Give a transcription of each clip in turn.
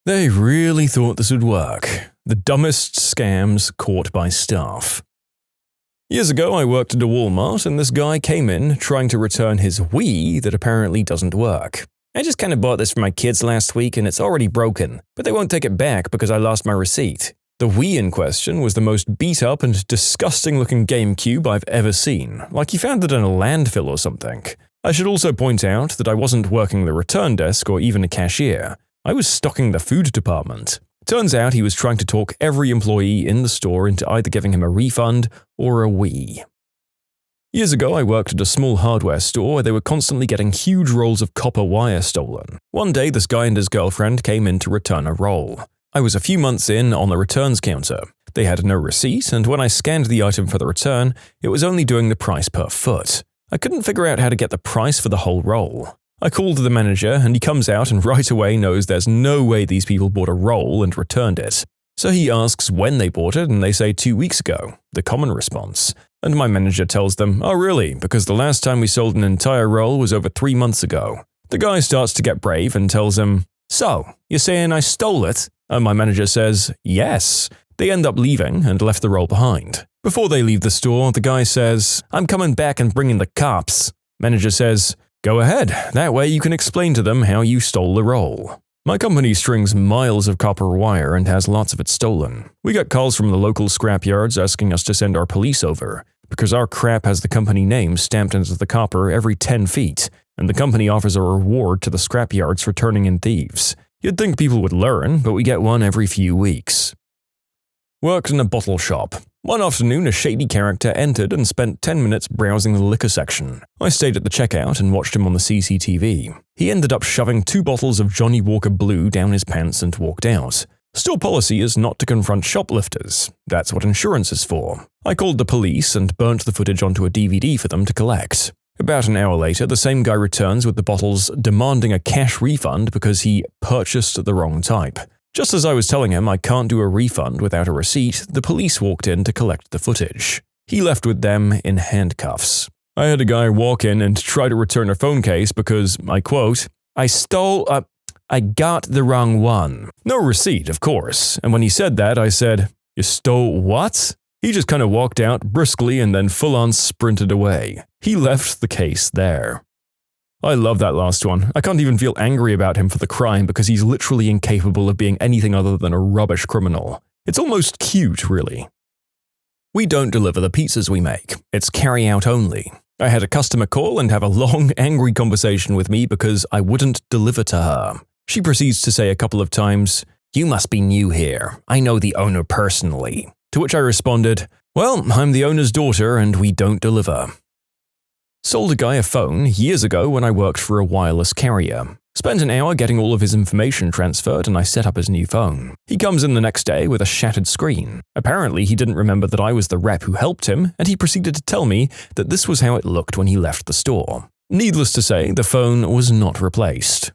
They really thought this would work. The dumbest scams caught by staff. Years ago, I worked at a Walmart, and this guy came in trying to return his Wii that apparently doesn't work. I just kind of bought this for my kids last week and it's already broken, but they won't take it back because I lost my receipt. The Wii in question was the most beat-up and disgusting-looking GameCube I've ever seen, like he found it in a landfill or something. I should also point out that I wasn't working the return desk or even a cashier. I was stocking the food department. Turns out he was trying to talk every employee in the store into either giving him a refund or a Wii. Years ago, I worked at a small hardware store where they were constantly getting huge rolls of copper wire stolen. One day, this guy and his girlfriend came in to return a roll. I was a few months in on the returns counter. They had no receipt, and when I scanned the item for the return, it was only doing the price per foot. I couldn't figure out how to get the price for the whole roll. I called the manager, and he comes out and right away knows there's no way these people bought a roll and returned it. So he asks when they bought it, and they say 2 weeks ago, the common response. And my manager tells them, "Oh really, because the last time we sold an entire roll was over 3 months ago." The guy starts to get brave and tells him, "So, you're saying I stole it?" And my manager says, "Yes." They end up leaving and left the roll behind. Before they leave the store, the guy says, "I'm coming back and bringing the cops." Manager says, "Go ahead, that way you can explain to them how you stole the roll." My company strings miles of copper wire and has lots of it stolen. We get calls from the local scrapyards asking us to send our police over, because our crap has the company name stamped into the copper every 10 feet, and the company offers a reward to the scrapyards for turning in thieves. You'd think people would learn, but we get one every few weeks. Worked in a bottle shop. One afternoon, a shady character entered and spent 10 minutes browsing the liquor section. I stayed at the checkout and watched him on the CCTV. He ended up shoving 2 bottles of Johnny Walker Blue down his pants and walked out. Store policy is not to confront shoplifters. That's what insurance is for. I called the police and burnt the footage onto a DVD for them to collect. About an hour later, the same guy returns with the bottles demanding a cash refund because he purchased the wrong type. Just as I was telling him I can't do a refund without a receipt, the police walked in to collect the footage. He left with them in handcuffs. I had a guy walk in and try to return a phone case because, I quote, I got the wrong one. No receipt, of course, and when he said that, I said, "You stole what?" He just kind of walked out briskly and then full-on sprinted away. He left the case there. I love that last one. I can't even feel angry about him for the crime because he's literally incapable of being anything other than a rubbish criminal. It's almost cute, really. We don't deliver the pizzas we make. It's carry-out only. I had a customer call and have a long, angry conversation with me because I wouldn't deliver to her. She proceeds to say a couple of times, "You must be new here. I know the owner personally." To which I responded, "Well, I'm the owner's daughter and we don't deliver." Sold a guy a phone years ago when I worked for a wireless carrier. Spent an hour getting all of his information transferred and I set up his new phone. He comes in the next day with a shattered screen. Apparently he didn't remember that I was the rep who helped him, and he proceeded to tell me that this was how it looked when he left the store. Needless to say, the phone was not replaced.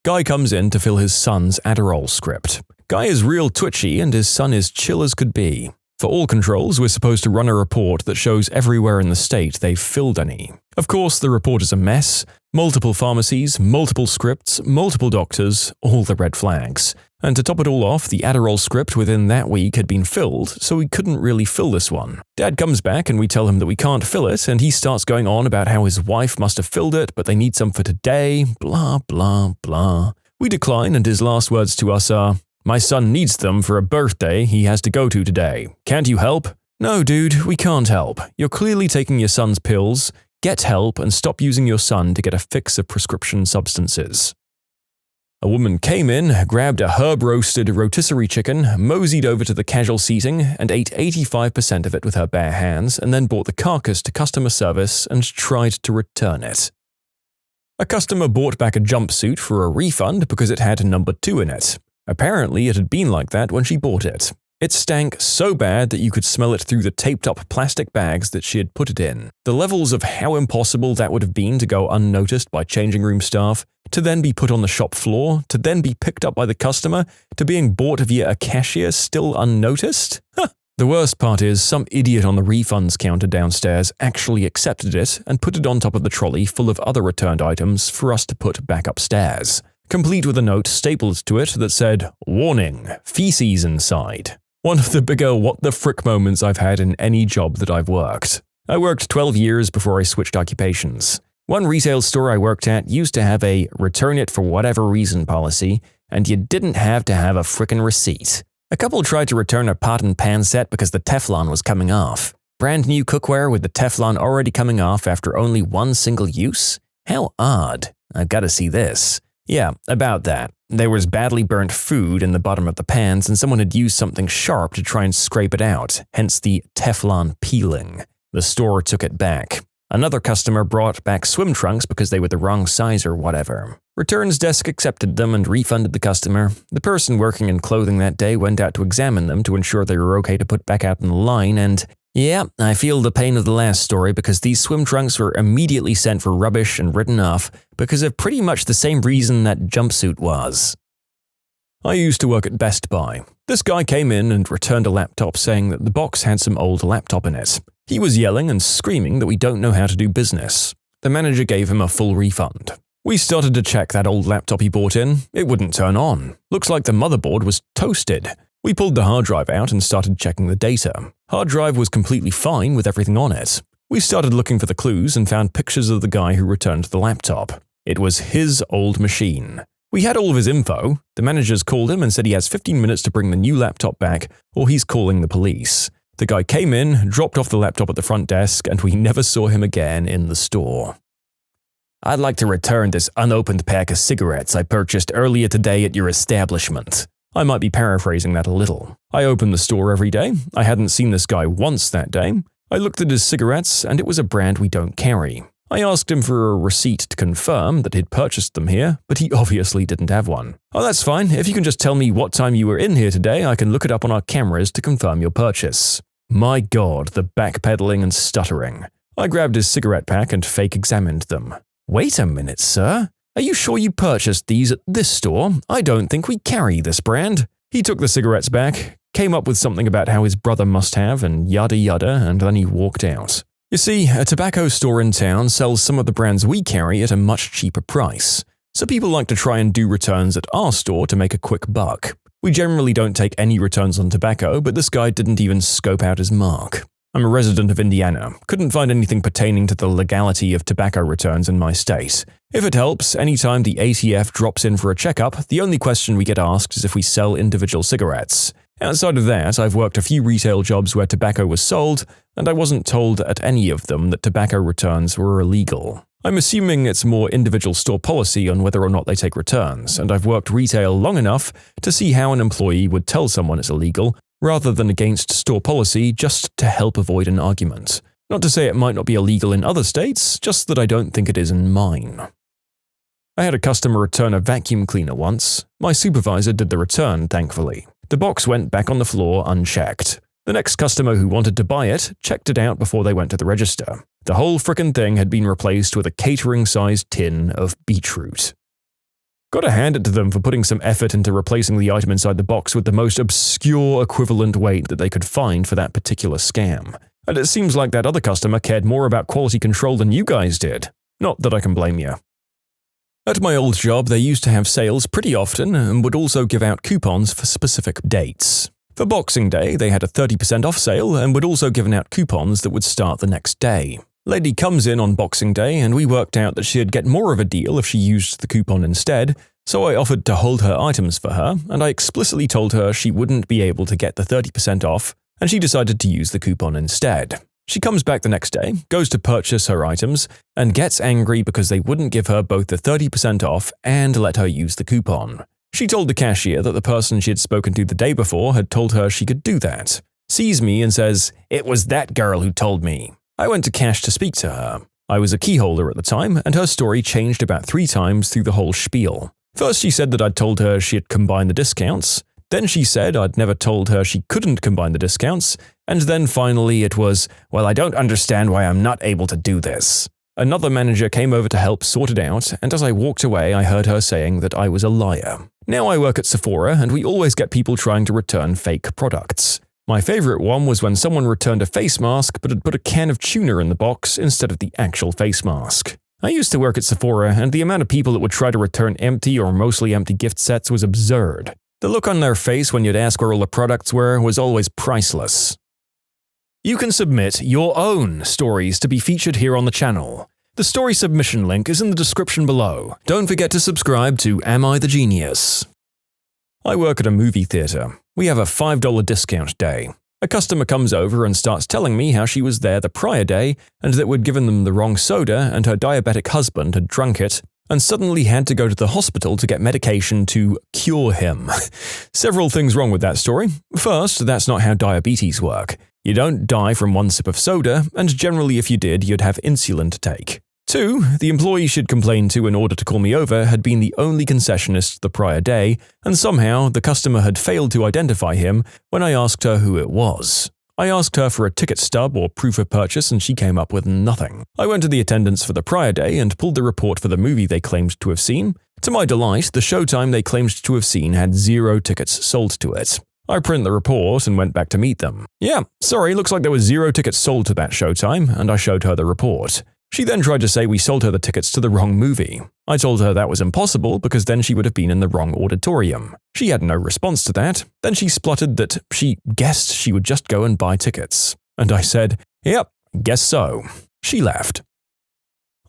Guy comes in to fill his son's Adderall script. Guy is real twitchy and his son is chill as could be. For all controls, we're supposed to run a report that shows everywhere in the state they've filled any. Of course, the report is a mess. Multiple pharmacies, multiple scripts, multiple doctors, all the red flags. And to top it all off, the Adderall script within that week had been filled, so we couldn't really fill this one. Dad comes back and we tell him that we can't fill it, and he starts going on about how his wife must have filled it, but they need some for today, blah, blah, blah. We decline, and his last words to us are, "My son needs them for a birthday he has to go to today. Can't you help?" "No, dude, we can't help. You're clearly taking your son's pills. Get help and stop using your son to get a fix of prescription substances." A woman came in, grabbed a herb-roasted rotisserie chicken, moseyed over to the casual seating, and ate 85% of it with her bare hands, and then brought the carcass to customer service and tried to return it. A customer bought back a jumpsuit for a refund because it had number 2 in it. Apparently, it had been like that when she bought it. It stank so bad that you could smell it through the taped-up plastic bags that she had put it in. The levels of how impossible that would have been to go unnoticed by changing room staff, to then be put on the shop floor, to then be picked up by the customer, to being bought via a cashier still unnoticed? The worst part is some idiot on the refunds counter downstairs actually accepted it and put it on top of the trolley full of other returned items for us to put back upstairs. complete with a note stapled to it that said, "Warning, feces inside." One of the bigger what the frick moments I've had in any job that I've worked. I worked 12 years before I switched occupations. One retail store I worked at used to have a return it for whatever reason policy, and you didn't have to have a frickin' receipt. A couple tried to return a pot and pan set because the Teflon was coming off. Brand new cookware with the Teflon already coming off after only one single use? How odd. I've got to see this. Yeah, about that. There was badly burnt food in the bottom of the pans and someone had used something sharp to try and scrape it out, hence the Teflon peeling. The store took it back. Another customer brought back swim trunks because they were the wrong size or whatever. Returns desk accepted them and refunded the customer. The person working in clothing that day went out to examine them to ensure they were okay to put back out in the line and, yeah, I feel the pain of the last story because these swim trunks were immediately sent for rubbish and written off because of pretty much the same reason that jumpsuit was. I used to work at Best Buy. This guy came in and returned a laptop saying that the box had some old laptop in it. He was yelling and screaming that we don't know how to do business. The manager gave him a full refund. We started to check that old laptop he bought in. It wouldn't turn on. Looks like the motherboard was toasted. We pulled the hard drive out and started checking the data. Hard drive was completely fine with everything on it. We started looking for the clues and found pictures of the guy who returned the laptop. It was his old machine. We had all of his info. The managers called him and said he has 15 minutes to bring the new laptop back or he's calling the police. The guy came in, dropped off the laptop at the front desk, and we never saw him again in the store. I'd like to return this unopened pack of cigarettes I purchased earlier today at your establishment. I might be paraphrasing that a little. I open the store every day. I hadn't seen this guy once that day. I looked at his cigarettes, and it was a brand we don't carry. I asked him for a receipt to confirm that he'd purchased them here, but he obviously didn't have one. Oh, that's fine. If you can just tell me what time you were in here today, I can look it up on our cameras to confirm your purchase. My God, the backpedaling and stuttering. I grabbed his cigarette pack and fake examined them. Wait a minute, sir. Are you sure you purchased these at this store? I don't think we carry this brand. He took the cigarettes back, came up with something about how his brother must have, and yada yada, and then he walked out. You see, a tobacco store in town sells some of the brands we carry at a much cheaper price, so people like to try and do returns at our store to make a quick buck. We generally don't take any returns on tobacco, but this guy didn't even scope out his mark. I'm a resident of Indiana, couldn't find anything pertaining to the legality of tobacco returns in my state. If it helps, anytime the ATF drops in for a checkup, the only question we get asked is if we sell individual cigarettes. Outside of that, I've worked a few retail jobs where tobacco was sold, and I wasn't told at any of them that tobacco returns were illegal. I'm assuming it's more individual store policy on whether or not they take returns, and I've worked retail long enough to see how an employee would tell someone it's illegal, rather than against store policy just to help avoid an argument. Not to say it might not be illegal in other states, just that I don't think it is in mine. I had a customer return a vacuum cleaner once. My supervisor did the return, thankfully. The box went back on the floor unchecked. The next customer who wanted to buy it checked it out before they went to the register. The whole frickin' thing had been replaced with a catering-sized tin of beetroot. Gotta hand it to them for putting some effort into replacing the item inside the box with the most obscure equivalent weight that they could find for that particular scam. And it seems like that other customer cared more about quality control than you guys did. Not that I can blame you. At my old job, they used to have sales pretty often and would also give out coupons for specific dates. For Boxing Day, they had a 30% off sale and would also give out coupons that would start the next day. Lady comes in on Boxing Day and we worked out that she'd get more of a deal if she used the coupon instead, so I offered to hold her items for her, and I explicitly told her she wouldn't be able to get the 30% off, and she decided to use the coupon instead. She comes back the next day, goes to purchase her items, and gets angry because they wouldn't give her both the 30% off and let her use the coupon. She told the cashier that the person she had spoken to the day before had told her she could do that. Sees me and says, "It was that girl who told me." I went to cash to speak to her. I was a key holder at the time, and her story changed about 3 times through the whole spiel. First she said that I'd told her she had combined the discounts, then she said I'd never told her she couldn't combine the discounts, and then finally it was, "Well, I don't understand why I'm not able to do this." Another manager came over to help sort it out, and as I walked away I heard her saying that I was a liar. Now I work at Sephora, and we always get people trying to return fake products. My favorite one was when someone returned a face mask but had put a can of tuna in the box instead of the actual face mask. I used to work at Sephora, and the amount of people that would try to return empty or mostly empty gift sets was absurd. The look on their face when you'd ask where all the products were was always priceless. You can submit your own stories to be featured here on the channel. The story submission link is in the description below. Don't forget to subscribe to Am I the Genius? I work at a movie theater. We have a $5 discount day. A customer comes over and starts telling me how she was there the prior day and that we'd given them the wrong soda and her diabetic husband had drunk it and suddenly had to go to the hospital to get medication to cure him. Several things wrong with that story. First, that's not how diabetes work. You don't die from one sip of soda, and generally if you did, you'd have insulin to take. 2, the employee she'd complained to in order to call me over had been the only concessionist the prior day, and somehow the customer had failed to identify him when I asked her who it was. I asked her for a ticket stub or proof of purchase and she came up with nothing. I went to the attendants for the prior day and pulled the report for the movie they claimed to have seen. To my delight, the showtime they claimed to have seen had 0 tickets sold to it. I print the report and went back to meet them. Yeah, sorry, looks like there were 0 tickets sold to that showtime, and I showed her the report. She then tried to say we sold her the tickets to the wrong movie. I told her that was impossible because then she would have been in the wrong auditorium. She had no response to that. Then she spluttered that she guessed she would just go and buy tickets. And I said, "Yep, guess so." She left.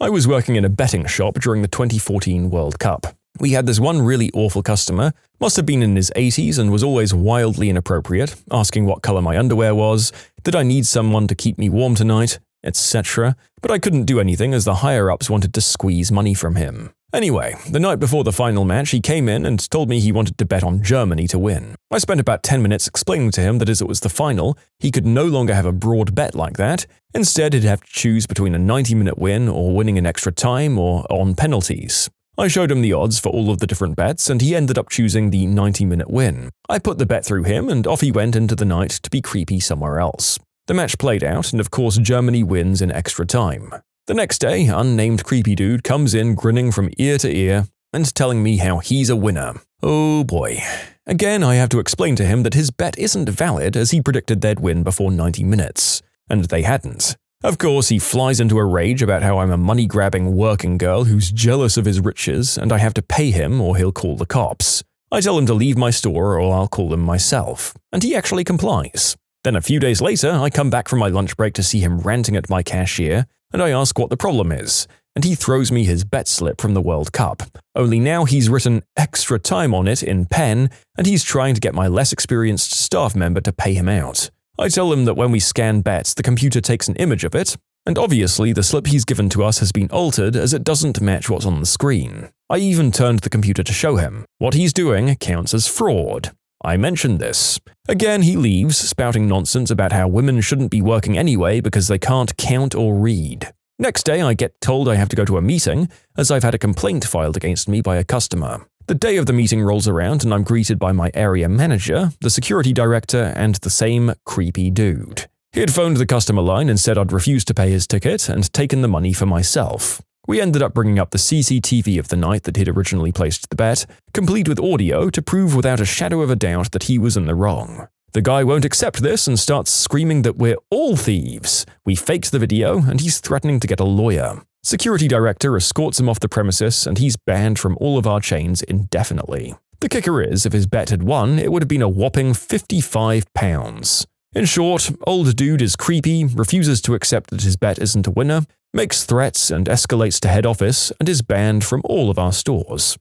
I was working in a betting shop during the 2014 World Cup. We had this one really awful customer, must have been in his 80s and was always wildly inappropriate, asking what color my underwear was, did I need someone to keep me warm tonight, etc., but I couldn't do anything as the higher-ups wanted to squeeze money from him. Anyway, the night before the final match, he came in and told me he wanted to bet on Germany to win. I spent about 10 minutes explaining to him that as it was the final, he could no longer have a broad bet like that. Instead, he'd have to choose between a 90-minute win or winning in extra time or on penalties. I showed him the odds for all of the different bets, and he ended up choosing the 90-minute win. I put the bet through him, and off he went into the night to be creepy somewhere else. The match played out, and of course Germany wins in extra time. The next day, unnamed creepy dude comes in grinning from ear to ear and telling me how he's a winner. Oh boy. Again, I have to explain to him that his bet isn't valid as he predicted they'd win before 90 minutes. And they hadn't. Of course, he flies into a rage about how I'm a money-grabbing working girl who's jealous of his riches and I have to pay him or he'll call the cops. I tell him to leave my store or I'll call them myself. And he actually complies. Then a few days later, I come back from my lunch break to see him ranting at my cashier, and I ask what the problem is, and he throws me his bet slip from the World Cup. Only now he's written extra time on it in pen, and he's trying to get my less experienced staff member to pay him out. I tell him that when we scan bets, the computer takes an image of it, and obviously the slip he's given to us has been altered as it doesn't match what's on the screen. I even turned the computer to show him. What he's doing counts as fraud. I mentioned this. Again, he leaves, spouting nonsense about how women shouldn't be working anyway because they can't count or read. Next day, I get told I have to go to a meeting, as I've had a complaint filed against me by a customer. The day of the meeting rolls around and I'm greeted by my area manager, the security director, and the same creepy dude. He had phoned the customer line and said I'd refused to pay his ticket and taken the money for myself. We ended up bringing up the CCTV of the night that he'd originally placed the bet, complete with audio to prove without a shadow of a doubt that he was in the wrong. The guy won't accept this and starts screaming that we're all thieves. We faked the video and he's threatening to get a lawyer. Security director escorts him off the premises and he's banned from all of our chains indefinitely. The kicker is, if his bet had won, it would have been a whopping £55. In short, old dude is creepy, refuses to accept that his bet isn't a winner, makes threats and escalates to head office, and is banned from all of our stores.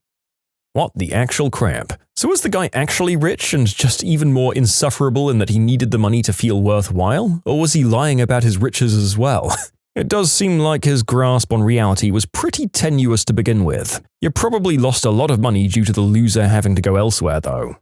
What the actual crap? So was the guy actually rich and just even more insufferable in that he needed the money to feel worthwhile? Or was he lying about his riches as well? It does seem like his grasp on reality was pretty tenuous to begin with. You probably lost a lot of money due to the loser having to go elsewhere though.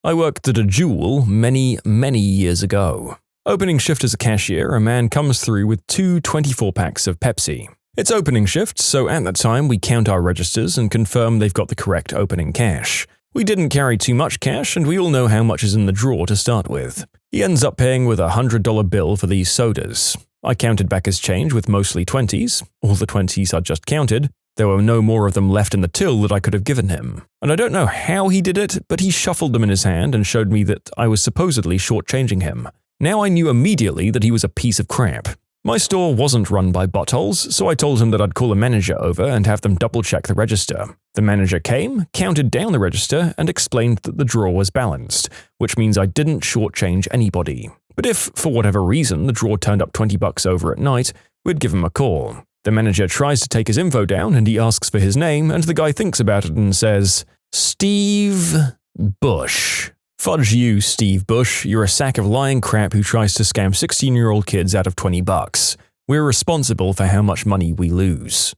I worked at a Jewel many years ago. Opening shift as a cashier, a man comes through with 2 24-packs of Pepsi. It's opening shift, so at that time we count our registers and confirm they've got the correct opening cash. We didn't carry too much cash and we all know how much is in the drawer to start with. He ends up paying with a $100 bill for these sodas. I counted back his change with mostly 20s, all the 20s I'd just counted. There were no more of them left in the till that I could have given him. And I don't know how he did it, but he shuffled them in his hand and showed me that I was supposedly shortchanging him. Now I knew immediately that he was a piece of crap. My store wasn't run by buttholes, so I told him that I'd call a manager over and have them double-check the register. The manager came, counted down the register, and explained that the drawer was balanced, which means I didn't shortchange anybody. But if, for whatever reason, the drawer turned up $20 over at night, we'd give him a call. The manager tries to take his info down and he asks for his name, and the guy thinks about it and says, Steve Bush. Fudge you, Steve Bush. You're a sack of lying crap who tries to scam 16-year-old kids out of $20. We're responsible for how much money we lose.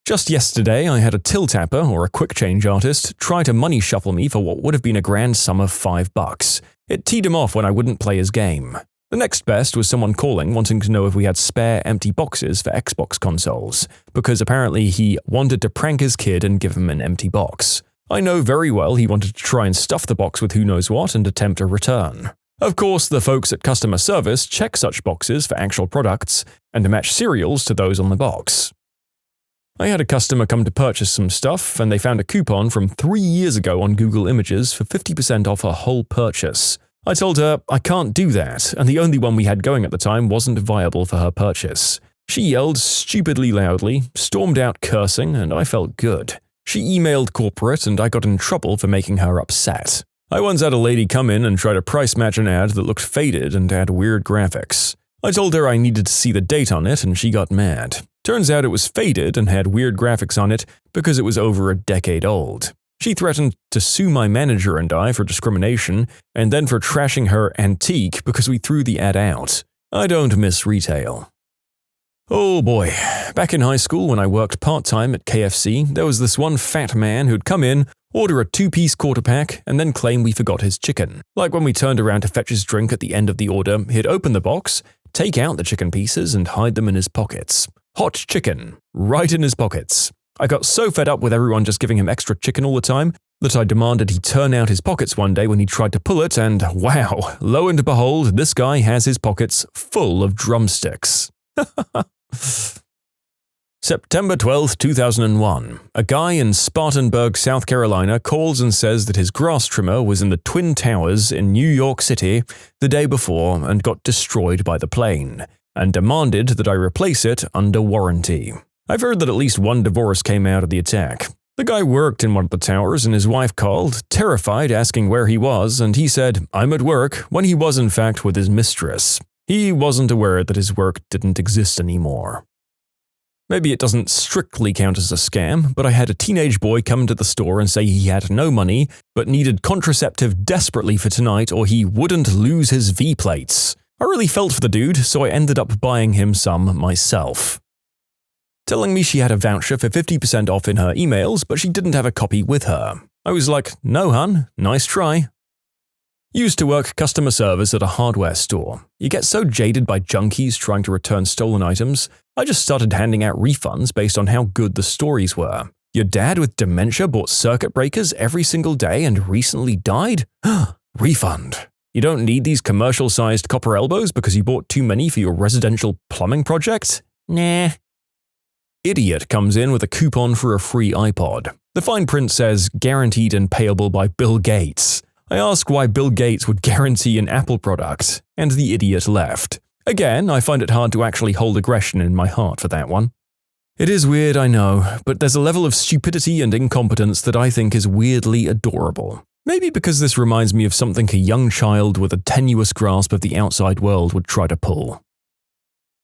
Just yesterday, I had a till tapper, or a quick change artist, try to money shuffle me for what would have been a grand sum of $5. It teed him off when I wouldn't play his game. The next best was someone calling wanting to know if we had spare empty boxes for Xbox consoles, because apparently he wanted to prank his kid and give him an empty box. I know very well he wanted to try and stuff the box with who knows what and attempt a return. Of course, the folks at customer service check such boxes for actual products and match serials to those on the box. I had a customer come to purchase some stuff, and they found a coupon from 3 years ago on Google Images for 50% off her whole purchase. I told her I can't do that, and the only one we had going at the time wasn't viable for her purchase. She yelled stupidly loudly, stormed out cursing, and I felt good. She emailed corporate, and I got in trouble for making her upset. I once had a lady come in and try to price match an ad that looked faded and had weird graphics. I told her I needed to see the date on it, and she got mad. Turns out it was faded and had weird graphics on it because it was over a decade old. She threatened to sue my manager and I for discrimination, and then for trashing her antique because we threw the ad out. I don't miss retail. Oh boy, back in high school when I worked part-time at KFC, there was this one fat man who'd come in, order a 2-piece quarter pack, and then claim we forgot his chicken. Like when we turned around to fetch his drink at the end of the order, he'd open the box, take out the chicken pieces, and hide them in his pockets. Hot chicken, right in his pockets. I got so fed up with everyone just giving him extra chicken all the time that I demanded he turn out his pockets one day when he tried to pull it, and wow, lo and behold, this guy has his pockets full of drumsticks. September 12, 2001. A guy in Spartanburg, South Carolina calls and says that his grass trimmer was in the Twin Towers in New York City the day before and got destroyed by the plane, and demanded that I replace it under warranty. I've heard that at least one divorce came out of the attack. The guy worked in one of the towers and his wife called, terrified, asking where he was, and he said, I'm at work, when he was in fact with his mistress. He wasn't aware that his work didn't exist anymore. Maybe it doesn't strictly count as a scam, but I had a teenage boy come to the store and say he had no money, but needed contraceptive desperately for tonight or he wouldn't lose his V-plates. I really felt for the dude, so I ended up buying him some myself. Telling me she had a voucher for 50% off in her emails, but she didn't have a copy with her. I was like, no hun, nice try. Used to work customer service at a hardware store. You get so jaded by junkies trying to return stolen items, I just started handing out refunds based on how good the stories were. Your dad with dementia bought circuit breakers every single day and recently died? Refund. You don't need these commercial-sized copper elbows because you bought too many for your residential plumbing project? Nah. Idiot comes in with a coupon for a free iPod. The fine print says, guaranteed and payable by Bill Gates. I ask why Bill Gates would guarantee an Apple product, and the idiot left. Again, I find it hard to actually hold aggression in my heart for that one. It is weird, I know, but there's a level of stupidity and incompetence that I think is weirdly adorable. Maybe because this reminds me of something a young child with a tenuous grasp of the outside world would try to pull.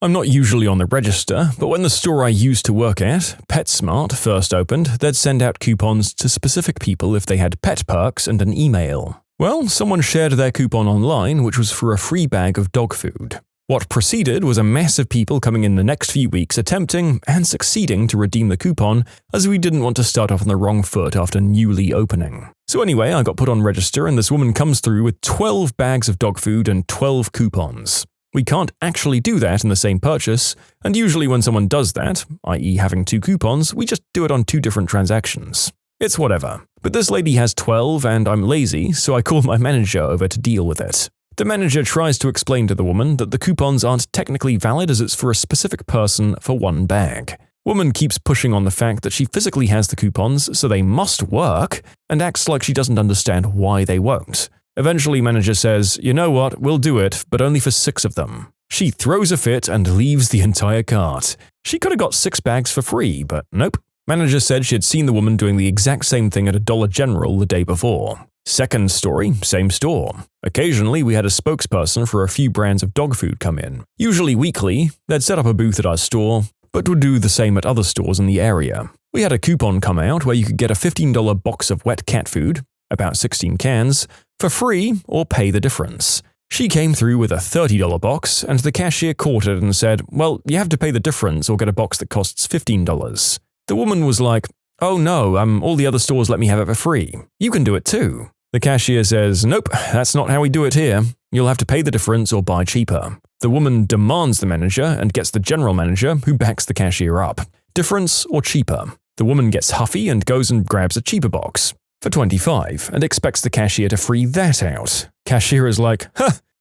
I'm not usually on the register, but when the store I used to work at, PetSmart, first opened, they'd send out coupons to specific people if they had pet perks and an email. Well, someone shared their coupon online, which was for a free bag of dog food. What preceded was a mass of people coming in the next few weeks attempting, and succeeding, to redeem the coupon, as we didn't want to start off on the wrong foot after newly opening. So anyway, I got put on register and this woman comes through with 12 bags of dog food and 12 coupons. We can't actually do that in the same purchase, and usually when someone does that, i.e. having 2 coupons, we just do it on 2 different transactions. It's whatever. But this lady has 12 and I'm lazy, so I call my manager over to deal with it. The manager tries to explain to the woman that the coupons aren't technically valid as it's for a specific person for 1 bag. Woman keeps pushing on the fact that she physically has the coupons, so they must work, and acts like she doesn't understand why they won't. Eventually, manager says, you know what, we'll do it, but only for 6 of them. She throws a fit and leaves the entire cart. She could have got 6 bags for free, but nope. Manager said she had seen the woman doing the exact same thing at a Dollar General the day before. Second story, same store. Occasionally, we had a spokesperson for a few brands of dog food come in. Usually weekly, they'd set up a booth at our store, but would do the same at other stores in the area. We had a coupon come out where you could get a $15 box of wet cat food, about 16 cans, for free or pay the difference. She came through with a $30 box, and the cashier caught it and said, "Well, you have to pay the difference or get a box that costs $15. The woman was like, "Oh no, all the other stores let me have it for free. You can do it too." The cashier says, "Nope, that's not how we do it here. You'll have to pay the difference or buy cheaper." The woman demands the manager and gets the general manager, who backs the cashier up. Difference or cheaper? The woman gets huffy and goes and grabs a cheaper box for $25 and expects the cashier to free that out. Cashier is like,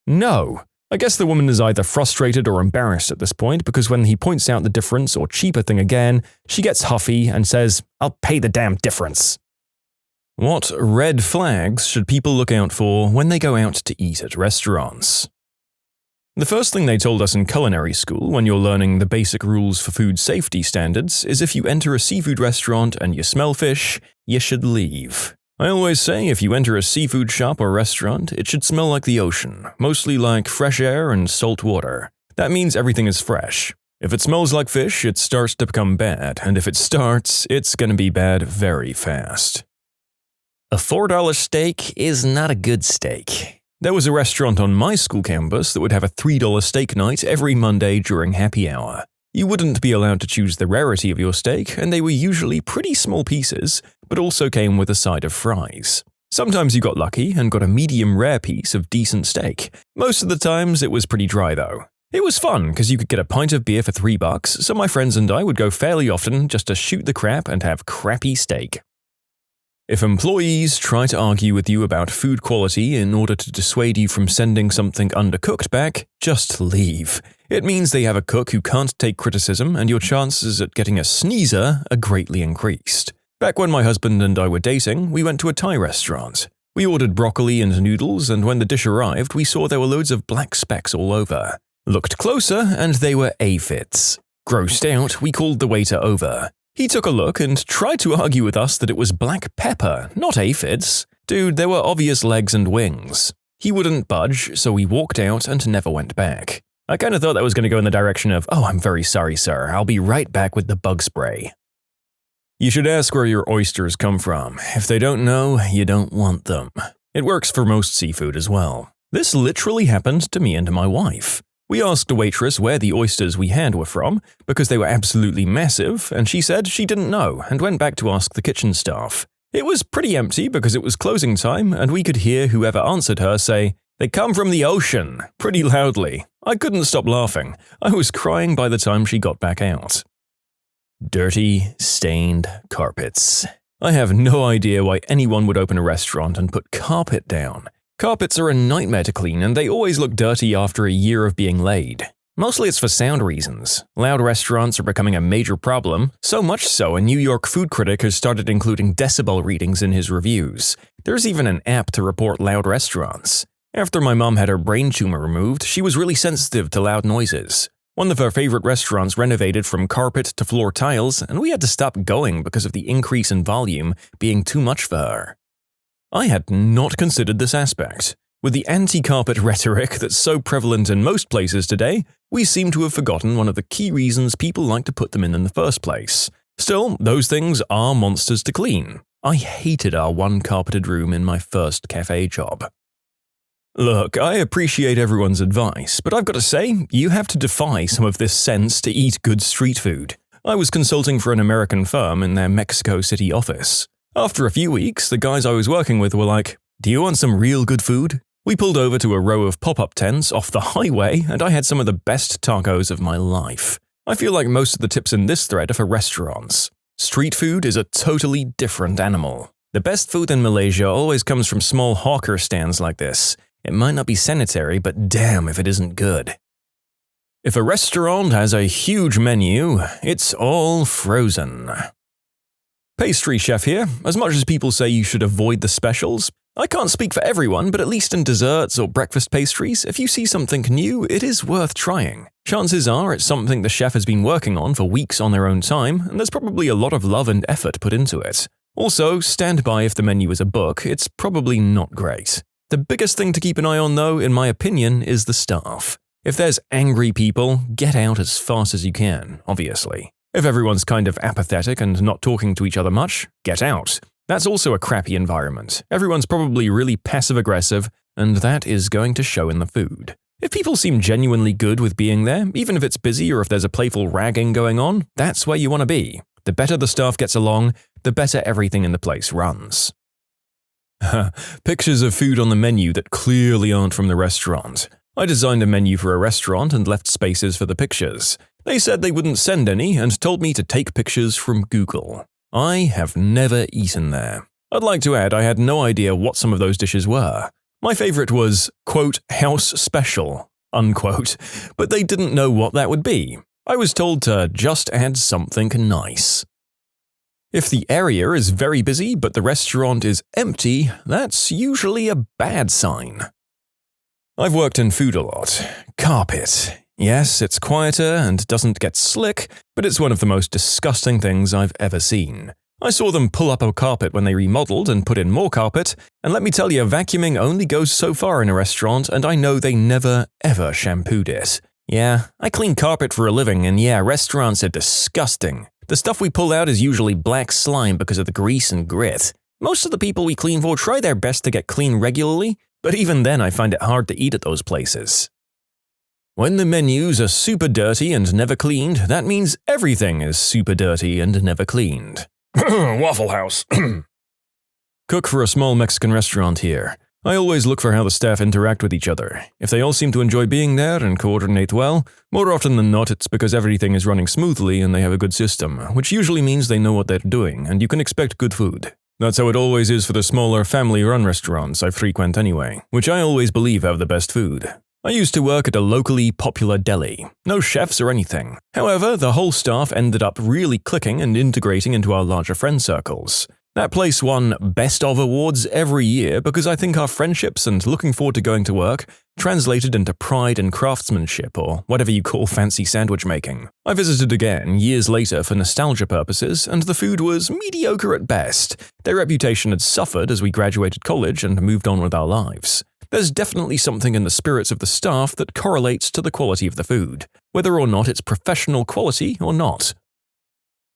no. I guess the woman is either frustrated or embarrassed at this point because when he points out the difference or cheaper thing again, she gets huffy and says, "I'll pay the damn difference." What red flags should people look out for when they go out to eat at restaurants? The first thing they told us in culinary school when you're learning the basic rules for food safety standards is if you enter a seafood restaurant and you smell fish, you should leave. I always say if you enter a seafood shop or restaurant, it should smell like the ocean, mostly like fresh air and salt water. That means everything is fresh. If it smells like fish, it starts to become bad, and if it starts, it's gonna be bad very fast. A $4 steak is not a good steak. There was a restaurant on my school campus that would have a $3 steak night every Monday during happy hour. You wouldn't be allowed to choose the rarity of your steak, and they were usually pretty small pieces, but also came with a side of fries. Sometimes you got lucky and got a medium rare piece of decent steak. Most of the times it was pretty dry though. It was fun because you could get a pint of beer for $3, so my friends and I would go fairly often just to shoot the crap and have crappy steak. If employees try to argue with you about food quality in order to dissuade you from sending something undercooked back, just leave. It means they have a cook who can't take criticism, and your chances at getting a sneezer are greatly increased. Back when my husband and I were dating, we went to a Thai restaurant. We ordered broccoli and noodles, and when the dish arrived, we saw there were loads of black specks all over. Looked closer, and they were aphids. Grossed out, we called the waiter over. He took a look and tried to argue with us that it was black pepper, not aphids. Dude, there were obvious legs and wings. He wouldn't budge, so we walked out and never went back. I kinda thought that was gonna go in the direction of, "Oh, I'm very sorry, sir. I'll be right back with the bug spray." You should ask where your oysters come from. If they don't know, you don't want them. It works for most seafood as well. This literally happened to me and my wife. We asked a waitress where the oysters we had were from, because they were absolutely massive, and she said she didn't know and went back to ask the kitchen staff. It was pretty empty because it was closing time, and we could hear whoever answered her say, "They come from the ocean," pretty loudly. I couldn't stop laughing. I was crying by the time she got back out. Dirty, stained carpets. I have no idea why anyone would open a restaurant and put carpet down. Carpets are a nightmare to clean, and they always look dirty after a year of being laid. Mostly it's for sound reasons. Loud restaurants are becoming a major problem, so much so a New York food critic has started including decibel readings in his reviews. There's even an app to report loud restaurants. After my mom had her brain tumor removed, she was really sensitive to loud noises. One of her favorite restaurants renovated from carpet to floor tiles, and we had to stop going because of the increase in volume being too much for her. I had not considered this aspect. With the anti-carpet rhetoric that's so prevalent in most places today, we seem to have forgotten one of the key reasons people like to put them in the first place. Still, those things are monsters to clean. I hated our one carpeted room in my first cafe job. Look, I appreciate everyone's advice, but I've got to say, you have to defy some of this sense to eat good street food. I was consulting for an American firm in their Mexico City office. After a few weeks, the guys I was working with were like, "Do you want some real good food?" We pulled over to a row of pop-up tents off the highway, and I had some of the best tacos of my life. I feel like most of the tips in this thread are for restaurants. Street food is a totally different animal. The best food in Malaysia always comes from small hawker stands like this. It might not be sanitary, but damn if it isn't good. If a restaurant has a huge menu, it's all frozen. Pastry chef here. As much as people say you should avoid the specials, I can't speak for everyone, but at least in desserts or breakfast pastries, if you see something new, it is worth trying. Chances are it's something the chef has been working on for weeks on their own time, and there's probably a lot of love and effort put into it. Also, stand by if the menu is a book, it's probably not great. The biggest thing to keep an eye on though, in my opinion, is the staff. If there's angry people, get out as fast as you can, obviously. If everyone's kind of apathetic and not talking to each other much, get out. That's also a crappy environment. Everyone's probably really passive-aggressive, and that is going to show in the food. If people seem genuinely good with being there, even if it's busy or if there's a playful ragging going on, that's where you want to be. The better the staff gets along, the better everything in the place runs. Pictures of food on the menu that clearly aren't from the restaurant. I designed a menu for a restaurant and left spaces for the pictures. They said they wouldn't send any and told me to take pictures from Google. I have never eaten there. I'd like to add I had no idea what some of those dishes were. My favorite was, quote, house special, unquote, but they didn't know what that would be. I was told to just add something nice. If the area is very busy but the restaurant is empty, that's usually a bad sign. I've worked in food a lot. Carpet. Yes, it's quieter and doesn't get slick, but it's one of the most disgusting things I've ever seen. I saw them pull up a carpet when they remodeled and put in more carpet, and let me tell you, vacuuming only goes so far in a restaurant, and I know they never, ever shampooed it. Yeah, I clean carpet for a living, and yeah, restaurants are disgusting. The stuff we pull out is usually black slime because of the grease and grit. Most of the people we clean for try their best to get clean regularly, but even then I find it hard to eat at those places. When the menus are super dirty and never cleaned, that means everything is super dirty and never cleaned. Waffle House. Cook for a small Mexican restaurant here. I always look for how the staff interact with each other. If they all seem to enjoy being there and coordinate well, more often than not it's because everything is running smoothly and they have a good system, which usually means they know what they're doing and you can expect good food. That's how it always is for the smaller family-run restaurants I frequent anyway, which I always believe have the best food. I used to work at a locally popular deli. No chefs or anything. However, the whole staff ended up really clicking and integrating into our larger friend circles. That place won Best of awards every year because I think our friendships and looking forward to going to work translated into pride and craftsmanship or whatever you call fancy sandwich making. I visited again years later for nostalgia purposes and the food was mediocre at best. Their reputation had suffered as we graduated college and moved on with our lives. There's definitely something in the spirits of the staff that correlates to the quality of the food, whether or not it's professional quality or not.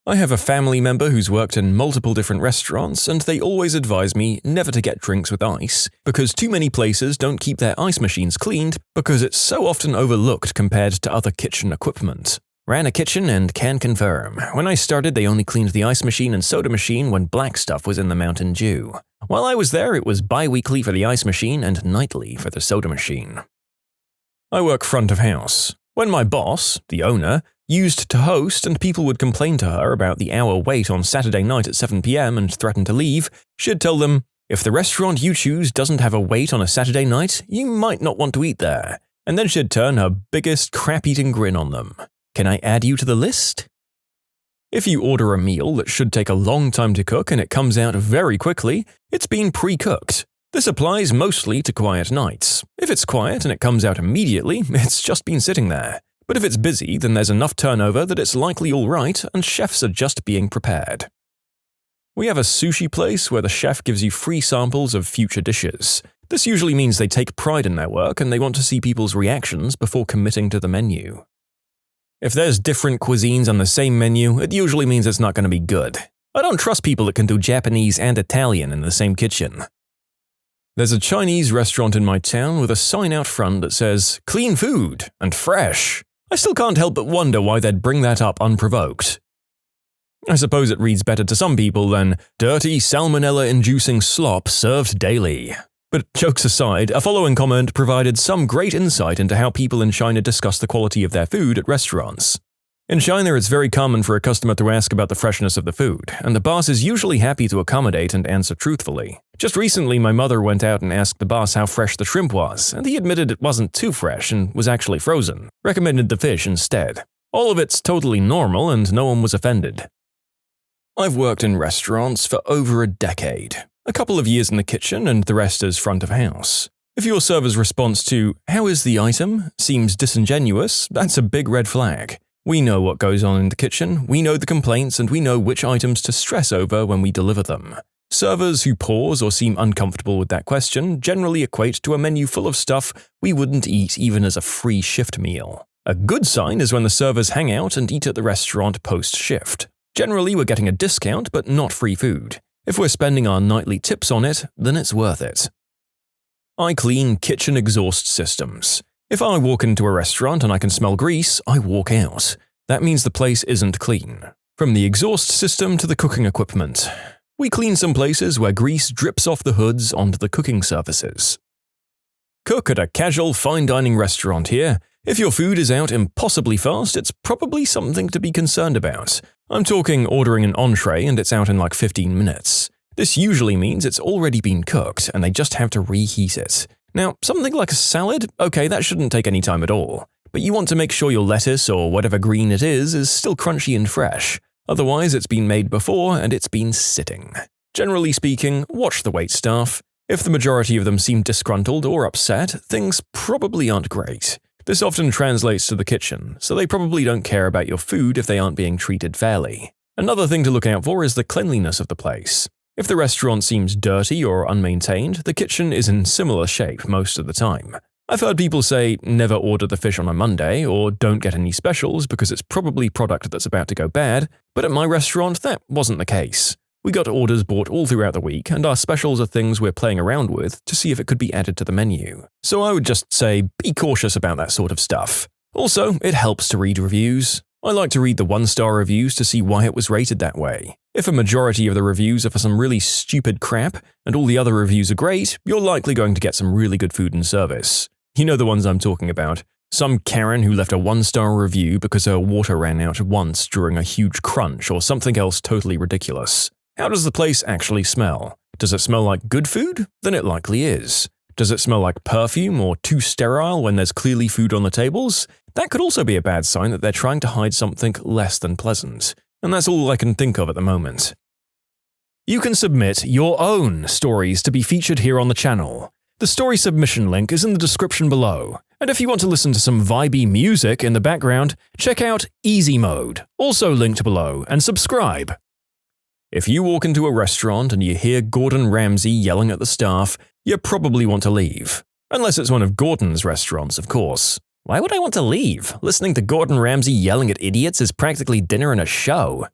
I have a family member who's worked in multiple different restaurants and they always advise me never to get drinks with ice because too many places don't keep their ice machines cleaned because it's so often overlooked compared to other kitchen equipment. Ran a kitchen and can confirm. When I started, they only cleaned the ice machine and soda machine when black stuff was in the Mountain Dew. While I was there, it was bi-weekly for the ice machine and nightly for the soda machine. I work front of house. When my boss, the owner, used to host and people would complain to her about the hour wait on Saturday night at 7 p.m. and threaten to leave, she'd tell them, if the restaurant you choose doesn't have a wait on a Saturday night, you might not want to eat there. And then she'd turn her biggest crap-eating grin on them. Can I add you to the list? If you order a meal that should take a long time to cook and it comes out very quickly, it's been pre-cooked. This applies mostly to quiet nights. If it's quiet and it comes out immediately, it's just been sitting there. But if it's busy, then there's enough turnover that it's likely all right and chefs are just being prepared. We have a sushi place where the chef gives you free samples of future dishes. This usually means they take pride in their work and they want to see people's reactions before committing to the menu. If there's different cuisines on the same menu, it usually means it's not going to be good. I don't trust people that can do Japanese and Italian in the same kitchen. There's a Chinese restaurant in my town with a sign out front that says, "Clean food and fresh." I still can't help but wonder why they'd bring that up unprovoked. I suppose it reads better to some people than dirty salmonella-inducing slop served daily. But jokes aside, a following comment provided some great insight into how people in China discuss the quality of their food at restaurants. In China, it's very common for a customer to ask about the freshness of the food, and the boss is usually happy to accommodate and answer truthfully. Just recently, my mother went out and asked the boss how fresh the shrimp was, and he admitted it wasn't too fresh and was actually frozen, recommended the fish instead. All of it's totally normal and no one was offended. I've worked in restaurants for over a decade, a couple of years in the kitchen and the rest as front of house. If your server's response to, "How is the item?" seems disingenuous, that's a big red flag. We know what goes on in the kitchen, we know the complaints, and we know which items to stress over when we deliver them. Servers who pause or seem uncomfortable with that question generally equate to a menu full of stuff we wouldn't eat even as a free shift meal. A good sign is when the servers hang out and eat at the restaurant post-shift. Generally, we're getting a discount, but not free food. If we're spending our nightly tips on it, then it's worth it. I clean kitchen exhaust systems. If I walk into a restaurant and I can smell grease, I walk out. That means the place isn't clean. From the exhaust system to the cooking equipment. We clean some places where grease drips off the hoods onto the cooking surfaces. Cook at a casual fine dining restaurant here. If your food is out impossibly fast, it's probably something to be concerned about. I'm talking ordering an entree and it's out in like 15 minutes. This usually means it's already been cooked and they just have to reheat it. Now, something like a salad, okay, that shouldn't take any time at all. But you want to make sure your lettuce or whatever green it is still crunchy and fresh. Otherwise, it's been made before and it's been sitting. Generally speaking, watch the waitstaff. If the majority of them seem disgruntled or upset, things probably aren't great. This often translates to the kitchen, so they probably don't care about your food if they aren't being treated fairly. Another thing to look out for is the cleanliness of the place. If the restaurant seems dirty or unmaintained, the kitchen is in similar shape most of the time. I've heard people say, never order the fish on a Monday, or don't get any specials because it's probably product that's about to go bad, but at my restaurant, that wasn't the case. We got orders bought all throughout the week, and our specials are things we're playing around with to see if it could be added to the menu. So I would just say, be cautious about that sort of stuff. Also, it helps to read reviews. I like to read the one-star reviews to see why it was rated that way. If a majority of the reviews are for some really stupid crap, and all the other reviews are great, you're likely going to get some really good food and service. You know the ones I'm talking about. Some Karen who left a one-star review because her water ran out once during a huge crunch or something else totally ridiculous. How does the place actually smell? Does it smell like good food? Then it likely is. Does it smell like perfume or too sterile when there's clearly food on the tables? That could also be a bad sign that they're trying to hide something less than pleasant. And that's all I can think of at the moment. You can submit your own stories to be featured here on the channel. The story submission link is in the description below. And if you want to listen to some vibey music in the background, check out easymode, also linked below, and subscribe. If you walk into a restaurant and you hear Gordon Ramsay yelling at the staff, you probably want to leave. Unless it's one of Gordon's restaurants, of course. Why would I want to leave? Listening to Gordon Ramsay yelling at idiots is practically dinner and a show.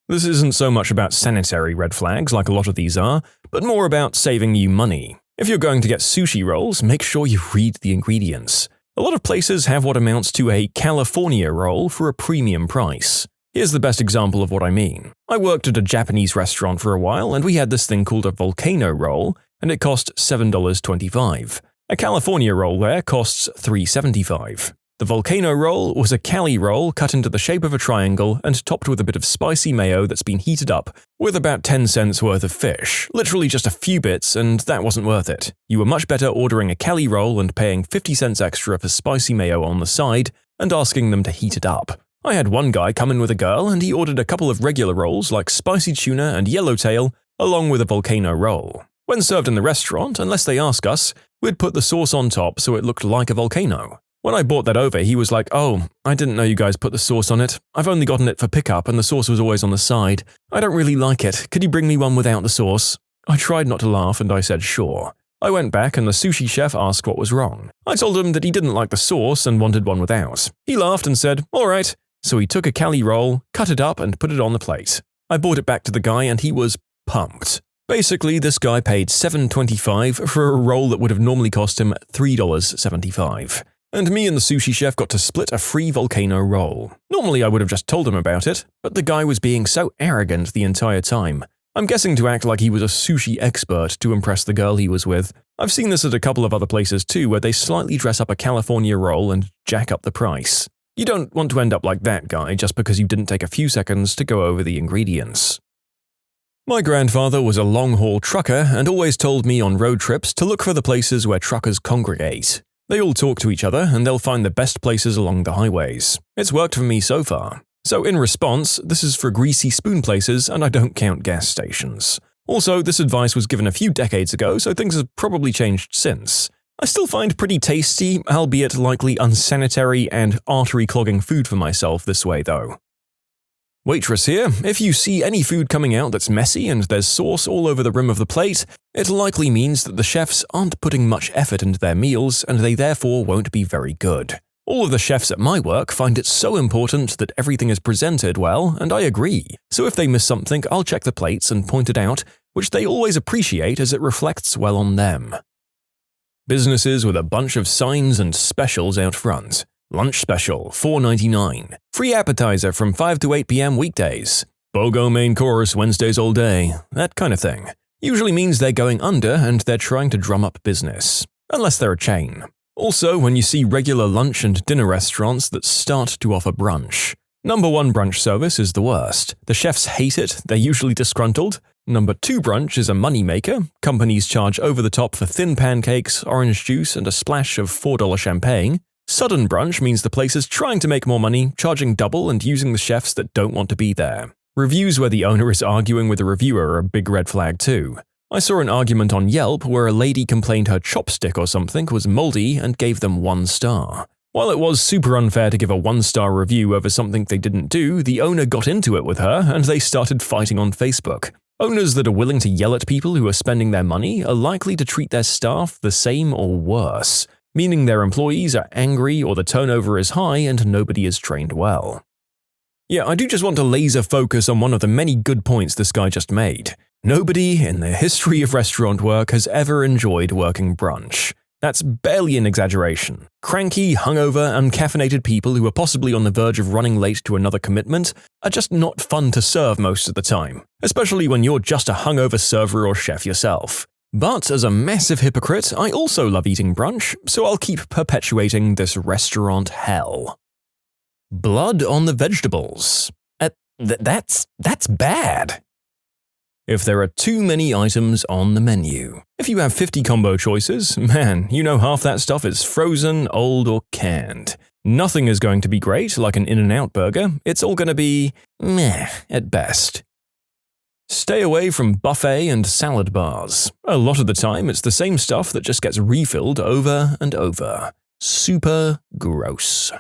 This isn't so much about sanitary red flags like a lot of these are, but more about saving you money. If you're going to get sushi rolls, make sure you read the ingredients. A lot of places have what amounts to a California roll for a premium price. Here's the best example of what I mean. I worked at a Japanese restaurant for a while and we had this thing called a volcano roll, and it cost $7.25. A California roll there costs $3.75. The volcano roll was a Cali roll cut into the shape of a triangle and topped with a bit of spicy mayo that's been heated up with about 10 cents worth of fish, literally just a few bits, and that wasn't worth it. You were much better ordering a Cali roll and paying 50 cents extra for spicy mayo on the side and asking them to heat it up. I had one guy come in with a girl and he ordered a couple of regular rolls like spicy tuna and yellowtail along with a volcano roll. When served in the restaurant, unless they ask us, we'd put the sauce on top so it looked like a volcano. When I brought that over, he was like, "Oh, I didn't know you guys put the sauce on it. I've only gotten it for pickup and the sauce was always on the side. I don't really like it. Could you bring me one without the sauce?" I tried not to laugh and I said sure. I went back and the sushi chef asked what was wrong. I told him that he didn't like the sauce and wanted one without. He laughed and said, "All right." So he took a Cali roll, cut it up and put it on the plate. I brought it back to the guy and he was pumped. Basically, this guy paid $7.25 for a roll that would have normally cost him $3.75. And me and the sushi chef got to split a free volcano roll. Normally I would have just told him about it, but the guy was being so arrogant the entire time. I'm guessing to act like he was a sushi expert to impress the girl he was with. I've seen this at a couple of other places too, where they slightly dress up a California roll and jack up the price. You don't want to end up like that guy just because you didn't take a few seconds to go over the ingredients. My grandfather was a long-haul trucker and always told me on road trips to look for the places where truckers congregate. They all talk to each other and they'll find the best places along the highways. It's worked for me so far. So in response, this is for greasy spoon places and I don't count gas stations. Also, this advice was given a few decades ago, so things have probably changed since. I still find pretty tasty, albeit likely unsanitary and artery-clogging food for myself this way though. Waitress here, if you see any food coming out that's messy and there's sauce all over the rim of the plate, it likely means that the chefs aren't putting much effort into their meals and they therefore won't be very good. All of the chefs at my work find it so important that everything is presented well, and I agree. So if they miss something, I'll check the plates and point it out, which they always appreciate as it reflects well on them. Businesses with a bunch of signs and specials out front. Lunch special, $4.99. Free appetizer from 5 to 8 p.m. weekdays. BOGO main course Wednesdays all day. That kind of thing. Usually means they're going under and they're trying to drum up business. Unless they're a chain. Also, when you see regular lunch and dinner restaurants that start to offer brunch. Number 1 brunch service is the worst. The chefs hate it, they're usually disgruntled. Number 2 brunch is a moneymaker. Companies charge over the top for thin pancakes, orange juice, and a splash of $4 champagne. Sudden brunch means the place is trying to make more money, charging double and using the chefs that don't want to be there. Reviews where the owner is arguing with the reviewer are a big red flag too. I saw an argument on Yelp where a lady complained her chopstick or something was moldy and gave them 1 star. While it was super unfair to give a 1-star review over something they didn't do, the owner got into it with her and they started fighting on Facebook. Owners that are willing to yell at people who are spending their money are likely to treat their staff the same or worse, meaning their employees are angry or the turnover is high and nobody is trained well. Yeah, I do just want to laser focus on one of the many good points this guy just made. Nobody in the history of restaurant work has ever enjoyed working brunch. That's barely an exaggeration. Cranky, hungover, uncaffeinated people who are possibly on the verge of running late to another commitment are just not fun to serve most of the time, especially when you're just a hungover server or chef yourself. But as a massive hypocrite, I also love eating brunch, so I'll keep perpetuating this restaurant hell. Blood on the vegetables. That's bad. If there are too many items on the menu. If you have 50 combo choices, man, you know half that stuff is frozen, old, or canned. Nothing is going to be great like an In-N-Out burger, it's all going to be meh at best. Stay away from buffet and salad bars. A lot of the time, it's the same stuff that just gets refilled over and over. Super gross.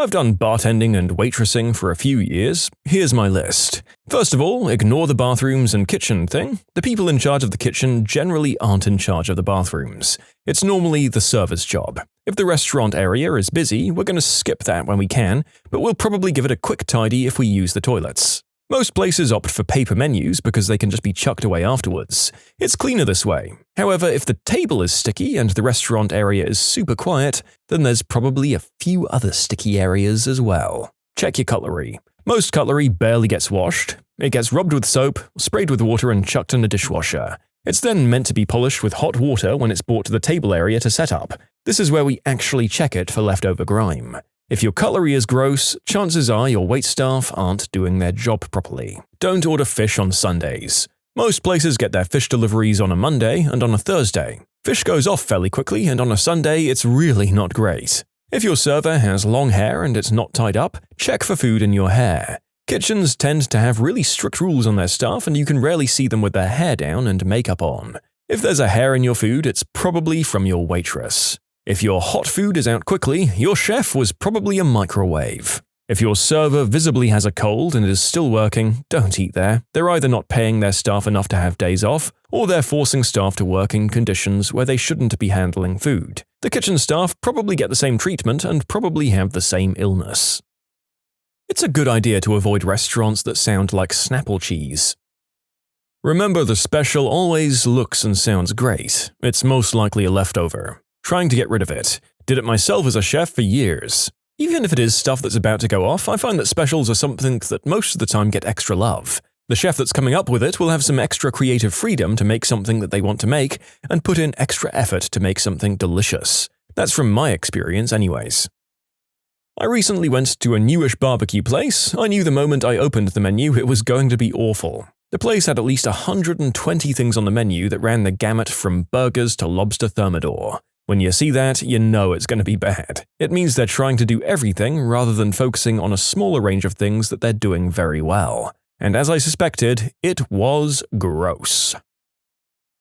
I've done bartending and waitressing for a few years. Here's my list. First of all, ignore the bathrooms and kitchen thing. The people in charge of the kitchen generally aren't in charge of the bathrooms. It's normally the server's job. If the restaurant area is busy, we're going to skip that when we can, but we'll probably give it a quick tidy if we use the toilets. Most places opt for paper menus because they can just be chucked away afterwards. It's cleaner this way. However, if the table is sticky and the restaurant area is super quiet, then there's probably a few other sticky areas as well. Check your cutlery. Most cutlery barely gets washed. It gets rubbed with soap, sprayed with water and chucked in a dishwasher. It's then meant to be polished with hot water when it's brought to the table area to set up. This is where we actually check it for leftover grime. If your cutlery is gross, chances are your waitstaff aren't doing their job properly. Don't order fish on Sundays. Most places get their fish deliveries on a Monday and on a Thursday. Fish goes off fairly quickly and on a Sunday it's really not great. If your server has long hair and it's not tied up, check for food in your hair. Kitchens tend to have really strict rules on their staff and you can rarely see them with their hair down and makeup on. If there's a hair in your food, it's probably from your waitress. If your hot food is out quickly, your chef was probably a microwave. If your server visibly has a cold and is still working, don't eat there. They're either not paying their staff enough to have days off, or they're forcing staff to work in conditions where they shouldn't be handling food. The kitchen staff probably get the same treatment and probably have the same illness. It's a good idea to avoid restaurants that sound like Snapple cheese. Remember, the special always looks and sounds great. It's most likely a leftover. Trying to get rid of it. Did it myself as a chef for years. Even if it is stuff that's about to go off, I find that specials are something that most of the time get extra love. The chef that's coming up with it will have some extra creative freedom to make something that they want to make and put in extra effort to make something delicious. That's from my experience anyways. I recently went to a newish barbecue place. I knew the moment I opened the menu it was going to be awful. The place had at least 120 things on the menu that ran the gamut from burgers to lobster thermidor. When you see that, you know it's going to be bad. It means they're trying to do everything rather than focusing on a smaller range of things that they're doing very well. And as I suspected, it was gross.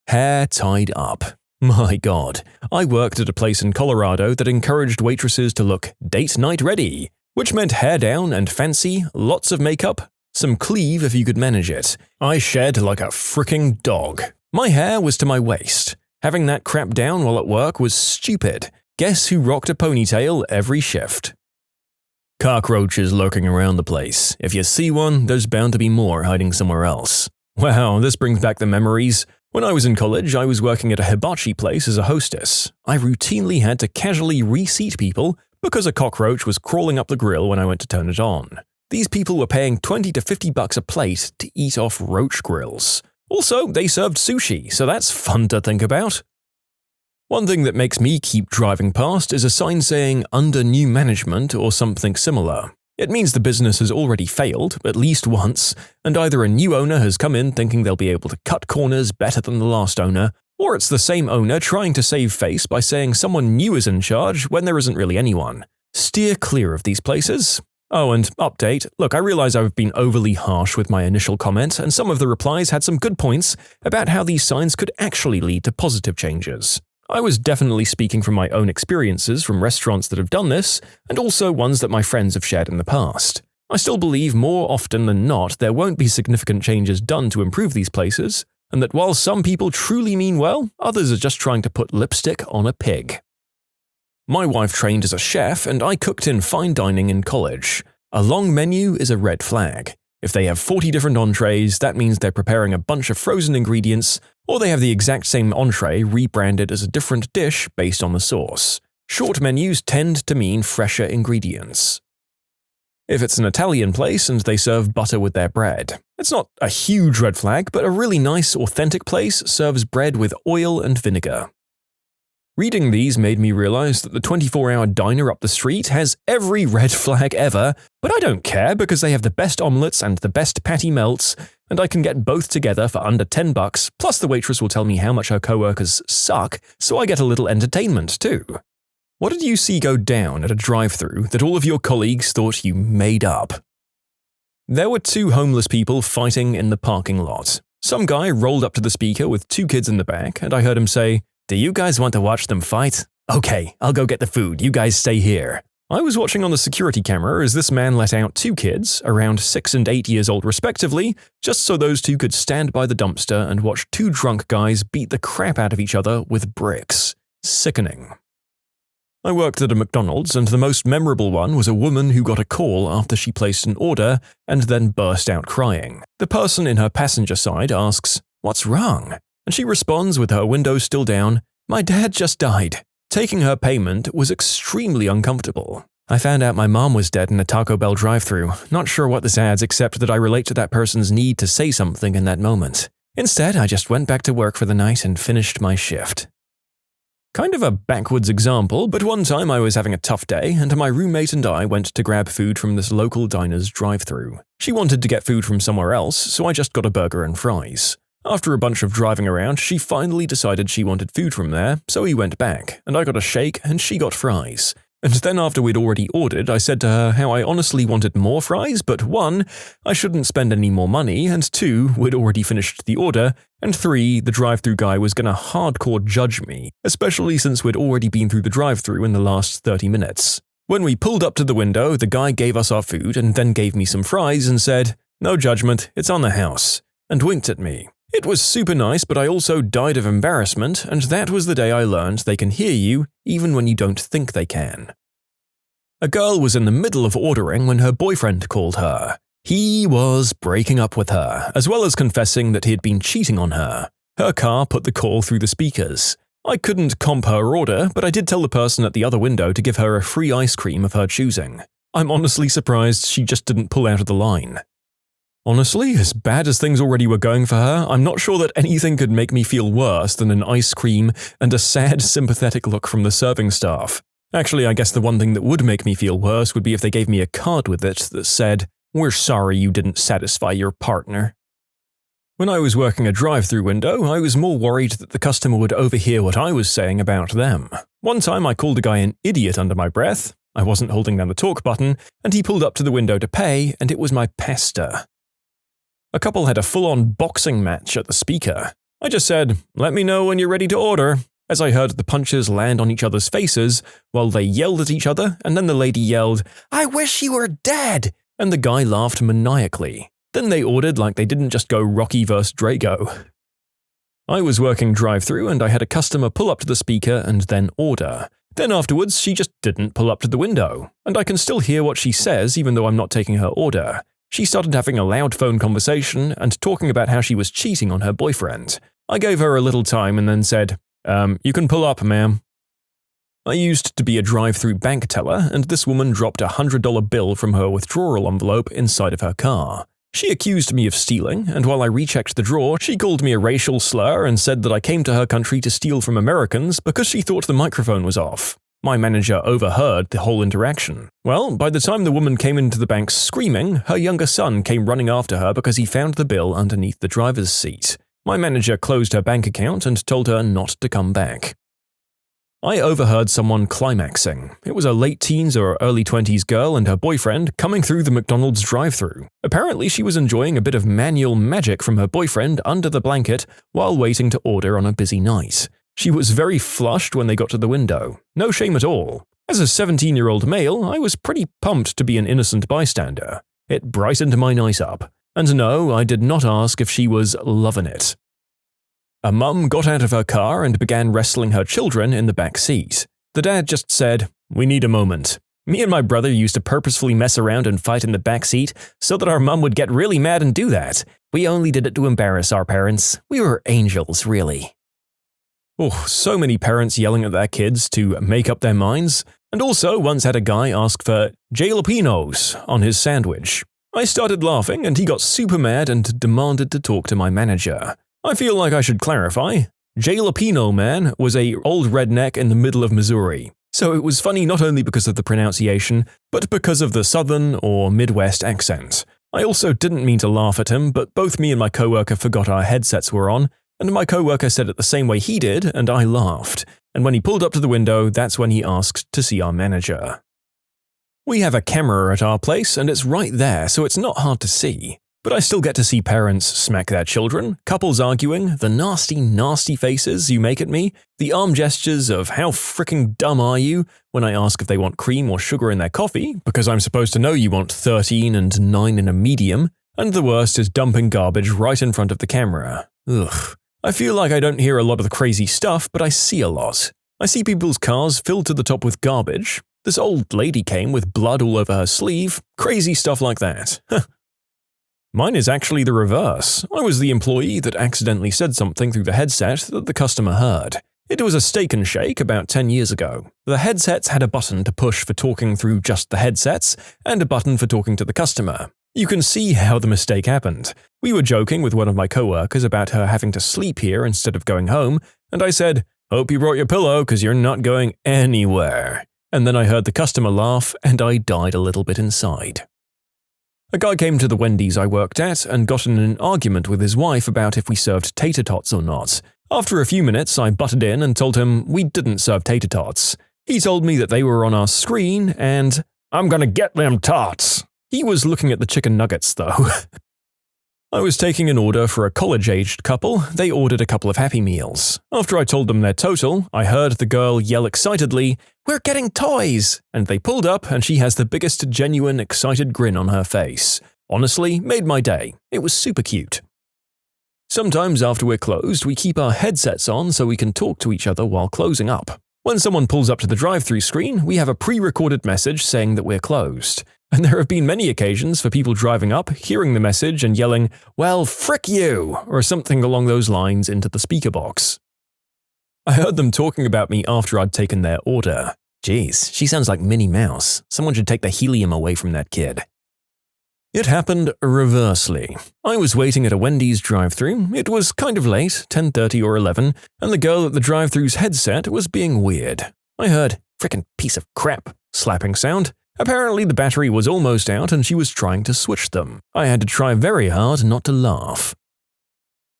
Hair tied up. My God, I worked at a place in Colorado that encouraged waitresses to look date night ready, which meant hair down and fancy, lots of makeup, some cleave if you could manage it. I shed like a fricking dog. My hair was to my waist. Having that crap down while at work was stupid. Guess who rocked a ponytail every shift? Cockroaches lurking around the place. If you see one, there's bound to be more hiding somewhere else. Wow, this brings back the memories. When I was in college, I was working at a hibachi place as a hostess. I routinely had to casually reseat people because a cockroach was crawling up the grill when I went to turn it on. These people were paying $20 to $50 a plate to eat off roach grills. Also, they served sushi, so that's fun to think about. One thing that makes me keep driving past is a sign saying "under new management" or something similar. It means the business has already failed, at least once, and either a new owner has come in thinking they'll be able to cut corners better than the last owner, or it's the same owner trying to save face by saying someone new is in charge when there isn't really anyone. Steer clear of these places. Oh, and update. Look, I realize I've been overly harsh with my initial comment, and some of the replies had some good points about how these signs could actually lead to positive changes. I was definitely speaking from my own experiences from restaurants that have done this, and also ones that my friends have shared in the past. I still believe more often than not there won't be significant changes done to improve these places, and that while some people truly mean well, others are just trying to put lipstick on a pig. My wife trained as a chef, and I cooked in fine dining in college. A long menu is a red flag. If they have 40 different entrees, that means they're preparing a bunch of frozen ingredients, or they have the exact same entree rebranded as a different dish based on the sauce. Short menus tend to mean fresher ingredients. If it's an Italian place and they serve butter with their bread, it's not a huge red flag, but a really nice, authentic place serves bread with oil and vinegar. Reading these made me realize that the 24-hour diner up the street has every red flag ever, but I don't care because they have the best omelets and the best patty melts, and I can get both together for under $10, plus the waitress will tell me how much her coworkers suck, so I get a little entertainment too. What did you see go down at a drive-thru that all of your colleagues thought you made up? There were two homeless people fighting in the parking lot. Some guy rolled up to the speaker with two kids in the back, and I heard him say, "Do you guys want to watch them fight? Okay, I'll go get the food, you guys stay here." I was watching on the security camera as this man let out two kids, around 6 and 8 years old respectively, just so those two could stand by the dumpster and watch two drunk guys beat the crap out of each other with bricks. Sickening. I worked at a McDonald's, and the most memorable one was a woman who got a call after she placed an order and then burst out crying. The person in her passenger side asks, "What's wrong?" And she responds with her window still down, "My dad just died." Taking her payment was extremely uncomfortable. I found out my mom was dead in a Taco Bell drive-thru. Not sure what this adds except that I relate to that person's need to say something in that moment. Instead, I just went back to work for the night and finished my shift. Kind of a backwards example, but one time I was having a tough day and my roommate and I went to grab food from this local diner's drive-thru. She wanted to get food from somewhere else, so I just got a burger and fries. After a bunch of driving around, she finally decided she wanted food from there, so we went back, and I got a shake and she got fries. And then after we'd already ordered, I said to her how I honestly wanted more fries, but 1, I shouldn't spend any more money, and 2, we'd already finished the order, and 3, the drive-thru guy was gonna hardcore judge me, especially since we'd already been through the drive-thru in the last 30 minutes. When we pulled up to the window, the guy gave us our food and then gave me some fries and said, "No judgment, it's on the house," and winked at me. It was super nice, but I also died of embarrassment, and that was the day I learned they can hear you even when you don't think they can. A girl was in the middle of ordering when her boyfriend called her. He was breaking up with her, as well as confessing that he had been cheating on her. Her car put the call through the speakers. I couldn't comp her order, but I did tell the person at the other window to give her a free ice cream of her choosing. I'm honestly surprised she just didn't pull out of the line. Honestly, as bad as things already were going for her, I'm not sure that anything could make me feel worse than an ice cream and a sad, sympathetic look from the serving staff. Actually, I guess the one thing that would make me feel worse would be if they gave me a card with it that said, "We're sorry you didn't satisfy your partner." When I was working a drive-thru window, I was more worried that the customer would overhear what I was saying about them. One time I called a guy an idiot under my breath. I wasn't holding down the talk button, and he pulled up to the window to pay, and it was my pester. A couple had a full-on boxing match at the speaker. I just said, "Let me know when you're ready to order," as I heard the punches land on each other's faces while they yelled at each other, and then the lady yelled, "I wish you were dead!" and the guy laughed maniacally. Then they ordered like they didn't just go Rocky vs. Drago. I was working drive-thru and I had a customer pull up to the speaker and then order. Then afterwards, she just didn't pull up to the window, and I can still hear what she says even though I'm not taking her order. She started having a loud phone conversation and talking about how she was cheating on her boyfriend. I gave her a little time and then said, "You can pull up, ma'am." I used to be a drive-thru bank teller, and this woman dropped a $100 bill from her withdrawal envelope inside of her car. She accused me of stealing, and while I rechecked the drawer, she called me a racial slur and said that I came to her country to steal from Americans because she thought the microphone was off. My manager overheard the whole interaction. Well, by the time the woman came into the bank screaming, her younger son came running after her because he found the bill underneath the driver's seat. My manager closed her bank account and told her not to come back. I overheard someone climaxing. It was a late teens or early 20s girl and her boyfriend coming through the McDonald's drive-thru. Apparently, she was enjoying a bit of manual magic from her boyfriend under the blanket while waiting to order on a busy night. She was very flushed when they got to the window. No shame at all. As a 17-year-old male, I was pretty pumped to be an innocent bystander. It brightened my night up. And no, I did not ask if she was loving it. A mum got out of her car and began wrestling her children in the back seat. The dad just said, "We need a moment." Me and my brother used to purposefully mess around and fight in the back seat so that our mum would get really mad and do that. We only did it to embarrass our parents. We were angels, really. Oh, so many parents yelling at their kids to make up their minds. And also once had a guy ask for jalapenos on his sandwich. I started laughing and he got super mad and demanded to talk to my manager. I feel like I should clarify. Jalapeno Man was a old redneck in the middle of Missouri. So it was funny not only because of the pronunciation, but because of the southern or Midwest accent. I also didn't mean to laugh at him, but both me and my coworker forgot our headsets were on, and my coworker said it the same way he did, and I laughed. And when he pulled up to the window, that's when he asked to see our manager. We have a camera at our place, and it's right there, so it's not hard to see. But I still get to see parents smack their children, couples arguing, the nasty, nasty faces you make at me, the arm gestures of "how fricking dumb are you" when I ask if they want cream or sugar in their coffee, because I'm supposed to know you want 13 and 9 in a medium, and the worst is dumping garbage right in front of the camera. Ugh. I feel like I don't hear a lot of the crazy stuff, but I see a lot. I see people's cars filled to the top with garbage. This old lady came with blood all over her sleeve. Crazy stuff like that. Mine is actually the reverse. I was the employee that accidentally said something through the headset that the customer heard. It was a Steak and Shake about 10 years ago. The headsets had a button to push for talking through just the headsets, and a button for talking to the customer. You can see how the mistake happened. We were joking with one of my coworkers about her having to sleep here instead of going home, and I said, "Hope you brought your pillow, because you're not going anywhere." And then I heard the customer laugh, and I died a little bit inside. A guy came to the Wendy's I worked at and got in an argument with his wife about if we served tater tots or not. After a few minutes, I butted in and told him we didn't serve tater tots. He told me that they were on our screen and, "I'm gonna get them tots." He was looking at the chicken nuggets, though. I was taking an order for a college-aged couple. They ordered a couple of Happy Meals. After I told them their total, I heard the girl yell excitedly, "We're getting toys!" And they pulled up and she has the biggest genuine excited grin on her face. Honestly, made my day. It was super cute. Sometimes after we're closed, we keep our headsets on so we can talk to each other while closing up. When someone pulls up to the drive-thru screen, we have a pre-recorded message saying that we're closed. And there have been many occasions for people driving up, hearing the message and yelling, "Well, frick you!" or something along those lines into the speaker box. I heard them talking about me after I'd taken their order. Jeez, she sounds like Minnie Mouse. Someone should take the helium away from that kid. It happened reversely. I was waiting at a Wendy's drive-thru. It was kind of late, 10:30 or 11, and the girl at the drive-thru's headset was being weird. I heard, "Frickin' piece of crap," slapping sound. Apparently the battery was almost out and she was trying to switch them. I had to try very hard not to laugh.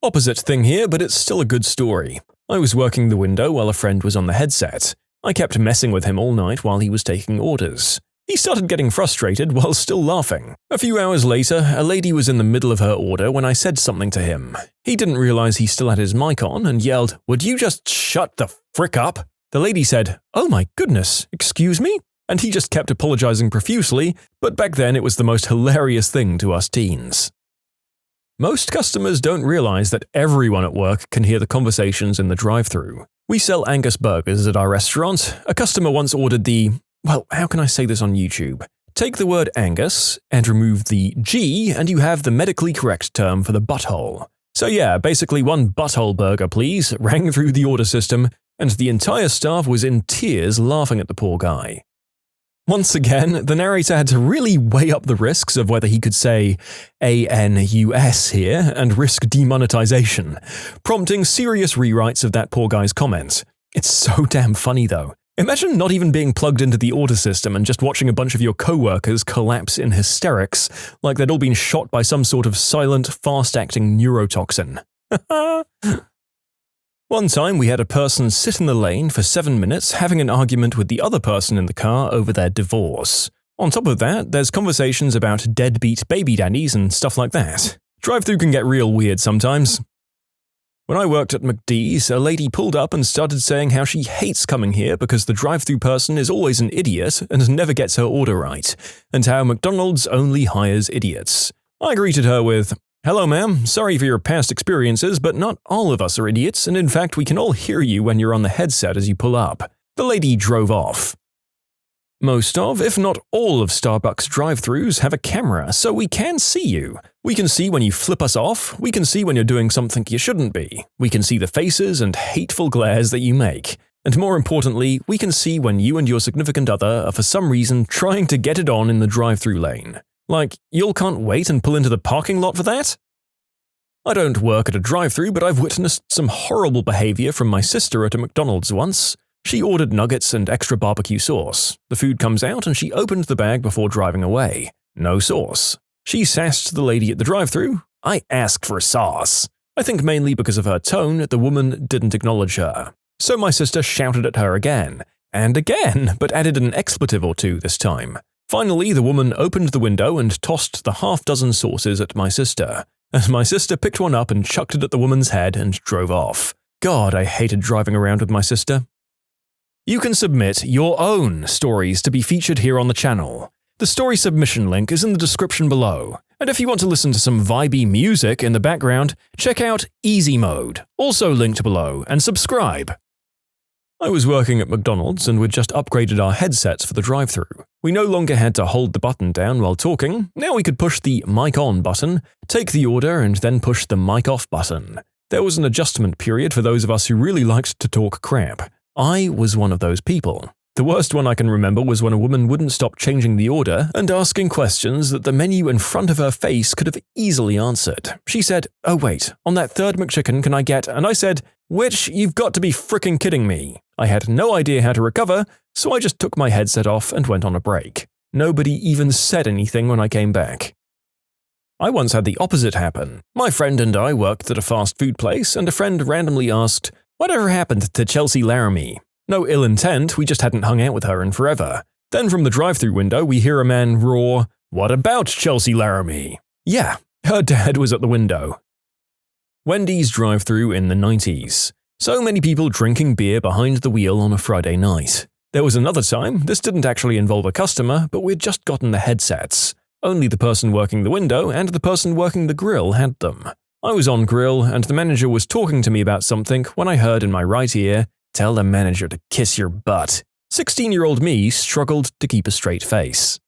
Opposite thing here, but it's still a good story. I was working the window while a friend was on the headset. I kept messing with him all night while he was taking orders. He started getting frustrated while still laughing. A few hours later, a lady was in the middle of her order when I said something to him. He didn't realize he still had his mic on and yelled, "Would you just shut the frick up?" The lady said, "Oh my goodness, excuse me?" And he just kept apologizing profusely, but back then it was the most hilarious thing to us teens. Most customers don't realize that everyone at work can hear the conversations in the drive-thru. We sell Angus burgers at our restaurant. A customer once ordered well, how can I say this on YouTube? Take the word Angus and remove the G and you have the medically correct term for the butthole. So yeah, basically one butthole burger please rang through the order system and the entire staff was in tears laughing at the poor guy. Once again, the narrator had to really weigh up the risks of whether he could say ANUS here and risk demonetization, prompting serious rewrites of that poor guy's comment. It's so damn funny though. Imagine not even being plugged into the order system and just watching a bunch of your co-workers collapse in hysterics like they'd all been shot by some sort of silent, fast-acting neurotoxin. One time we had a person sit in the lane for 7 minutes having an argument with the other person in the car over their divorce. On top of that, there's conversations about deadbeat baby daddies and stuff like that. Drive-thru can get real weird sometimes. When I worked at McD's, a lady pulled up and started saying how she hates coming here because the drive-thru person is always an idiot and never gets her order right, and how McDonald's only hires idiots. I greeted her with, "Hello ma'am, sorry for your past experiences, but not all of us are idiots, and in fact we can all hear you when you're on the headset as you pull up." The lady drove off. Most of, if not all of Starbucks drive-thrus have a camera, so we can see you. We can see when you flip us off, we can see when you're doing something you shouldn't be, we can see the faces and hateful glares that you make, and more importantly, we can see when you and your significant other are for some reason trying to get it on in the drive-thru lane. Like, y'all can't wait and pull into the parking lot for that? I don't work at a drive-thru, but I've witnessed some horrible behavior from my sister at a McDonald's once. She ordered nuggets and extra barbecue sauce. The food comes out and she opened the bag before driving away. No sauce. She sassed the lady at the drive-thru, "I asked for sauce." I think mainly because of her tone, the woman didn't acknowledge her. So my sister shouted at her again, and again, but added an expletive or two this time. Finally, the woman opened the window and tossed the half-dozen sauces at my sister, and my sister picked one up and chucked it at the woman's head and drove off. God, I hated driving around with my sister. You can submit your own stories to be featured here on the channel. The story submission link is in the description below, and if you want to listen to some vibey music in the background, check out easymode, also linked below, and subscribe. I was working at McDonald's and we'd just upgraded our headsets for the drive-thru. We no longer had to hold the button down while talking, now we could push the mic on button, take the order, and then push the mic off button. There was an adjustment period for those of us who really liked to talk crap. I was one of those people. The worst one I can remember was when a woman wouldn't stop changing the order and asking questions that the menu in front of her face could have easily answered. She said, "Oh wait, on that third McChicken can I get," and I said, "Which? You've got to be fricking kidding me." I had no idea how to recover, so I just took my headset off and went on a break. Nobody even said anything when I came back. I once had the opposite happen. My friend and I worked at a fast food place, and a friend randomly asked, "Whatever happened to Chelsea Laramie?" No ill intent, we just hadn't hung out with her in forever. Then from the drive-thru window we hear a man roar, "What about Chelsea Laramie?" Yeah, her dad was at the window. Wendy's drive-thru in the 90s. So many people drinking beer behind the wheel on a Friday night. There was another time, this didn't actually involve a customer, but we'd just gotten the headsets. Only the person working the window and the person working the grill had them. I was on grill and the manager was talking to me about something when I heard in my right ear, "Tell the manager to kiss your butt." 16-year-old me struggled to keep a straight face.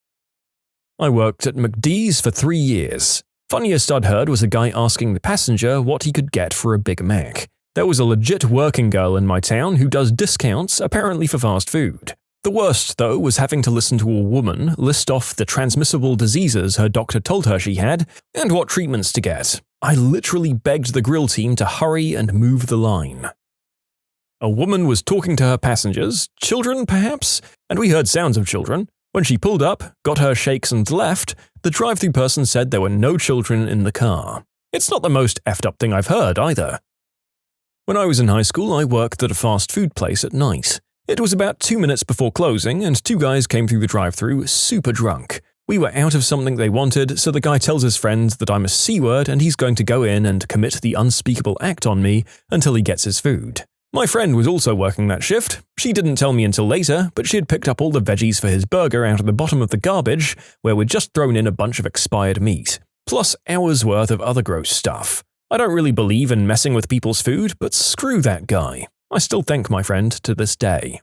I worked at McD's for 3 years. Funniest I'd heard was a guy asking the passenger what he could get for a Big Mac. There was a legit working girl in my town who does discounts apparently for fast food. The worst, though, was having to listen to a woman list off the transmissible diseases her doctor told her she had and what treatments to get. I literally begged the grill team to hurry and move the line. A woman was talking to her passengers, children perhaps, and we heard sounds of children. When she pulled up, got her shakes and left, the drive-thru person said there were no children in the car. It's not the most effed up thing I've heard either. When I was in high school, I worked at a fast food place at night. It was about 2 minutes before closing, and two guys came through the drive-thru super drunk. We were out of something they wanted, so the guy tells his friend that I'm a C-word and he's going to go in and commit the unspeakable act on me until he gets his food. My friend was also working that shift. She didn't tell me until later, but she had picked up all the veggies for his burger out of the bottom of the garbage, where we'd just thrown in a bunch of expired meat, plus hours worth of other gross stuff. I don't really believe in messing with people's food, but screw that guy. I still thank my friend to this day.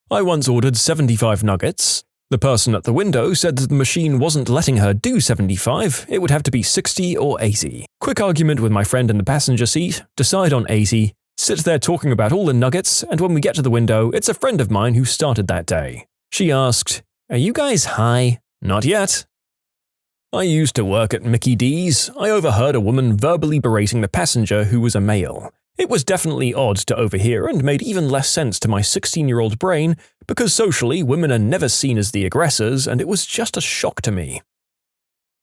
I once ordered 75 nuggets. The person at the window said that the machine wasn't letting her do 75, it would have to be 60 or 80. Quick argument with my friend in the passenger seat, decide on 80, sit there talking about all the nuggets, and when we get to the window, it's a friend of mine who started that day. She asked, "Are you guys high?" "Not yet." I used to work at Mickey D's. I overheard a woman verbally berating the passenger who was a male. It was definitely odd to overhear and made even less sense to my 16-year-old brain because socially women are never seen as the aggressors, and it was just a shock to me.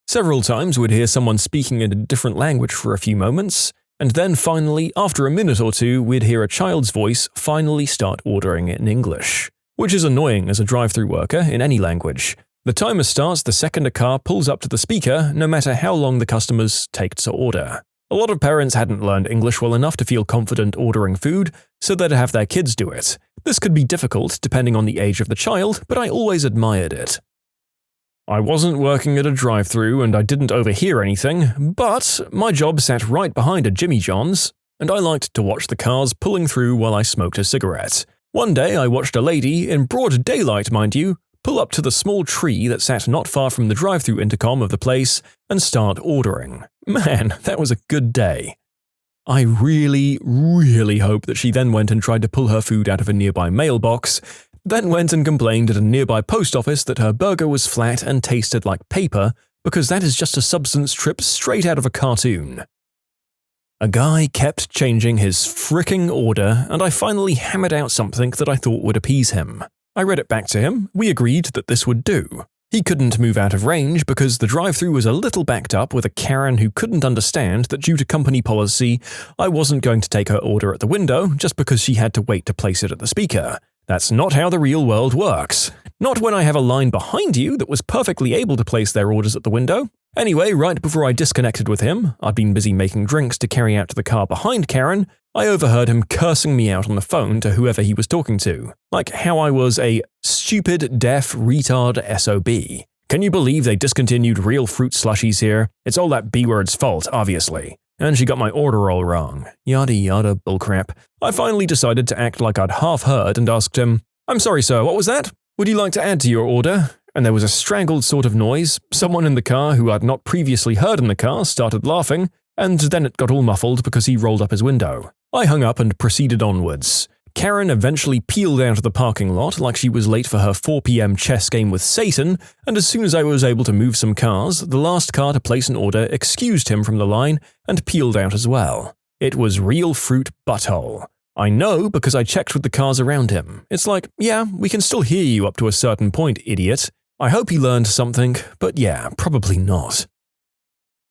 Several times we'd hear someone speaking in a different language for a few moments, and then finally, after a minute or two, we'd hear a child's voice finally start ordering in English, which is annoying as a drive-thru worker in any language. The timer starts the second a car pulls up to the speaker, no matter how long the customers take to order. A lot of parents hadn't learned English well enough to feel confident ordering food, so they'd have their kids do it. This could be difficult depending on the age of the child, but I always admired it. I wasn't working at a drive-thru and I didn't overhear anything, but my job sat right behind a Jimmy John's, and I liked to watch the cars pulling through while I smoked a cigarette. One day I watched a lady, in broad daylight mind you, pull up to the small tree that sat not far from the drive-thru intercom of the place and start ordering. Man, that was a good day. I really hope that she then went and tried to pull her food out of a nearby mailbox, then went and complained at a nearby post office that her burger was flat and tasted like paper, because that is just a substance trip straight out of a cartoon. A guy kept changing his fricking order, and I finally hammered out something that I thought would appease him. I read it back to him, we agreed that this would do. He couldn't move out of range because the drive-thru was a little backed up with a Karen who couldn't understand that due to company policy, I wasn't going to take her order at the window just because she had to wait to place it at the speaker. That's not how the real world works. Not when I have a line behind you that was perfectly able to place their orders at the window. Anyway, right before I disconnected with him, I'd been busy making drinks to carry out to the car behind Karen, I overheard him cursing me out on the phone to whoever he was talking to, like how I was a stupid, deaf, retard SOB. Can you believe they discontinued real fruit slushies here? It's all that B-word's fault, obviously. And she got my order all wrong. Yada yada bullcrap. I finally decided to act like I'd half heard and asked him, "I'm sorry sir, what was that? Would you like to add to your order?" And there was a strangled sort of noise. Someone in the car who I'd not previously heard in the car started laughing, and then it got all muffled because he rolled up his window. I hung up and proceeded onwards. Karen eventually peeled out of the parking lot like she was late for her 4 p.m. chess game with Satan, and as soon as I was able to move some cars, the last car to place an order excused him from the line and peeled out as well. It was real fruit butthole. I know because I checked with the cars around him. It's like, yeah, we can still hear you up to a certain point, idiot. I hope he learned something, but yeah, probably not.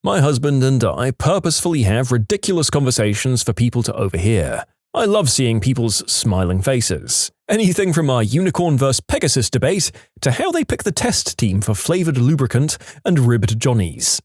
My husband and I purposefully have ridiculous conversations for people to overhear. I love seeing people's smiling faces. Anything from our unicorn vs. Pegasus debate to how they pick the test team for flavored lubricant and ribbed Johnnies.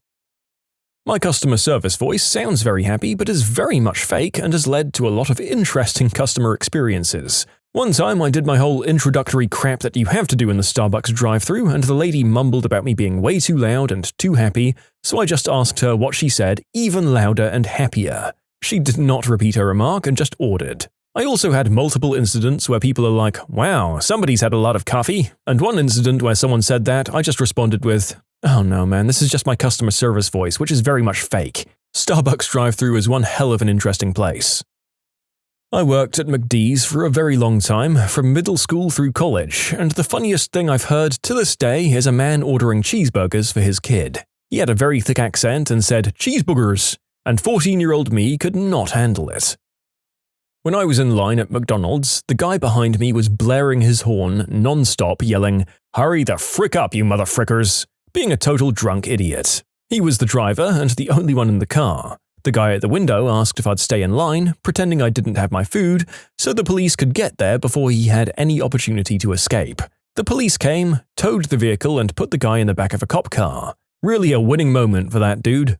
My customer service voice sounds very happy but is very much fake and has led to a lot of interesting customer experiences. One time I did my whole introductory crap that you have to do in the Starbucks drive-thru, and the lady mumbled about me being way too loud and too happy, so I just asked her what she said even louder and happier. She did not repeat her remark and just ordered. I also had multiple incidents where people are like, "Wow, somebody's had a lot of coffee," and one incident where someone said that, I just responded with, "Oh no man, this is just my customer service voice, which is very much fake." Starbucks drive-thru is one hell of an interesting place. I worked at McD's for a very long time, from middle school through college, and the funniest thing I've heard to this day is a man ordering cheeseburgers for his kid. He had a very thick accent and said, "Cheeseburgers," and 14-year-old me could not handle it. When I was in line at McDonald's, the guy behind me was blaring his horn non-stop, yelling, "Hurry the frick up, you motherfrickers," being a total drunk idiot. He was the driver and the only one in the car. The guy at the window asked if I'd stay in line, pretending I didn't have my food, so the police could get there before he had any opportunity to escape. The police came, towed the vehicle, and put the guy in the back of a cop car. Really a winning moment for that dude.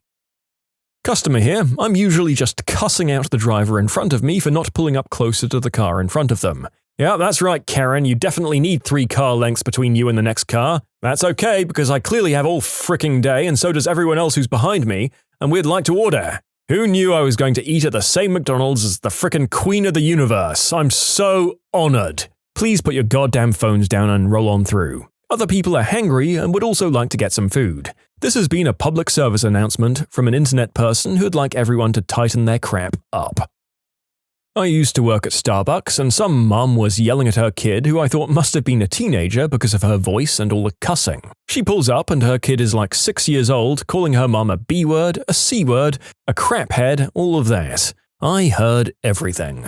Customer here, I'm usually just cussing out the driver in front of me for not pulling up closer to the car in front of them. Yeah, that's right, Karen, you definitely need 3 car lengths between you and the next car. That's okay, because I clearly have all fricking day, and so does everyone else who's behind me, and we'd like to order. Who knew I was going to eat at the same McDonald's as the frickin' queen of the universe? I'm so honored. Please put your goddamn phones down and roll on through. Other people are hangry and would also like to get some food. This has been a public service announcement from an internet person who'd like everyone to tighten their crap up. I used to work at Starbucks, and some mum was yelling at her kid who I thought must have been a teenager because of her voice and all the cussing. She pulls up and her kid is like 6 years old, calling her mum a B-word, a C-word, a craphead, all of that. I heard everything.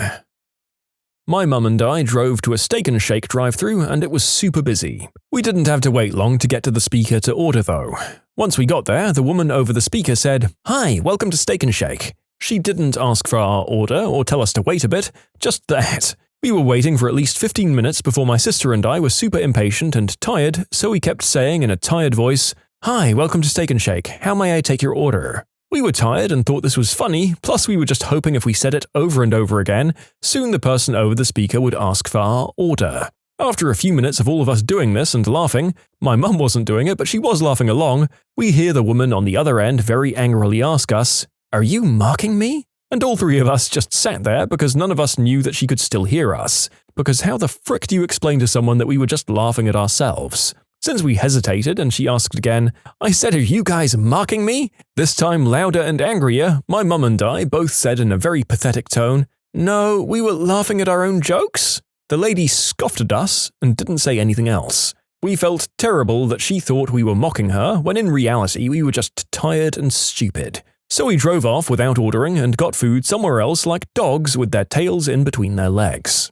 My mum and I drove to a Steak and Shake drive-thru and it was super busy. We didn't have to wait long to get to the speaker to order though. Once we got there, the woman over the speaker said, "Hi, welcome to Steak and Shake." She didn't ask for our order or tell us to wait a bit, just that. We were waiting for at least 15 minutes before my sister and I were super impatient and tired, so we kept saying in a tired voice, "Hi, welcome to Steak and Shake. How may I take your order?" We were tired and thought this was funny, plus we were just hoping if we said it over and over again, soon the person over the speaker would ask for our order. After a few minutes of all of us doing this and laughing, my mum wasn't doing it but she was laughing along, we hear the woman on the other end very angrily ask us, "Are you mocking me?" And all 3 of us just sat there because none of us knew that she could still hear us. Because how the frick do you explain to someone that we were just laughing at ourselves? Since we hesitated and she asked again, I said, "Are you guys mocking me?" This time louder and angrier, my mum and I both said in a very pathetic tone, "No, we were laughing at our own jokes." The lady scoffed at us and didn't say anything else. We felt terrible that she thought we were mocking her when in reality we were just tired and stupid. So we drove off without ordering and got food somewhere else like dogs with their tails in between their legs.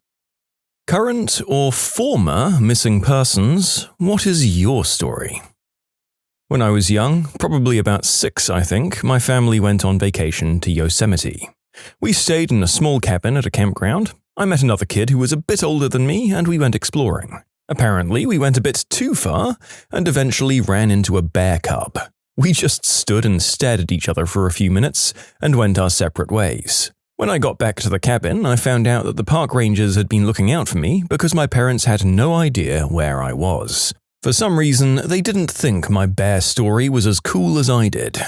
Current or former missing persons, what is your story? When I was young, probably about 6 I think, my family went on vacation to Yosemite. We stayed in a small cabin at a campground. I met another kid who was a bit older than me and we went exploring. Apparently we went a bit too far and eventually ran into a bear cub. We just stood and stared at each other for a few minutes and went our separate ways. When I got back to the cabin, I found out that the park rangers had been looking out for me because my parents had no idea where I was. For some reason, they didn't think my bear story was as cool as I did.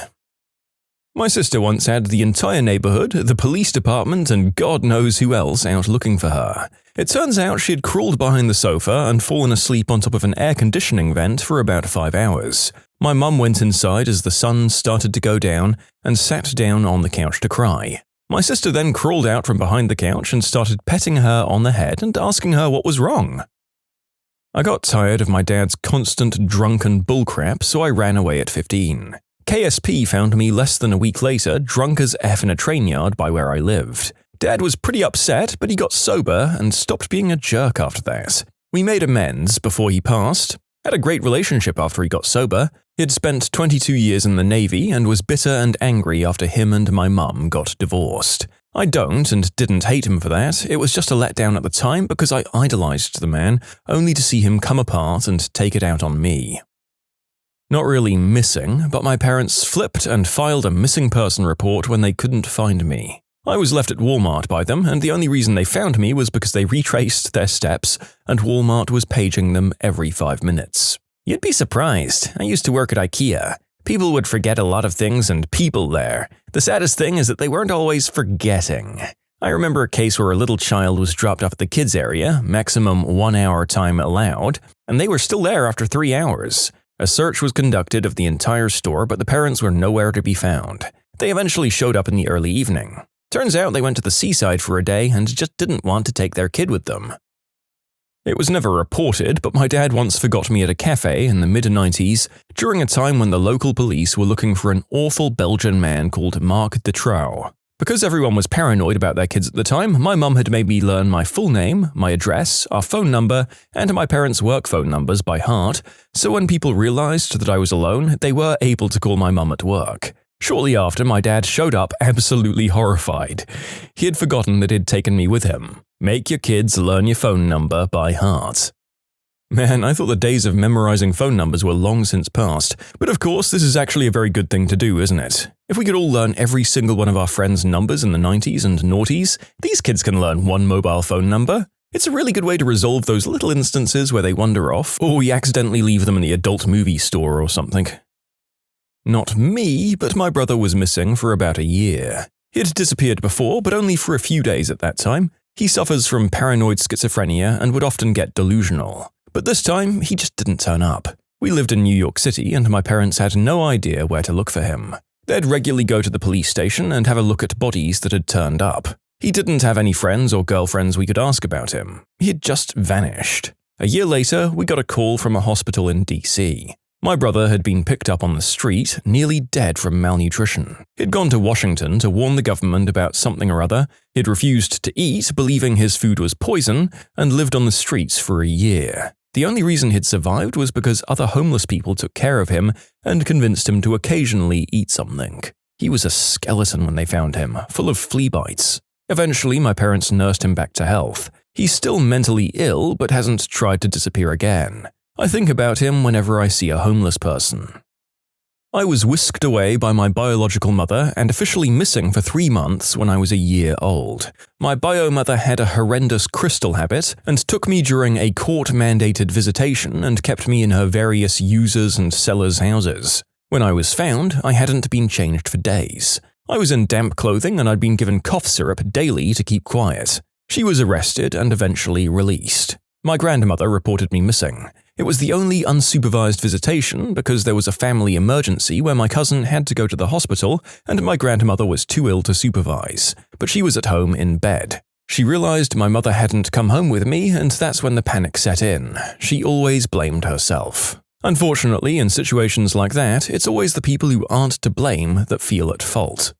My sister once had the entire neighborhood, the police department, and God knows who else out looking for her. It turns out she had crawled behind the sofa and fallen asleep on top of an air conditioning vent for about 5 hours. My mum went inside as the sun started to go down and sat down on the couch to cry. My sister then crawled out from behind the couch and started petting her on the head and asking her what was wrong. I got tired of my dad's constant drunken bullcrap, so I ran away at 15. KSP found me less than a week later, drunk as F in a train yard by where I lived. Dad was pretty upset, but he got sober and stopped being a jerk after that. We made amends before he passed. Had a great relationship after he got sober. He'd spent 22 years in the Navy and was bitter and angry after him and my mum got divorced. I don't and didn't hate him for that, it was just a letdown at the time because I idolized the man, only to see him come apart and take it out on me. Not really missing, but my parents flipped and filed a missing person report when they couldn't find me. I was left at Walmart by them, and the only reason they found me was because they retraced their steps and Walmart was paging them every 5 minutes. You'd be surprised. I used to work at IKEA. People would forget a lot of things and people there. The saddest thing is that they weren't always forgetting. I remember a case where a little child was dropped off at the kids area, maximum 1 hour time allowed, and they were still there after 3 hours. A search was conducted of the entire store, but the parents were nowhere to be found. They eventually showed up in the early evening. Turns out they went to the seaside for a day and just didn't want to take their kid with them. It was never reported, but my dad once forgot me at a cafe in the mid-90s during a time when the local police were looking for an awful Belgian man called Mark de Trouw. Because everyone was paranoid about their kids at the time, my mum had made me learn my full name, my address, our phone number, and my parents' work phone numbers by heart, so when people realized that I was alone, they were able to call my mum at work. Shortly after, my dad showed up absolutely horrified. He had forgotten that he'd taken me with him. Make your kids learn your phone number by heart. Man, I thought the days of memorizing phone numbers were long since past. But of course, this is actually a very good thing to do, isn't it? If we could all learn every single one of our friends' numbers in the 90s and noughties, these kids can learn one mobile phone number. It's a really good way to resolve those little instances where they wander off, or we accidentally leave them in the adult movie store or something. Not me, but my brother was missing for about a year. He had disappeared before, but only for a few days at that time. He suffers from paranoid schizophrenia and would often get delusional. But this time, he just didn't turn up. We lived in New York City, and my parents had no idea where to look for him. They'd regularly go to the police station and have a look at bodies that had turned up. He didn't have any friends or girlfriends we could ask about him. He had just vanished. A year later, we got a call from a hospital in DC. My brother had been picked up on the street, nearly dead from malnutrition. He'd gone to Washington to warn the government about something or other, he'd refused to eat, believing his food was poison, and lived on the streets for a year. The only reason he'd survived was because other homeless people took care of him and convinced him to occasionally eat something. He was a skeleton when they found him, full of flea bites. Eventually, my parents nursed him back to health. He's still mentally ill, but hasn't tried to disappear again. I think about him whenever I see a homeless person. I was whisked away by my biological mother and officially missing for 3 months when I was a year old. My bio mother had a horrendous crystal habit and took me during a court-mandated visitation and kept me in her various users' and sellers' houses. When I was found, I hadn't been changed for days. I was in damp clothing and I'd been given cough syrup daily to keep quiet. She was arrested and eventually released. My grandmother reported me missing. It was the only unsupervised visitation because there was a family emergency where my cousin had to go to the hospital and my grandmother was too ill to supervise, but she was at home in bed. She realized my mother hadn't come home with me and that's when the panic set in. She always blamed herself. Unfortunately, in situations like that, it's always the people who aren't to blame that feel at fault.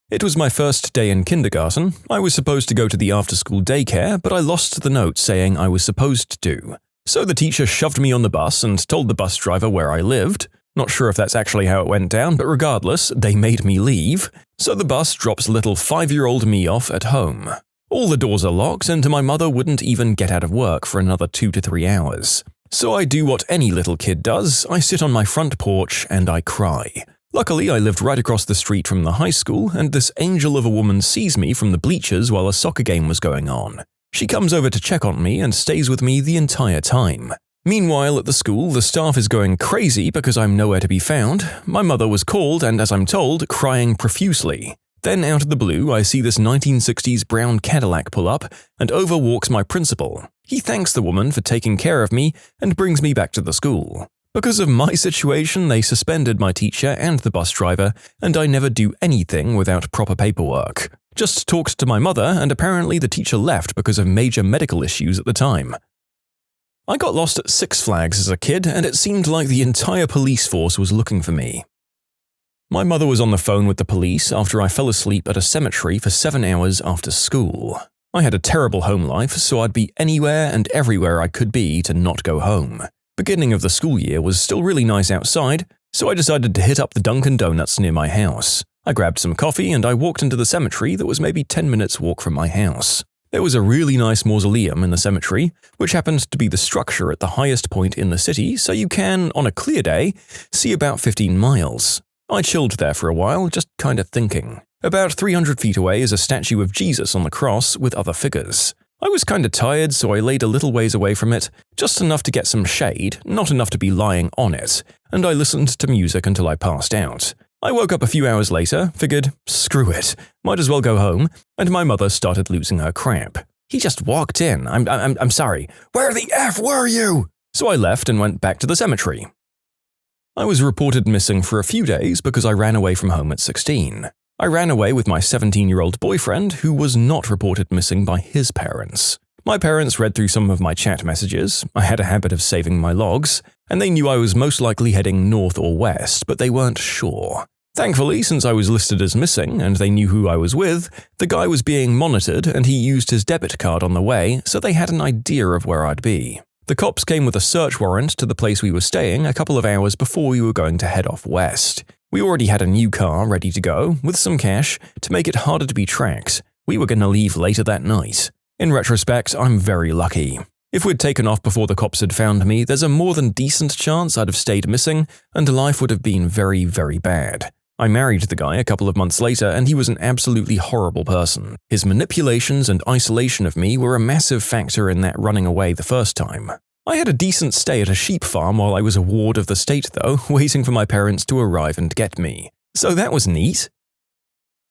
It was my first day in kindergarten. I was supposed to go to the after-school daycare, but I lost the note saying I was supposed to. So the teacher shoved me on the bus and told the bus driver where I lived. Not sure if that's actually how it went down, but regardless, they made me leave. So the bus drops little 5-year-old me off at home. All the doors are locked and my mother wouldn't even get out of work for another 2 to 3 hours. So I do what any little kid does, I sit on my front porch and I cry. Luckily, I lived right across the street from the high school, and this angel of a woman sees me from the bleachers while a soccer game was going on. She comes over to check on me and stays with me the entire time. Meanwhile, at the school, the staff is going crazy because I'm nowhere to be found. My mother was called and, as I'm told, crying profusely. Then, out of the blue, I see this 1960s brown Cadillac pull up, and over walks my principal. He thanks the woman for taking care of me and brings me back to the school. Because of my situation, they suspended my teacher and the bus driver, and I never do anything without proper paperwork. Just talked to my mother, and apparently the teacher left because of major medical issues at the time. I got lost at Six Flags as a kid, and it seemed like the entire police force was looking for me. My mother was on the phone with the police after I fell asleep at a cemetery for 7 hours after school. I had a terrible home life, so I'd be anywhere and everywhere I could be to not go home. Beginning of the school year was still really nice outside, so I decided to hit up the Dunkin' Donuts near my house. I grabbed some coffee and I walked into the cemetery that was maybe 10 minutes walk from my house. There was a really nice mausoleum in the cemetery, which happened to be the structure at the highest point in the city, so you can, on a clear day, see about 15 miles. I chilled there for a while, just kind of thinking. About 300 feet away is a statue of Jesus on the cross with other figures. I was kind of tired, so I laid a little ways away from it, just enough to get some shade, not enough to be lying on it, and I listened to music until I passed out. I woke up a few hours later, figured, screw it, might as well go home, and my mother started losing her crap. He just walked in. I'm sorry. Where the F were you? So I left and went back to the cemetery. I was reported missing for a few days because I ran away from home at 16. I ran away with my 17-year-old boyfriend who was not reported missing by his parents. My parents read through some of my chat messages, I had a habit of saving my logs, and they knew I was most likely heading north or west, but they weren't sure. Thankfully, since I was listed as missing and they knew who I was with, the guy was being monitored and he used his debit card on the way, so they had an idea of where I'd be. The cops came with a search warrant to the place we were staying a couple of hours before we were going to head off west. We already had a new car ready to go, with some cash, to make it harder to be tracked. We were going to leave later that night. In retrospect, I'm very lucky. If we'd taken off before the cops had found me, there's a more than decent chance I'd have stayed missing, and life would have been very, very bad. I married the guy a couple of months later, and he was an absolutely horrible person. His manipulations and isolation of me were a massive factor in that running away the first time. I had a decent stay at a sheep farm while I was a ward of the state though, waiting for my parents to arrive and get me. So that was neat.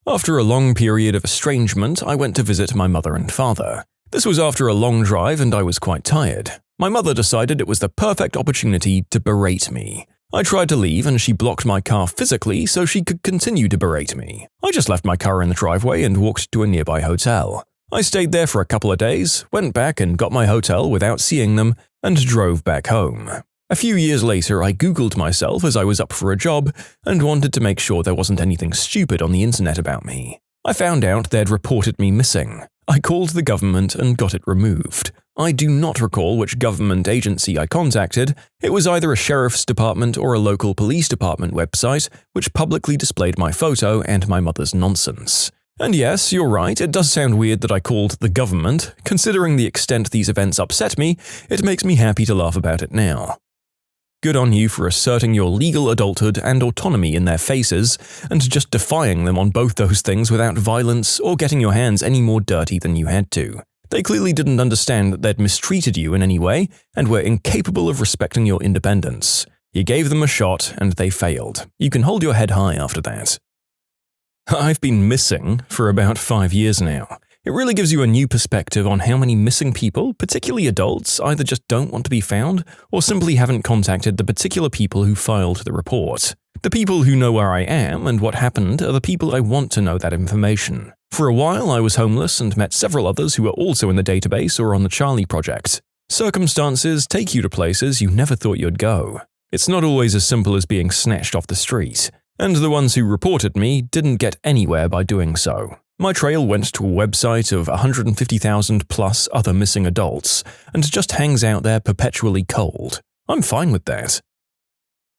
After a long period of estrangement, I went to visit my mother and father. This was after a long drive and I was quite tired. My mother decided it was the perfect opportunity to berate me. I tried to leave and she blocked my car physically so she could continue to berate me. I just left my car in the driveway and walked to a nearby hotel. I stayed there for a couple of days, went back and got my hotel without seeing them, and drove back home. A few years later, I Googled myself as I was up for a job and wanted to make sure there wasn't anything stupid on the internet about me. I found out they'd reported me missing. I called the government and got it removed. I do not recall which government agency I contacted. It was either a sheriff's department or a local police department website, which publicly displayed my photo and my mother's nonsense. And yes, you're right, it does sound weird that I called the government. Considering the extent these events upset me, it makes me happy to laugh about it now. Good on you for asserting your legal adulthood and autonomy in their faces, and just defying them on both those things without violence or getting your hands any more dirty than you had to. They clearly didn't understand that they'd mistreated you in any way, and were incapable of respecting your independence. You gave them a shot, and they failed. You can hold your head high after that. I've been missing for about 5 years now. It really gives you a new perspective on how many missing people, particularly adults, either just don't want to be found or simply haven't contacted the particular people who filed the report. The people who know where I am and what happened are the people I want to know that information. For a while, I was homeless and met several others who were also in the database or on the Charlie Project. Circumstances take you to places you never thought you'd go. It's not always as simple as being snatched off the street, and the ones who reported me didn't get anywhere by doing so. My trail went to a website of 150,000 plus other missing adults, and just hangs out there perpetually cold. I'm fine with that.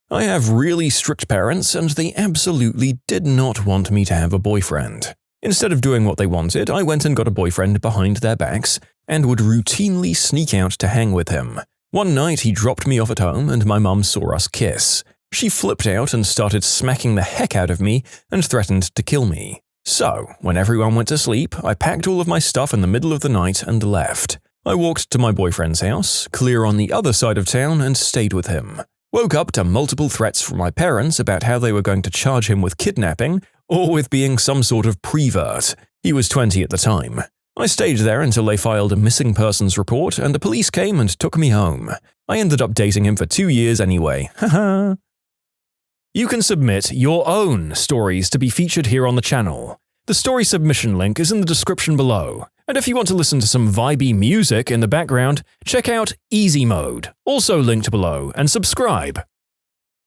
I have really strict parents, and they absolutely did not want me to have a boyfriend. Instead of doing what they wanted, I went and got a boyfriend behind their backs, and would routinely sneak out to hang with him. One night he dropped me off at home, and my mum saw us kiss. She flipped out and started smacking the heck out of me and threatened to kill me. So, when everyone went to sleep, I packed all of my stuff in the middle of the night and left. I walked to my boyfriend's house, clear on the other side of town, and stayed with him. Woke up to multiple threats from my parents about how they were going to charge him with kidnapping or with being some sort of prevert. He was 20 at the time. I stayed there until they filed a missing persons report and the police came and took me home. I ended up dating him for 2 years anyway. Haha. You can submit your own stories to be featured here on the channel. The story submission link is in the description below. And if you want to listen to some vibey music in the background, check out easymode, also linked below, and subscribe.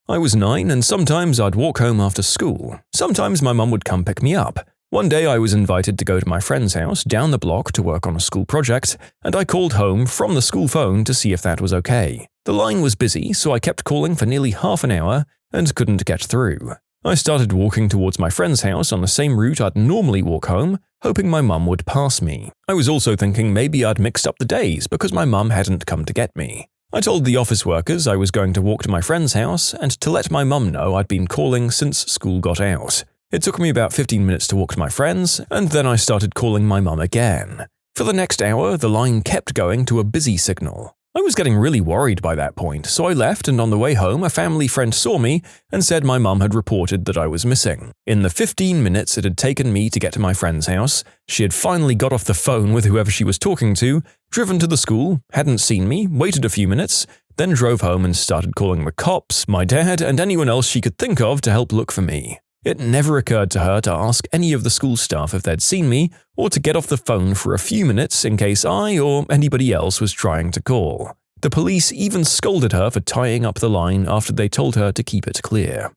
I was 9 and sometimes I'd walk home after school. Sometimes my mum would come pick me up. One day I was invited to go to my friend's house down the block to work on a school project, and I called home from the school phone to see if that was okay. The line was busy, so I kept calling for nearly half an hour and couldn't get through. I started walking towards my friend's house on the same route I'd normally walk home, hoping my mum would pass me. I was also thinking maybe I'd mixed up the days because my mum hadn't come to get me. I told the office workers I was going to walk to my friend's house and to let my mum know I'd been calling since school got out. It took me about 15 minutes to walk to my friend's, and then I started calling my mum again. For the next hour, the line kept going to a busy signal. I was getting really worried by that point, so I left, and on the way home a family friend saw me and said my mum had reported that I was missing. In the 15 minutes it had taken me to get to my friend's house, she had finally got off the phone with whoever she was talking to, driven to the school, hadn't seen me, waited a few minutes, then drove home and started calling the cops, my dad, and anyone else she could think of to help look for me. It never occurred to her to ask any of the school staff if they'd seen me, or to get off the phone for a few minutes in case I or anybody else was trying to call. The police even scolded her for tying up the line after they told her to keep it clear.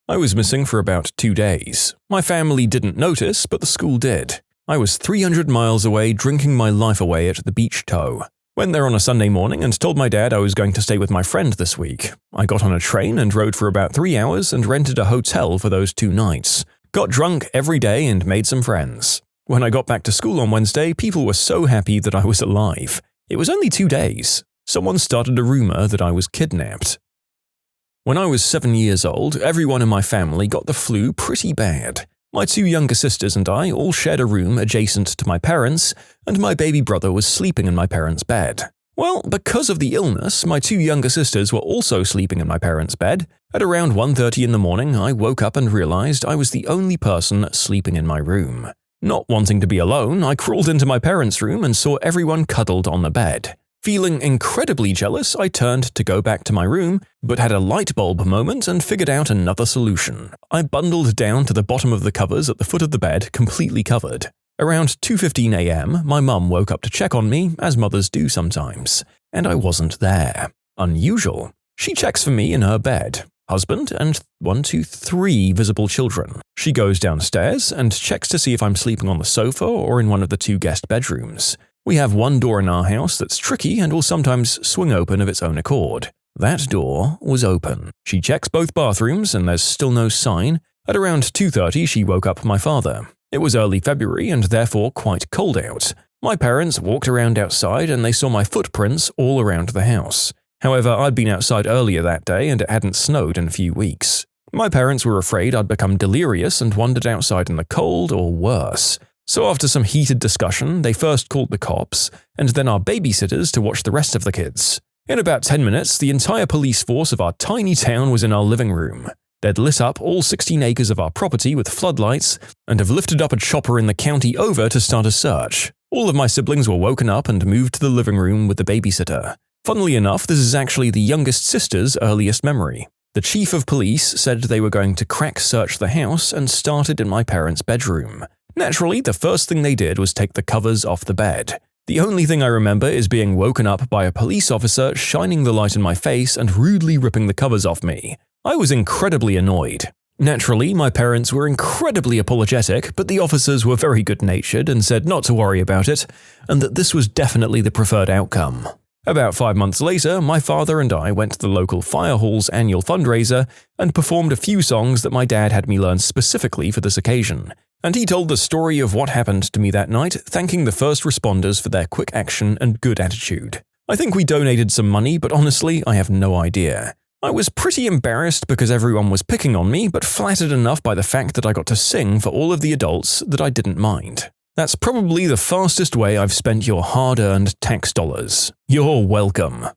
I was missing for about 2 days. My family didn't notice, but the school did. I was 300 miles away drinking my life away at the beach toe. Went there on a Sunday morning and told my dad I was going to stay with my friend this week. I got on a train and rode for about 3 hours and rented a hotel for those 2 nights. Got drunk every day and made some friends. When I got back to school on Wednesday, people were so happy that I was alive. It was only 2 days. Someone started a rumor that I was kidnapped. When I was 7 years old, everyone in my family got the flu pretty bad. My 2 younger sisters and I all shared a room adjacent to my parents', and my baby brother was sleeping in my parents' bed. Well, because of the illness, my 2 younger sisters were also sleeping in my parents' bed. At around 1:30 in the morning, I woke up and realized I was the only person sleeping in my room. Not wanting to be alone, I crawled into my parents' room and saw everyone cuddled on the bed. Feeling incredibly jealous, I turned to go back to my room, but had a light bulb moment and figured out another solution. I bundled down to the bottom of the covers at the foot of the bed, completely covered. Around 2:15 a.m., my mum woke up to check on me, as mothers do sometimes, and I wasn't there. Unusual. She checks for me in her bed. Husband and 3 visible children. She goes downstairs and checks to see if I'm sleeping on the sofa or in one of the 2 guest bedrooms. We have one door in our house that's tricky and will sometimes swing open of its own accord. That door was open. She checks both bathrooms and there's still no sign. At around 2:30 she woke up my father. It was early February and therefore quite cold out. My parents walked around outside and they saw my footprints all around the house. However, I'd been outside earlier that day and it hadn't snowed in a few weeks. My parents were afraid I'd become delirious and wandered outside in the cold or worse. So after some heated discussion, they first called the cops, and then our babysitters to watch the rest of the kids. In about 10 minutes, the entire police force of our tiny town was in our living room. They'd lit up all 16 acres of our property with floodlights, and have lifted up a chopper in the county over to start a search. All of my siblings were woken up and moved to the living room with the babysitter. Funnily enough, this is actually the youngest sister's earliest memory. The chief of police said they were going to crack search the house and started in my parents' bedroom. Naturally, the first thing they did was take the covers off the bed. The only thing I remember is being woken up by a police officer shining the light in my face and rudely ripping the covers off me. I was incredibly annoyed. Naturally, my parents were incredibly apologetic, but the officers were very good-natured and said not to worry about it, and that this was definitely the preferred outcome. About 5 months later, my father and I went to the local fire hall's annual fundraiser and performed a few songs that my dad had me learn specifically for this occasion. And he told the story of what happened to me that night, thanking the first responders for their quick action and good attitude. I think we donated some money, but honestly, I have no idea. I was pretty embarrassed because everyone was picking on me, but flattered enough by the fact that I got to sing for all of the adults that I didn't mind. That's probably the fastest way I've spent your hard-earned tax dollars. You're welcome.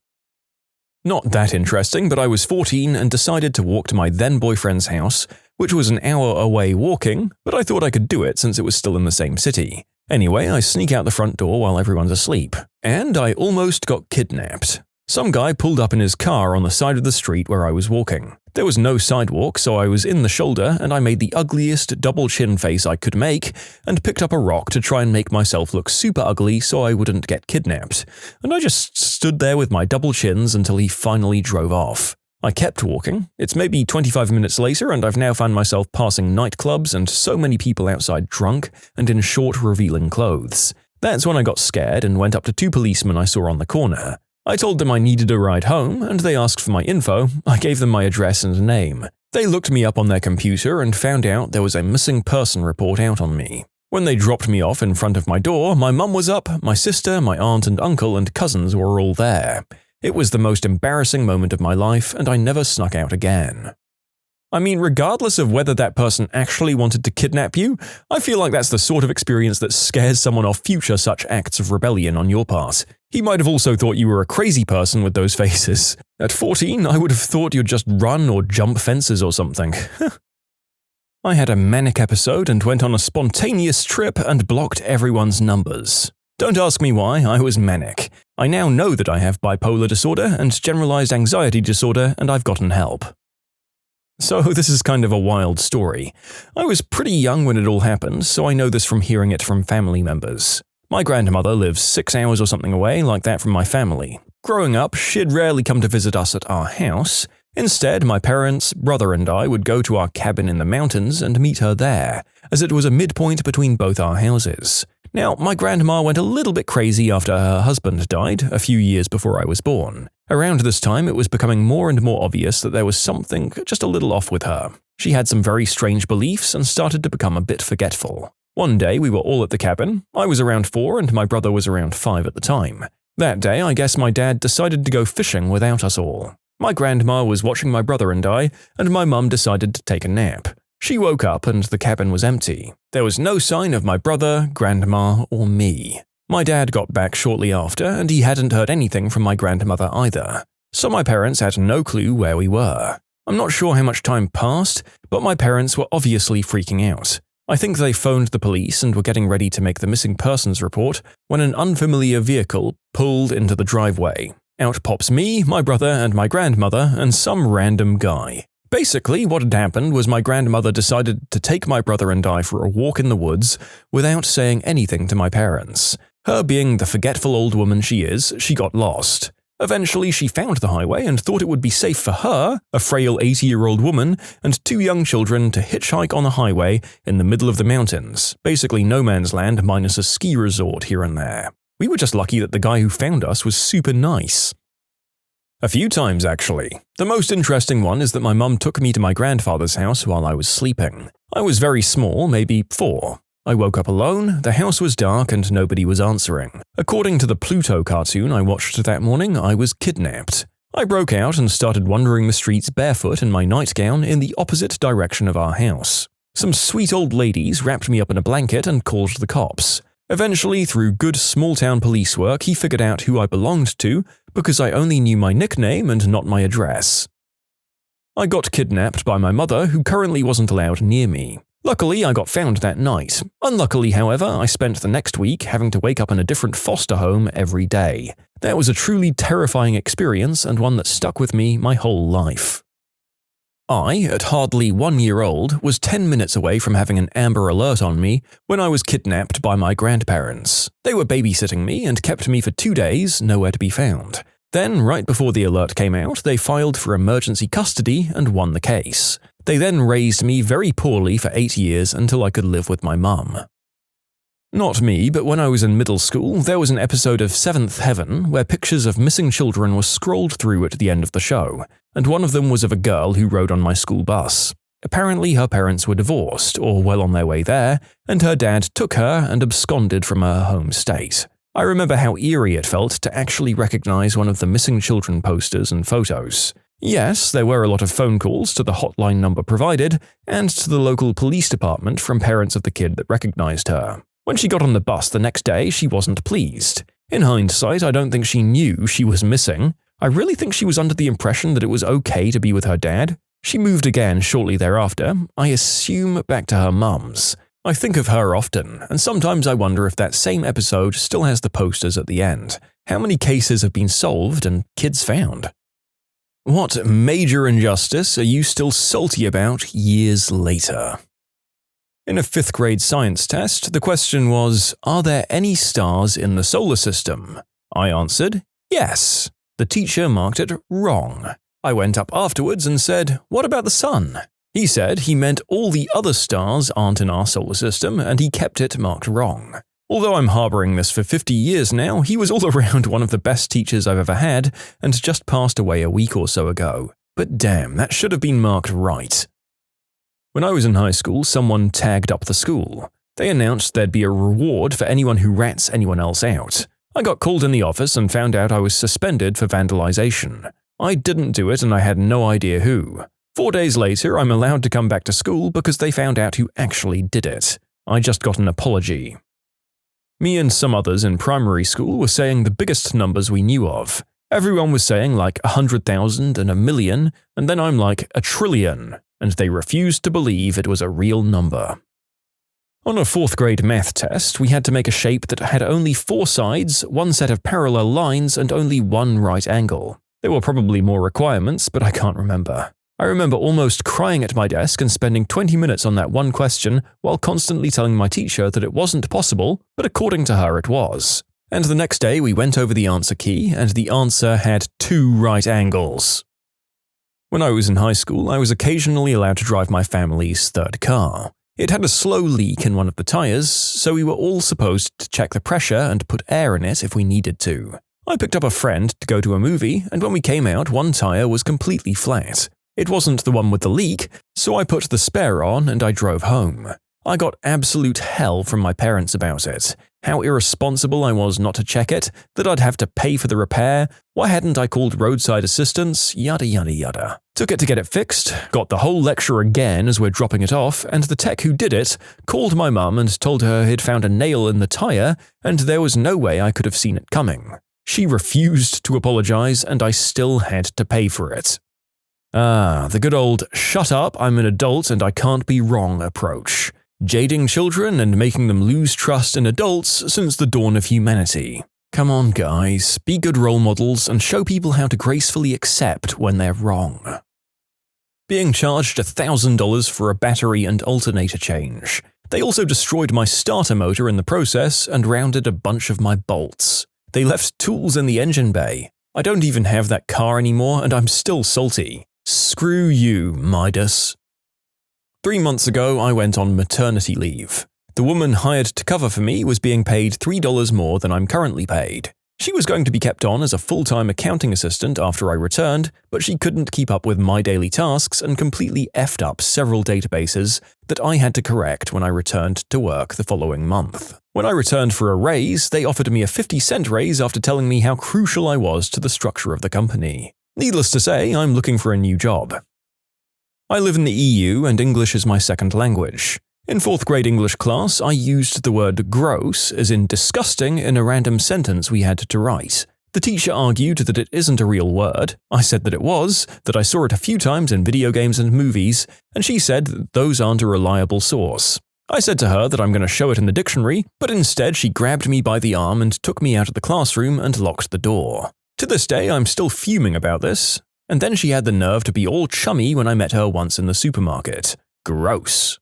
Not that interesting, but I was 14 and decided to walk to my then-boyfriend's house, which was an hour away walking, but I thought I could do it since it was still in the same city. Anyway, I sneak out the front door while everyone's asleep, and I almost got kidnapped. Some guy pulled up in his car on the side of the street where I was walking. There was no sidewalk, so I was in the shoulder and I made the ugliest double chin face I could make and picked up a rock to try and make myself look super ugly so I wouldn't get kidnapped. And I just stood there with my double chins until he finally drove off. I kept walking. It's maybe 25 minutes later and I've now found myself passing nightclubs and so many people outside drunk and in short, revealing clothes. That's when I got scared and went up to 2 policemen I saw on the corner. I told them I needed a ride home, and they asked for my info. I gave them my address and name. They looked me up on their computer and found out there was a missing person report out on me. When they dropped me off in front of my door, my mum was up, my sister, my aunt and uncle and cousins were all there. It was the most embarrassing moment of my life, and I never snuck out again. I mean, regardless of whether that person actually wanted to kidnap you, I feel like that's the sort of experience that scares someone off future such acts of rebellion on your part. He might have also thought you were a crazy person with those faces. At 14, I would have thought you'd just run or jump fences or something. I had a manic episode and went on a spontaneous trip and blocked everyone's numbers. Don't ask me why, I was manic. I now know that I have bipolar disorder and generalized anxiety disorder, and I've gotten help. So this is kind of a wild story. I was pretty young when it all happened, so I know this from hearing it from family members. My grandmother lives 6 hours or something away, like that from my family. Growing up, she'd rarely come to visit us at our house. Instead, my parents, brother and I would go to our cabin in the mountains and meet her there, as it was a midpoint between both our houses. Now, my grandma went a little bit crazy after her husband died a few years before I was born. Around this time, it was becoming more and more obvious that there was something just a little off with her. She had some very strange beliefs and started to become a bit forgetful. One day, we were all at the cabin. I was around 4 and my brother was around 5 at the time. That day, I guess my dad decided to go fishing without us all. My grandma was watching my brother and my mum decided to take a nap. She woke up and the cabin was empty. There was no sign of my brother, grandma, or me. My dad got back shortly after and he hadn't heard anything from my grandmother either. So my parents had no clue where we were. I'm not sure how much time passed, but my parents were obviously freaking out. I think they phoned the police and were getting ready to make the missing persons report when an unfamiliar vehicle pulled into the driveway. Out pops me, my brother, and my grandmother, and some random guy. Basically, what had happened was my grandmother decided to take my brother and I for a walk in the woods without saying anything to my parents. Her being the forgetful old woman she is, she got lost. Eventually, she found the highway and thought it would be safe for her, a frail 80-year-old woman, and 2 young children to hitchhike on a highway in the middle of the mountains, basically no man's land minus a ski resort here and there. We were just lucky that the guy who found us was super nice. A few times, actually. The most interesting one is that my mum took me to my grandfather's house while I was sleeping. I was very small, maybe 4. I woke up alone, the house was dark and nobody was answering. According to the Pluto cartoon I watched that morning, I was kidnapped. I broke out and started wandering the streets barefoot in my nightgown in the opposite direction of our house. Some sweet old ladies wrapped me up in a blanket and called the cops. Eventually, through good small-town police work, he figured out who I belonged to because I only knew my nickname and not my address. I got kidnapped by my mother, who currently wasn't allowed near me. Luckily, I got found that night. Unluckily, however, I spent the next week having to wake up in a different foster home every day. That was a truly terrifying experience and one that stuck with me my whole life. I, at hardly 1 year old, was 10 minutes away from having an Amber Alert on me when I was kidnapped by my grandparents. They were babysitting me and kept me for 2 days, nowhere to be found. Then, right before the alert came out, they filed for emergency custody and won the case. They then raised me very poorly for 8 years until I could live with my mum. Not me, but when I was in middle school, there was an episode of Seventh Heaven where pictures of missing children were scrolled through at the end of the show, and one of them was of a girl who rode on my school bus. Apparently her parents were divorced, or well on their way there, and her dad took her and absconded from her home state. I remember how eerie it felt to actually recognize one of the missing children posters and photos. Yes, there were a lot of phone calls to the hotline number provided, and to the local police department from parents of the kid that recognized her. When she got on the bus the next day, she wasn't pleased. In hindsight, I don't think she knew she was missing. I really think she was under the impression that it was okay to be with her dad. She moved again shortly thereafter, I assume back to her mum's. I think of her often, and sometimes I wonder if that same episode still has the posters at the end. How many cases have been solved and kids found? What major injustice are you still salty about years later? In a 5th grade science test, the question was, are there any stars in the solar system? I answered, yes. The teacher marked it wrong. I went up afterwards and said, what about the sun? He said he meant all the other stars aren't in our solar system and he kept it marked wrong. Although I'm harboring this for 50 years now, he was all around one of the best teachers I've ever had and just passed away a week or so ago. But damn, that should have been marked right. When I was in high school, someone tagged up the school. They announced there'd be a reward for anyone who rats anyone else out. I got called in the office and found out I was suspended for vandalization. I didn't do it and I had no idea who. 4 days later, I'm allowed to come back to school because they found out who actually did it. I just got an apology. Me and some others in primary school were saying the biggest numbers we knew of. Everyone was saying like 100,000 and 1,000,000, and then I'm like 1,000,000,000. And they refused to believe it was a real number. On a 4th grade math test, we had to make a shape that had only 4 sides, 1 set of parallel lines, and only 1 right angle. There were probably more requirements, but I can't remember. I remember almost crying at my desk and spending 20 minutes on that one question while constantly telling my teacher that it wasn't possible, but according to her it was. And the next day we went over the answer key, and the answer had 2 right angles. When I was in high school, I was occasionally allowed to drive my family's 3rd car. It had a slow leak in one of the tires, so we were all supposed to check the pressure and put air in it if we needed to. I picked up a friend to go to a movie, and when we came out, one tire was completely flat. It wasn't the one with the leak, so I put the spare on and I drove home. I got absolute hell from my parents about it. How irresponsible I was not to check it, that I'd have to pay for the repair, why hadn't I called roadside assistance, yada yada yada. Took it to get it fixed, got the whole lecture again as we're dropping it off, and the tech who did it called my mum and told her he'd found a nail in the tire and there was no way I could have seen it coming. She refused to apologize and I still had to pay for it. The good old shut up, I'm an adult and I can't be wrong approach. Jading children and making them lose trust in adults since the dawn of humanity. Come on guys, be good role models and show people how to gracefully accept when they're wrong. Being charged $1,000 for a battery and alternator change. They also destroyed my starter motor in the process and rounded a bunch of my bolts. They left tools in the engine bay. I don't even have that car anymore and I'm still salty. Screw you, Midas. 3 months ago, I went on maternity leave. The woman hired to cover for me was being paid $3 more than I'm currently paid. She was going to be kept on as a full-time accounting assistant after I returned, but she couldn't keep up with my daily tasks and completely effed up several databases that I had to correct when I returned to work the following month. When I returned for a raise, they offered me a 50-cent raise after telling me how crucial I was to the structure of the company. Needless to say, I'm looking for a new job. I live in the EU and English is my second language. In 4th grade English class, I used the word gross, as in disgusting, in a random sentence we had to write. The teacher argued that it isn't a real word. I said that it was, that I saw it a few times in video games and movies, and she said that those aren't a reliable source. I said to her that I'm going to show it in the dictionary, but instead she grabbed me by the arm and took me out of the classroom and locked the door. To this day, I'm still fuming about this. And then she had the nerve to be all chummy when I met her once in the supermarket. Gross.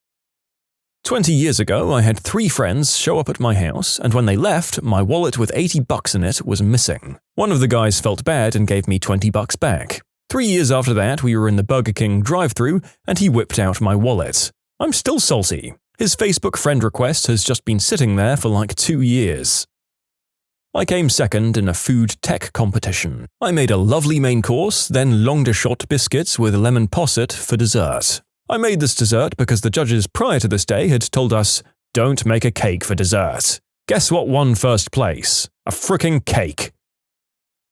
20 years ago, I had 3 friends show up at my house, and when they left, my wallet with $80 in it was missing. One of the guys felt bad and gave me $20 back. 3 years after that, we were in the Burger King drive-thru, and he whipped out my wallet. I'm still salty. His Facebook friend request has just been sitting there for like 2 years. I came second in a food tech competition. I made a lovely main course, then longue shot biscuits with lemon posset for dessert. I made this dessert because the judges prior to this day had told us, don't make a cake for dessert. Guess what won first place? A frickin' cake.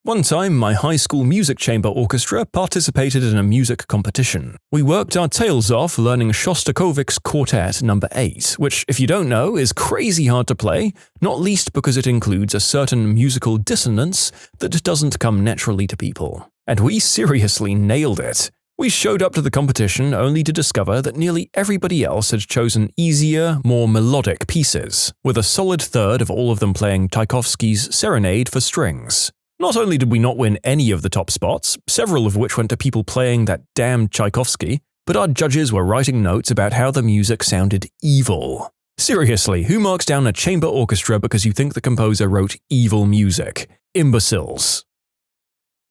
One time, my high school music chamber orchestra participated in a music competition. We worked our tails off learning Shostakovich's Quartet No. 8, which, if you don't know, is crazy hard to play, not least because it includes a certain musical dissonance that doesn't come naturally to people. And we seriously nailed it. We showed up to the competition only to discover that nearly everybody else had chosen easier, more melodic pieces, with a solid third of all of them playing Tchaikovsky's Serenade for strings. Not only did we not win any of the top spots, several of which went to people playing that damn Tchaikovsky, but our judges were writing notes about how the music sounded evil. Seriously, who marks down a chamber orchestra because you think the composer wrote evil music? Imbeciles.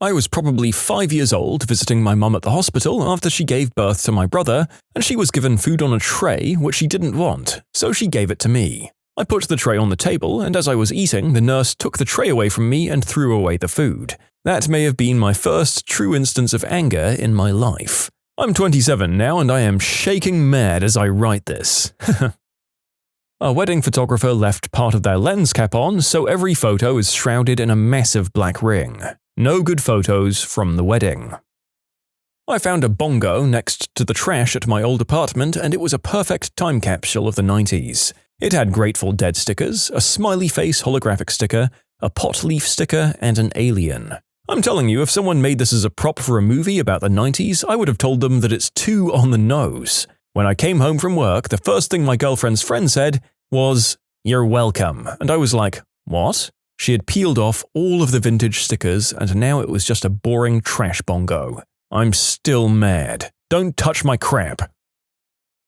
I was probably 5 years old visiting my mum at the hospital after she gave birth to my brother, and she was given food on a tray which she didn't want, so she gave it to me. I put the tray on the table, and as I was eating, the nurse took the tray away from me and threw away the food. That may have been my first true instance of anger in my life. I'm 27 now, and I am shaking mad as I write this. Our wedding photographer left part of their lens cap on, so every photo is shrouded in a massive black ring. No good photos from the wedding. I found a bongo next to the trash at my old apartment, and it was a perfect time capsule of the 90s. It had Grateful Dead stickers, a smiley face holographic sticker, a pot leaf sticker, and an alien. I'm telling you, if someone made this as a prop for a movie about the 90s, I would have told them that it's too on the nose. When I came home from work, the first thing my girlfriend's friend said was, "You're welcome," and I was like, what? She had peeled off all of the vintage stickers, and now it was just a boring trash bongo. I'm still mad. Don't touch my crap.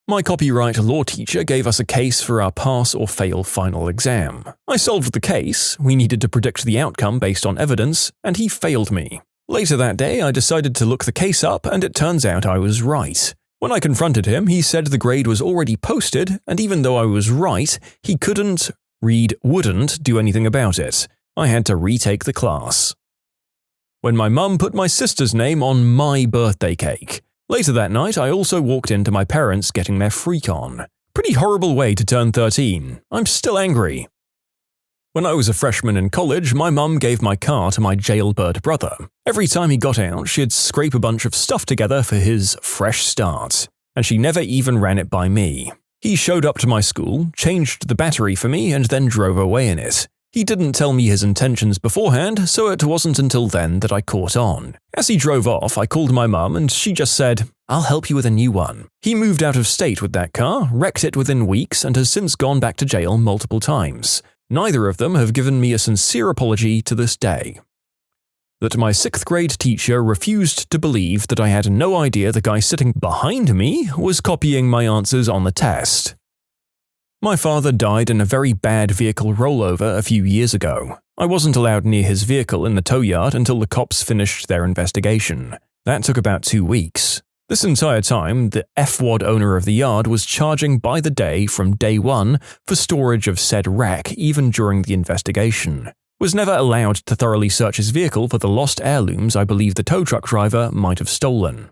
My copyright law teacher gave us a case for our pass or fail final exam. I solved the case, we needed to predict the outcome based on evidence, and he failed me. Later that day, I decided to look the case up, and it turns out I was right. When I confronted him, he said the grade was already posted, and even though I was right, he wouldn't do anything about it. I had to retake the class. When my mum put my sister's name on my birthday cake. Later that night, I also walked into my parents getting their freak on. Pretty horrible way to turn 13. I'm still angry. When I was a freshman in college, my mum gave my car to my jailbird brother. Every time he got out, she'd scrape a bunch of stuff together for his fresh start. And she never even ran it by me. He showed up to my school, changed the battery for me, and then drove away in it. He didn't tell me his intentions beforehand, so it wasn't until then that I caught on. As he drove off, I called my mum and she just said, "I'll help you with a new one." He moved out of state with that car, wrecked it within weeks, and has since gone back to jail multiple times. Neither of them have given me a sincere apology to this day. That my 6th grade teacher refused to believe that I had no idea the guy sitting behind me was copying my answers on the test. My father died in a very bad vehicle rollover a few years ago. I wasn't allowed near his vehicle in the tow yard until the cops finished their investigation. That took about 2 weeks. This entire time, the F-wad owner of the yard was charging by the day from day one for storage of said wreck even during the investigation. Was never allowed to thoroughly search his vehicle for the lost heirlooms I believe the tow truck driver might have stolen.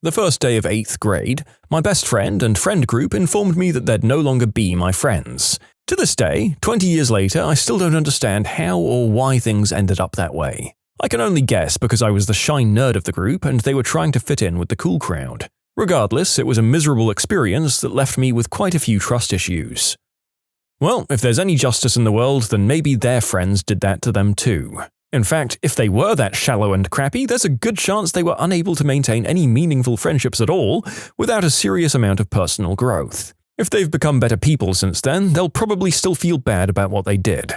The first day of 8th grade, my best friend and friend group informed me that they'd no longer be my friends. To this day, 20 years later, I still don't understand how or why things ended up that way. I can only guess because I was the shy nerd of the group and they were trying to fit in with the cool crowd. Regardless, it was a miserable experience that left me with quite a few trust issues. Well, if there's any justice in the world, then maybe their friends did that to them too. In fact, if they were that shallow and crappy, there's a good chance they were unable to maintain any meaningful friendships at all without a serious amount of personal growth. If they've become better people since then, they'll probably still feel bad about what they did.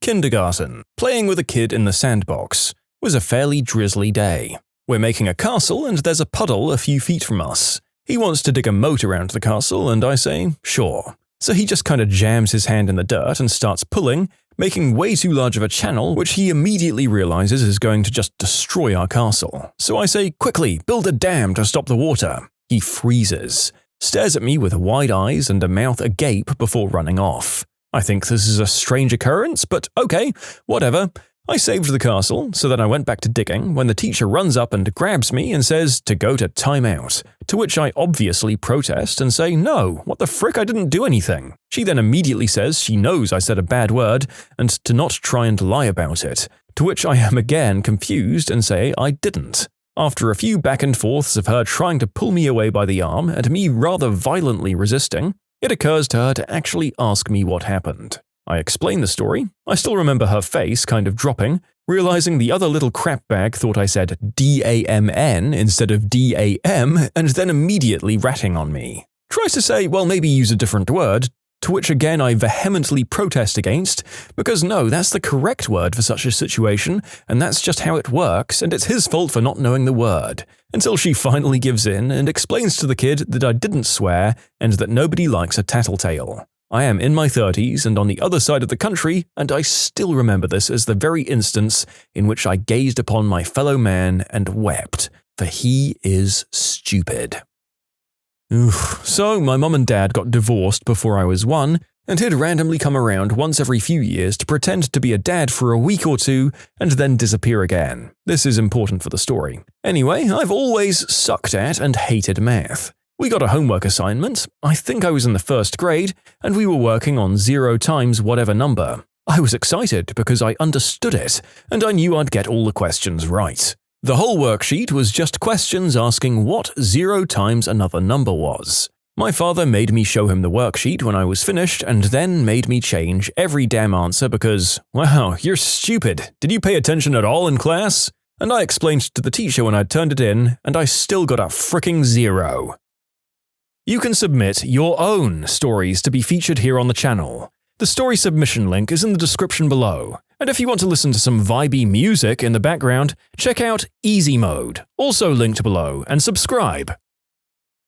Kindergarten. Playing with a kid in the sandbox. Was a fairly drizzly day. We're making a castle and there's a puddle a few feet from us. He wants to dig a moat around the castle and I say, sure. So he just kind of jams his hand in the dirt and starts pulling, making way too large of a channel, which he immediately realizes is going to just destroy our castle. So I say, quickly, build a dam to stop the water. He freezes, stares at me with wide eyes and a mouth agape before running off. I think this is a strange occurrence, but okay, whatever. I saved the castle, so then I went back to digging when the teacher runs up and grabs me and says to go to timeout, to which I obviously protest and say, no, what the frick, I didn't do anything. She then immediately says she knows I said a bad word and to not try and lie about it, to which I am again confused and say I didn't. After a few back and forths of her trying to pull me away by the arm and me rather violently resisting, it occurs to her to actually ask me what happened. I explain the story. I still remember her face kind of dropping, realizing the other little crap bag thought I said D-A-M-N instead of D-A-M, and then immediately ratting on me. Tries to say, well, maybe use a different word, to which again I vehemently protest against, because no, that's the correct word for such a situation, and that's just how it works, and it's his fault for not knowing the word, until she finally gives in and explains to the kid that I didn't swear and that nobody likes a tattletale. I am in my 30s and on the other side of the country, and I still remember this as the very instance in which I gazed upon my fellow man and wept, for he is stupid. So my mum and dad got divorced before I was 1, and he'd randomly come around once every few years to pretend to be a dad for a week or two and then disappear again. This is important for the story. Anyway, I've always sucked at and hated math. We got a homework assignment, I think I was in the 1st grade, and we were working on 0 times whatever number. I was excited because I understood it, and I knew I'd get all the questions right. The whole worksheet was just questions asking what 0 times another number was. My father made me show him the worksheet when I was finished and then made me change every damn answer because, wow, you're stupid. Did you pay attention at all in class? And I explained to the teacher when I'd turned it in, and I still got a fricking 0. You can submit your own stories to be featured here on the channel. The story submission link is in the description below. And if you want to listen to some vibey music in the background, check out easymode, also linked below, and subscribe.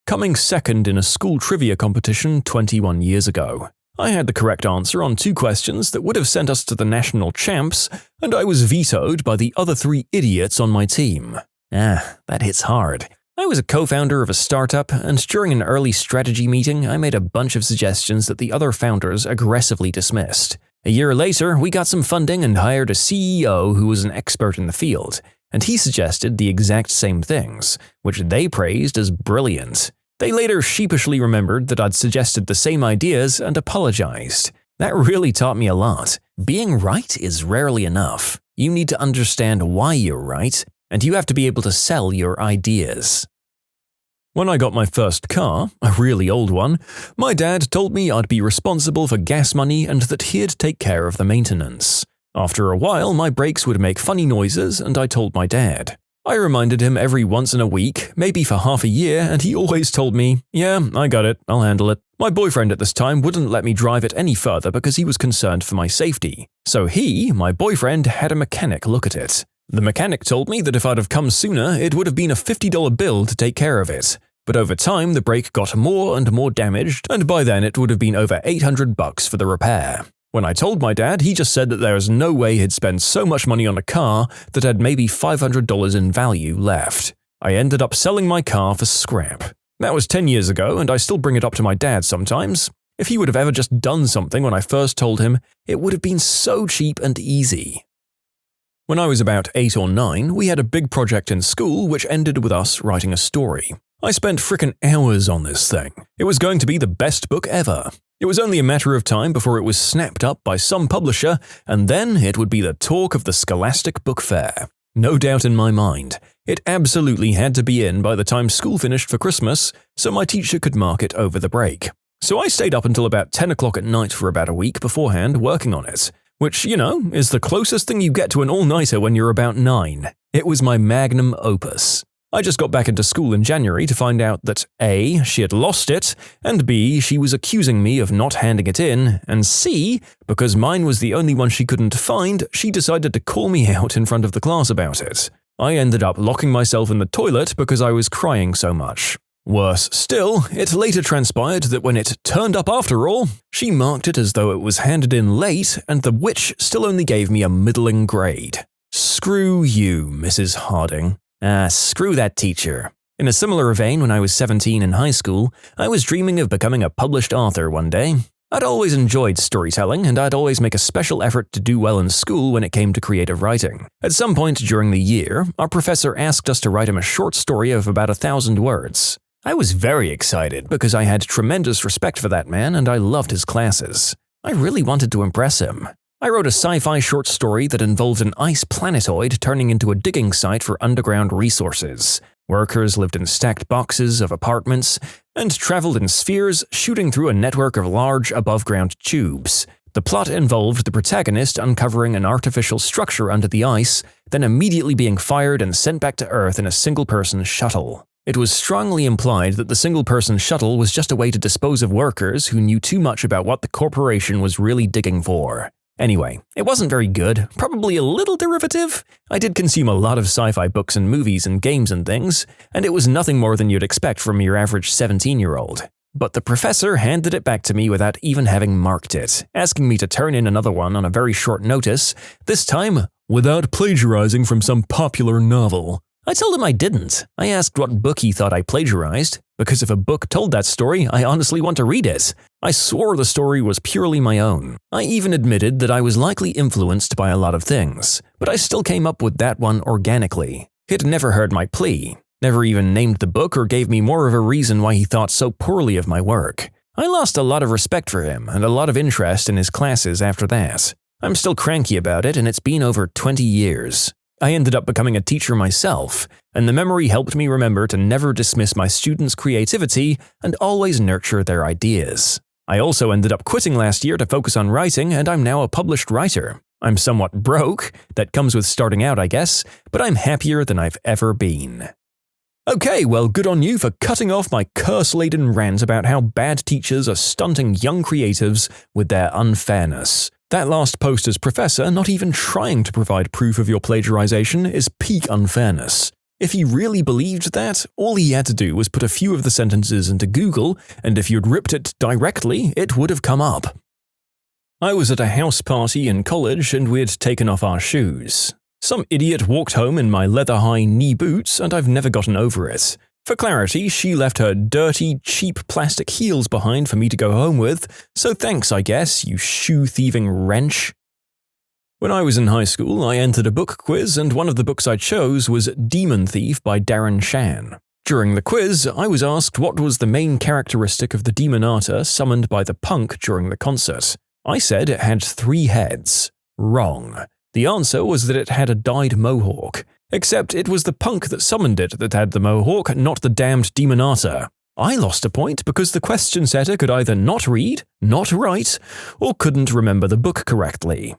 Coming second in a school trivia competition 21 years ago. I had the correct answer on 2 questions that would have sent us to the national champs, and I was vetoed by the other 3 idiots on my team. That hits hard. I was a co-founder of a startup, and during an early strategy meeting, I made a bunch of suggestions that the other founders aggressively dismissed. A year later, we got some funding and hired a CEO who was an expert in the field, and he suggested the exact same things, which they praised as brilliant. They later sheepishly remembered that I'd suggested the same ideas and apologized. That really taught me a lot. Being right is rarely enough. You need to understand why you're right, and you have to be able to sell your ideas. When I got my first car, a really old one, my dad told me I'd be responsible for gas money and that he'd take care of the maintenance. After a while, my brakes would make funny noises, and I told my dad. I reminded him every once in a week, maybe for half a year, and he always told me, "Yeah, I got it, I'll handle it." My boyfriend at this time wouldn't let me drive it any further because he was concerned for my safety. So my boyfriend, had a mechanic look at it. The mechanic told me that if I'd have come sooner, it would have been a $50 bill to take care of it. But over time, the brake got more and more damaged, and by then it would have been over $800 for the repair. When I told my dad, he just said that there was no way he'd spend so much money on a car that had maybe $500 in value left. I ended up selling my car for scrap. That was 10 years ago, and I still bring it up to my dad sometimes. If he would have ever just done something when I first told him, it would have been so cheap and easy. When I was about 8 or 9, we had a big project in school which ended with us writing a story. I spent frickin' hours on this thing. It was going to be the best book ever. It was only a matter of time before it was snapped up by some publisher, and then it would be the talk of the Scholastic Book Fair. No doubt in my mind. It absolutely had to be in by the time school finished for Christmas, so my teacher could mark it over the break. So I stayed up until about 10 o'clock at night for about a week beforehand working on it. Which, is the closest thing you get to an all-nighter when you're about 9. It was my magnum opus. I just got back into school in January to find out that A, she had lost it, and B, she was accusing me of not handing it in, and C, because mine was the only one she couldn't find, she decided to call me out in front of the class about it. I ended up locking myself in the toilet because I was crying so much. Worse still, it later transpired that when it turned up after all, she marked it as though it was handed in late, and the witch still only gave me a middling grade. Screw you, Mrs. Harding. Screw that teacher. In a similar vein, when I was 17 in high school, I was dreaming of becoming a published author one day. I'd always enjoyed storytelling, and I'd always make a special effort to do well in school when it came to creative writing. At some point during the year, our professor asked us to write him a short story of about 1,000 words. I was very excited because I had tremendous respect for that man and I loved his classes. I really wanted to impress him. I wrote a sci-fi short story that involved an ice planetoid turning into a digging site for underground resources. Workers lived in stacked boxes of apartments and traveled in spheres, shooting through a network of large above-ground tubes. The plot involved the protagonist uncovering an artificial structure under the ice, then immediately being fired and sent back to Earth in a single-person shuttle. It was strongly implied that the single-person shuttle was just a way to dispose of workers who knew too much about what the corporation was really digging for. Anyway, it wasn't very good, probably a little derivative. I did consume a lot of sci-fi books and movies and games and things, and it was nothing more than you'd expect from your average 17-year-old. But the professor handed it back to me without even having marked it, asking me to turn in another one on a very short notice, this time without plagiarizing from some popular novel. I told him I didn't. I asked what book he thought I plagiarized, because if a book told that story, I honestly want to read it. I swore the story was purely my own. I even admitted that I was likely influenced by a lot of things, but I still came up with that one organically. He'd never heard my plea, never even named the book or gave me more of a reason why he thought so poorly of my work. I lost a lot of respect for him and a lot of interest in his classes after that. I'm still cranky about it, and it's been over 20 years. I ended up becoming a teacher myself, and the memory helped me remember to never dismiss my students' creativity and always nurture their ideas. I also ended up quitting last year to focus on writing, and I'm now a published writer. I'm somewhat broke, that comes with starting out I guess, but I'm happier than I've ever been. Okay, well, good on you for cutting off my curse-laden rant about how bad teachers are stunting young creatives with their unfairness. That last post as professor not even trying to provide proof of your plagiarization is peak unfairness. If he really believed that, all he had to do was put a few of the sentences into Google, and if you'd ripped it directly, it would have come up. I was at a house party in college and we'd taken off our shoes. Some idiot walked home in my leather-high knee boots, and I've never gotten over it. For clarity, she left her dirty, cheap plastic heels behind for me to go home with, so thanks, I guess, you shoe-thieving wrench. When I was in high school, I entered a book quiz, and one of the books I chose was Demon Thief by Darren Shan. During the quiz, I was asked what was the main characteristic of the demonata summoned by the punk during the concert. I said it had 3 heads. Wrong. The answer was that it had a dyed mohawk. Except it was the punk that summoned it that had the mohawk, not the damned demonata. I lost a point because the question setter could either not read, not write, or couldn't remember the book correctly.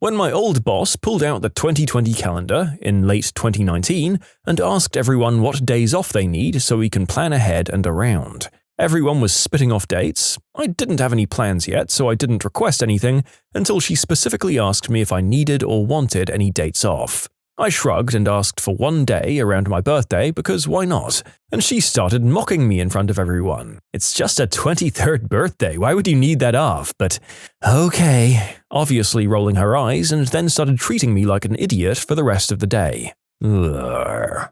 When my old boss pulled out the 2020 calendar in late 2019 and asked everyone what days off they need so we can plan ahead and around. Everyone was spitting off dates. I didn't have any plans yet, so I didn't request anything until she specifically asked me if I needed or wanted any dates off. I shrugged and asked for 1 day around my birthday because why not? And she started mocking me in front of everyone. It's just a 23rd birthday, why would you need that off? But okay, obviously rolling her eyes, and then started treating me like an idiot for the rest of the day. Ugh.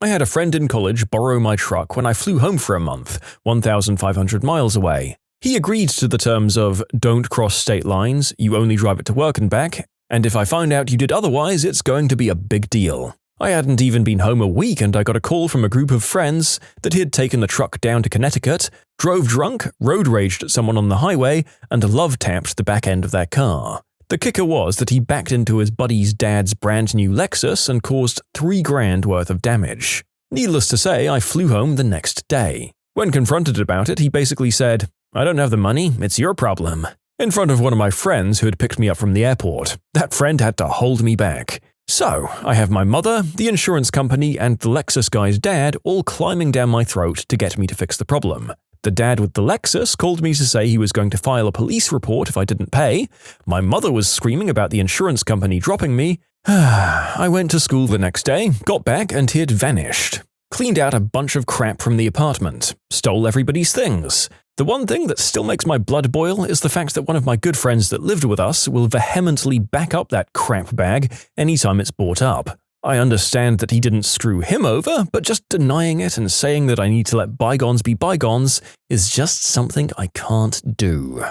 I had a friend in college borrow my truck when I flew home for a month, 1,500 miles away. He agreed to the terms of don't cross state lines, you only drive it to work and back, and if I find out you did otherwise, it's going to be a big deal. I hadn't even been home a week and I got a call from a group of friends that he had taken the truck down to Connecticut, drove drunk, road raged at someone on the highway, and love-tapped the back end of their car. The kicker was that he backed into his buddy's dad's brand new Lexus and caused $3,000 worth of damage. Needless to say, I flew home the next day. When confronted about it, he basically said, "I don't have the money, it's your problem," in front of one of my friends who had picked me up from the airport. That friend had to hold me back. So, I have my mother, the insurance company, and the Lexus guy's dad all climbing down my throat to get me to fix the problem. The dad with the Lexus called me to say he was going to file a police report if I didn't pay. My mother was screaming about the insurance company dropping me. I went to school the next day, got back, and he had vanished. Cleaned out a bunch of crap from the apartment. Stole everybody's things. The one thing that still makes my blood boil is the fact that one of my good friends that lived with us will vehemently back up that crap bag anytime it's brought up. I understand that he didn't screw him over, but just denying it and saying that I need to let bygones be bygones is just something I can't do.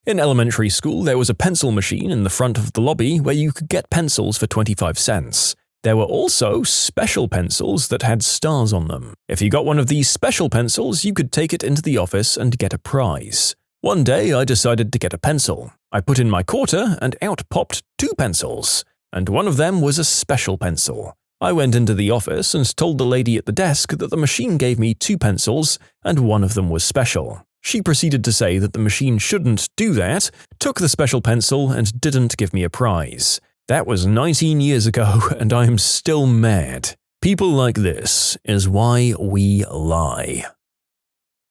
In elementary school, there was a pencil machine in the front of the lobby where you could get pencils for 25 cents. There were also special pencils that had stars on them. If you got one of these special pencils, you could take it into the office and get a prize. One day, I decided to get a pencil. I put in my quarter and out popped 2 pencils. And one of them was a special pencil. I went into the office and told the lady at the desk that the machine gave me 2 pencils and one of them was special. She proceeded to say that the machine shouldn't do that, took the special pencil, and didn't give me a prize. That was 19 years ago, and I am still mad. People like this is why we lie.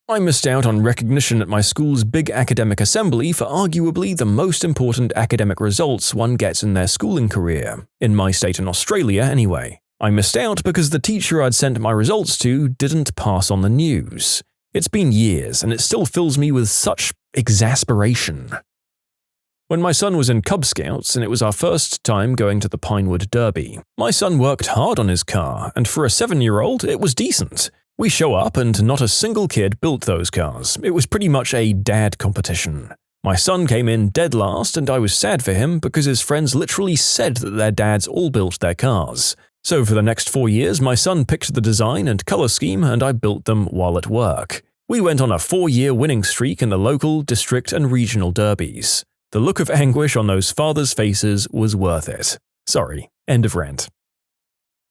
I missed out on recognition at my school's big academic assembly for arguably the most important academic results one gets in their schooling career, in my state in Australia anyway. I missed out because the teacher I'd sent my results to didn't pass on the news. It's been years, and it still fills me with such exasperation. When my son was in Cub Scouts and it was our first time going to the Pinewood Derby, my son worked hard on his car, and for a 7-year-old, it was decent. We show up and not a single kid built those cars. It was pretty much a dad competition. My son came in dead last and I was sad for him because his friends literally said that their dads all built their cars. So for the next 4 years, my son picked the design and color scheme and I built them while at work. We went on a 4-year winning streak in the local, district, and regional derbies. The look of anguish on those fathers' faces was worth it. Sorry, end of rant.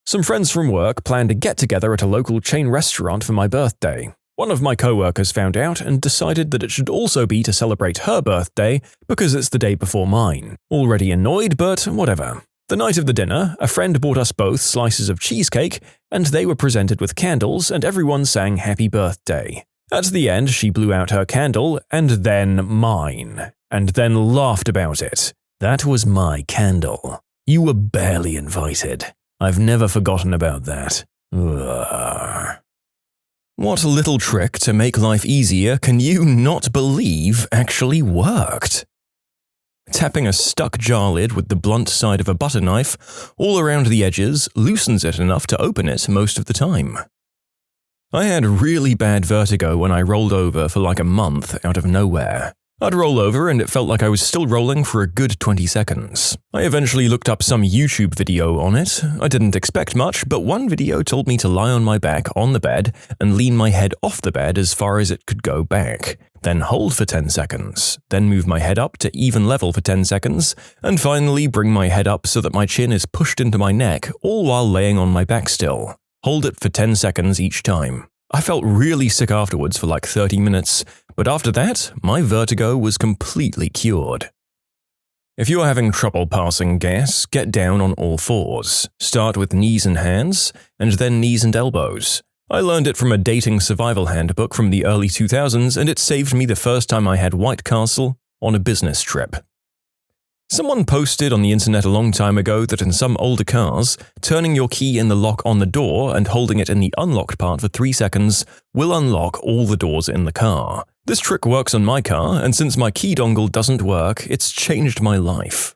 Some friends from work planned a get-together at a local chain restaurant for my birthday. One of my co-workers found out and decided that it should also be to celebrate her birthday because it's the day before mine. Already annoyed, but whatever. The night of the dinner, a friend bought us both slices of cheesecake, and they were presented with candles and everyone sang happy birthday. At the end, she blew out her candle, and then mine, and then laughed about it. That was my candle. You were barely invited. I've never forgotten about that. Ugh. What little trick to make life easier can you not believe actually worked? Tapping a stuck jar lid with the blunt side of a butter knife all around the edges loosens it enough to open it most of the time. I had really bad vertigo when I rolled over for like a month out of nowhere. I'd roll over and it felt like I was still rolling for a good 20 seconds. I eventually looked up some YouTube video on it. I didn't expect much, but one video told me to lie on my back on the bed and lean my head off the bed as far as it could go back, then hold for 10 seconds, then move my head up to even level for 10 seconds, and finally bring my head up so that my chin is pushed into my neck, all while laying on my back still. Hold it for 10 seconds each time. I felt really sick afterwards for like 30 minutes, but after that, my vertigo was completely cured. If you're having trouble passing gas, get down on all fours. Start with knees and hands, and then knees and elbows. I learned it from a dating survival handbook from the early 2000s, and it saved me the first time I had White Castle on a business trip. Someone posted on the internet a long time ago that in some older cars, turning your key in the lock on the door and holding it in the unlocked part for 3 seconds will unlock all the doors in the car. This trick works on my car, and since my key dongle doesn't work, it's changed my life.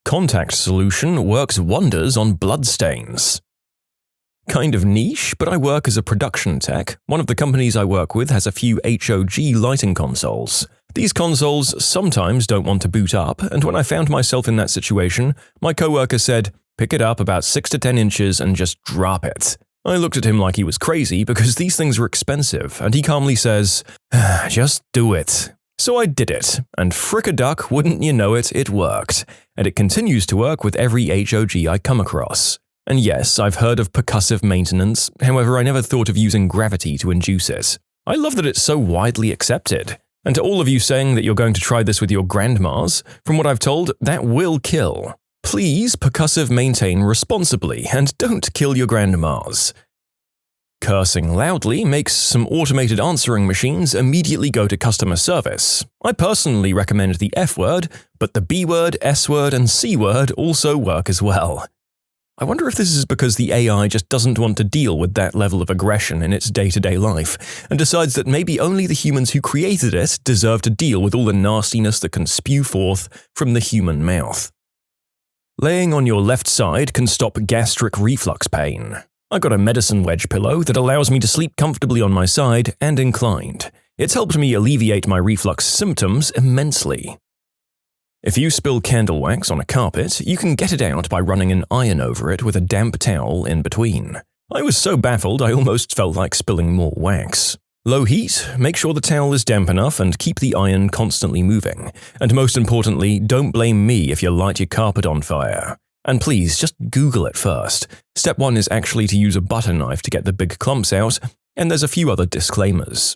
Contact solution works wonders on bloodstains. Kind of niche, but I work as a production tech. One of the companies I work with has a few HOG lighting consoles. These consoles sometimes don't want to boot up, and when I found myself in that situation, my coworker said, "Pick it up about 6 to 10 inches and just drop it." I looked at him like he was crazy because these things are expensive, and he calmly says, "Just do it." So I did it, and frick-a-duck, wouldn't you know it, it worked. And it continues to work with every HOG I come across. And yes, I've heard of percussive maintenance, however I never thought of using gravity to induce it. I love that it's so widely accepted. And to all of you saying that you're going to try this with your grandmas, from what I've told, that will kill. Please percussive maintain responsibly, and don't kill your grandmas. Cursing loudly makes some automated answering machines immediately go to customer service. I personally recommend the F word, but the B word, S word, and C word also work as well. I wonder if this is because the AI just doesn't want to deal with that level of aggression in its day-to-day life, and decides that maybe only the humans who created it deserve to deal with all the nastiness that can spew forth from the human mouth. Laying on your left side can stop gastric reflux pain. I got a medicine wedge pillow that allows me to sleep comfortably on my side and inclined. It's helped me alleviate my reflux symptoms immensely. If you spill candle wax on a carpet, you can get it out by running an iron over it with a damp towel in between. I was so baffled I almost felt like spilling more wax. Low heat, make sure the towel is damp enough and keep the iron constantly moving. And most importantly, don't blame me if you light your carpet on fire. And please, just Google it first. Step 1 is actually to use a butter knife to get the big clumps out, and there's a few other disclaimers.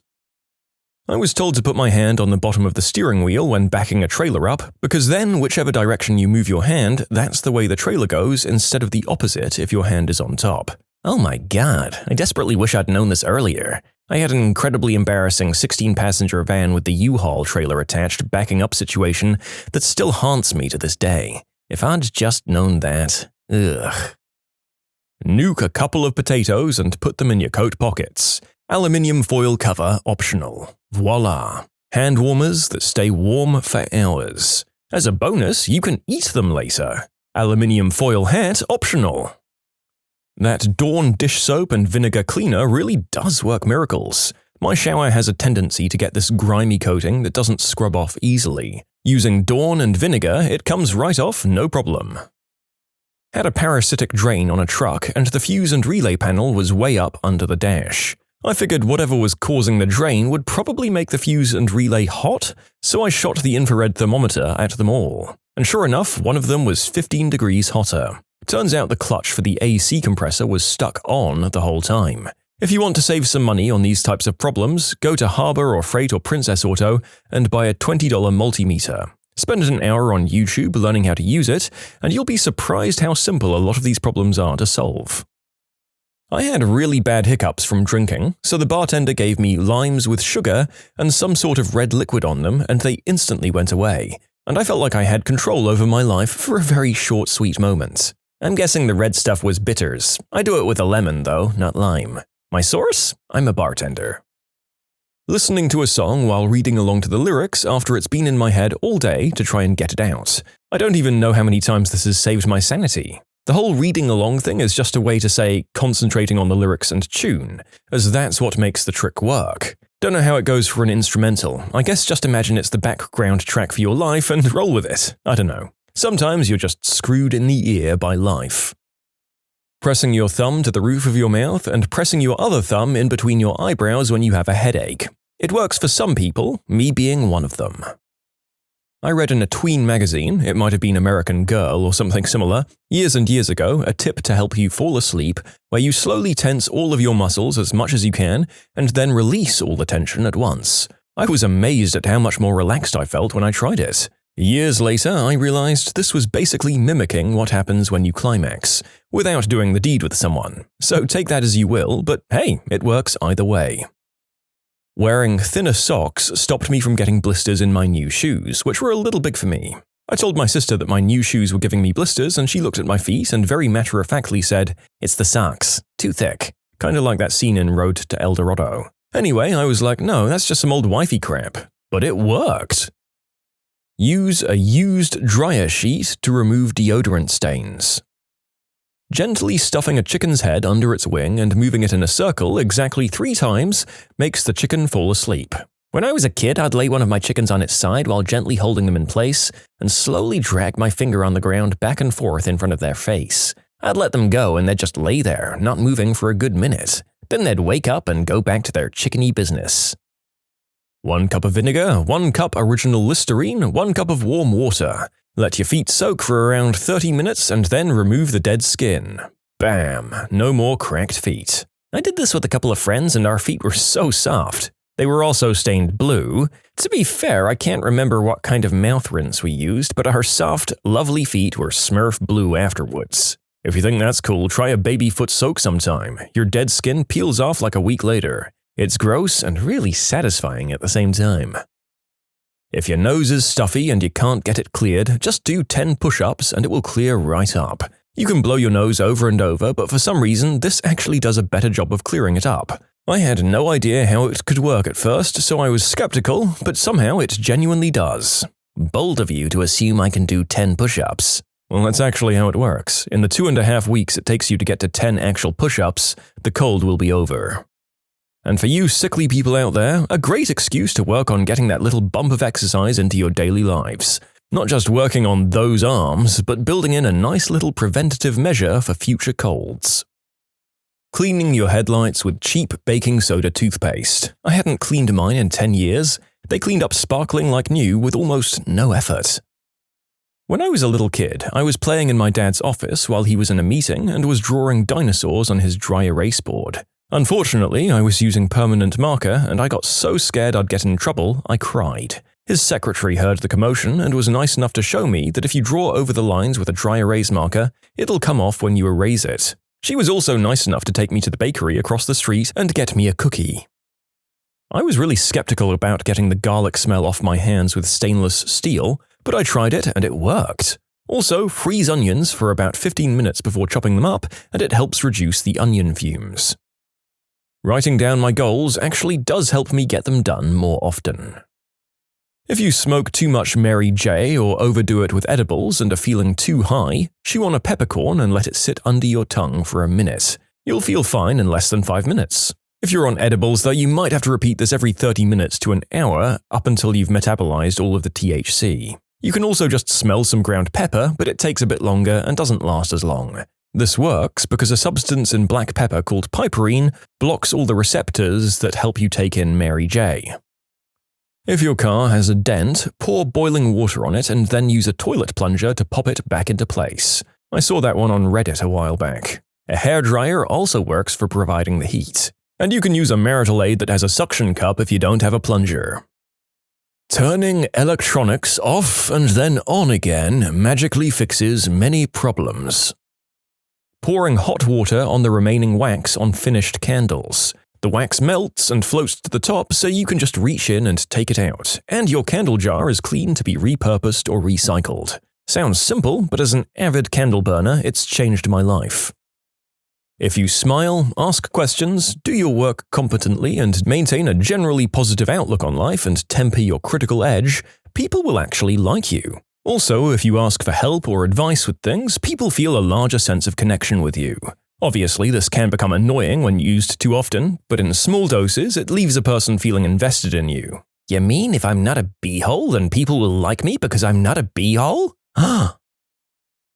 I was told to put my hand on the bottom of the steering wheel when backing a trailer up, because then whichever direction you move your hand, that's the way the trailer goes instead of the opposite if your hand is on top. Oh my god, I desperately wish I'd known this earlier. I had an incredibly embarrassing 16-passenger van with the U-Haul trailer attached backing up situation that still haunts me to this day. If I'd just known that, ugh. Nuke a couple of potatoes and put them in your coat pockets. Aluminium foil cover optional. Voila! Hand warmers that stay warm for hours. As a bonus, you can eat them later. Aluminium foil hat optional. That Dawn dish soap and vinegar cleaner really does work miracles. My shower has a tendency to get this grimy coating that doesn't scrub off easily. Using Dawn and vinegar, it comes right off no problem. Had a parasitic drain on a truck and the fuse and relay panel was way up under the dash. I figured whatever was causing the drain would probably make the fuse and relay hot, so I shot the infrared thermometer at them all. And sure enough, one of them was 15 degrees hotter. Turns out the clutch for the AC compressor was stuck on the whole time. If you want to save some money on these types of problems, go to Harbor or Freight or Princess Auto and buy a $20 multimeter. Spend an hour on YouTube learning how to use it, and you'll be surprised how simple a lot of these problems are to solve. I had really bad hiccups from drinking, so the bartender gave me limes with sugar and some sort of red liquid on them, and they instantly went away. And I felt like I had control over my life for a very short, sweet moment. I'm guessing the red stuff was bitters. I do it with a lemon, though, not lime. My source? I'm a bartender. listening to a song while reading along to the lyrics after it's been in my head all day to try and get it out. I don't even know how many times this has saved my sanity. The whole reading along thing is just a way to say concentrating on the lyrics and tune, as that's what makes the trick work. Don't know how it goes for an instrumental. I guess just imagine it's the background track for your life and roll with it. I don't know. Sometimes you're just screwed in the ear by life. Pressing your thumb to the roof of your mouth and pressing your other thumb in between your eyebrows when you have a headache. It works for some people, me being one of them. I read in a tween magazine, it might have been American Girl or something similar, years and years ago, a tip to help you fall asleep where you slowly tense all of your muscles as much as you can and then release all the tension at once. I was amazed at how much more relaxed I felt when I tried it. Years later, I realized this was basically mimicking what happens when you climax, without doing the deed with someone. So take that as you will, but hey, it works either way. Wearing thinner socks stopped me from getting blisters in my new shoes, which were a little big for me. I told my sister that my new shoes were giving me blisters, and she looked at my feet and very matter-of-factly said, "It's the socks. Too thick." Kinda like that scene in Road to El Dorado. Anyway, I was like, no, that's just some old wifey crap. But it worked. Use a used dryer sheet to remove deodorant stains. Gently stuffing a chicken's head under its wing and moving it in a circle exactly 3 times makes the chicken fall asleep. When I was a kid, I'd lay one of my chickens on its side while gently holding them in place and slowly drag my finger on the ground back and forth in front of their face. I'd let them go and they'd just lay there, not moving for a good minute. Then they'd wake up and go back to their chickeny business. 1 cup of vinegar, 1 cup original Listerine, 1 cup of warm water. Let your feet soak for around 30 minutes and then remove the dead skin. Bam! No more cracked feet. I did this with a couple of friends and our feet were so soft. They were also stained blue. To be fair, I can't remember what kind of mouth rinse we used, but our soft, lovely feet were Smurf blue afterwards. If you think that's cool, try a baby foot soak sometime. Your dead skin peels off like a week later. It's gross and really satisfying at the same time. If your nose is stuffy and you can't get it cleared, just do 10 push-ups and it will clear right up. You can blow your nose over and over, but for some reason, this actually does a better job of clearing it up. I had no idea how it could work at first, so I was skeptical, but somehow it genuinely does. Bold of you to assume I can do 10 push-ups. Well, that's actually how it works. In the 2.5 weeks it takes you to get to 10 actual push-ups, the cold will be over. And for you sickly people out there, a great excuse to work on getting that little bump of exercise into your daily lives. Not just working on those arms, but building in a nice little preventative measure for future colds. Cleaning your headlights with cheap baking soda toothpaste. I hadn't cleaned mine in 10 years. They cleaned up sparkling like new with almost no effort. When I was a little kid, I was playing in my dad's office while he was in a meeting and was drawing dinosaurs on his dry erase board. Unfortunately, I was using permanent marker and I got so scared I'd get in trouble, I cried. His secretary heard the commotion and was nice enough to show me that if you draw over the lines with a dry erase marker, it'll come off when you erase it. She was also nice enough to take me to the bakery across the street and get me a cookie. I was really skeptical about getting the garlic smell off my hands with stainless steel, but I tried it and it worked. Also, freeze onions for about 15 minutes before chopping them up and it helps reduce the onion fumes. Writing down my goals actually does help me get them done more often. If you smoke too much Mary J or overdo it with edibles and are feeling too high, chew on a peppercorn and let it sit under your tongue for a minute. You'll feel fine in less than 5 minutes. If you're on edibles though, you might have to repeat this every 30 minutes to an hour up until you've metabolized all of the THC. You can also just smell some ground pepper, but it takes a bit longer and doesn't last as long. This works because a substance in black pepper called piperine blocks all the receptors that help you take in Mary J. If your car has a dent, pour boiling water on it and then use a toilet plunger to pop it back into place. I saw that one on Reddit a while back. A hairdryer also works for providing the heat. And you can use a marital aid that has a suction cup if you don't have a plunger. Turning electronics off and then on again magically fixes many problems. Pouring hot water on the remaining wax on finished candles. The wax melts and floats to the top so you can just reach in and take it out, and your candle jar is clean to be repurposed or recycled. Sounds simple, but as an avid candle burner, it's changed my life. If you smile, ask questions, do your work competently, and maintain a generally positive outlook on life and temper your critical edge, people will actually like you. Also, if you ask for help or advice with things, people feel a larger sense of connection with you. Obviously, this can become annoying when used too often, but in small doses, it leaves a person feeling invested in you. You mean if I'm not a beehole, then people will like me because I'm not a beehole?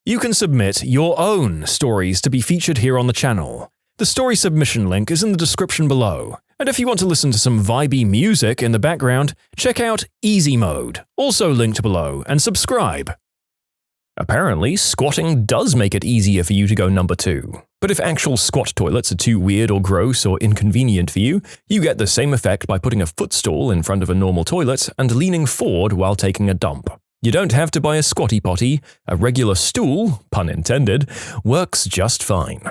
You can submit your own stories to be featured here on the channel. The story submission link is in the description below. And if you want to listen to some vibey music in the background, check out easymode, also linked below, and subscribe. Apparently, squatting does make it easier for you to go number 2. But if actual squat toilets are too weird or gross or inconvenient for you, you get the same effect by putting a footstool in front of a normal toilet and leaning forward while taking a dump. You don't have to buy a squatty potty, a regular stool, pun intended, works just fine.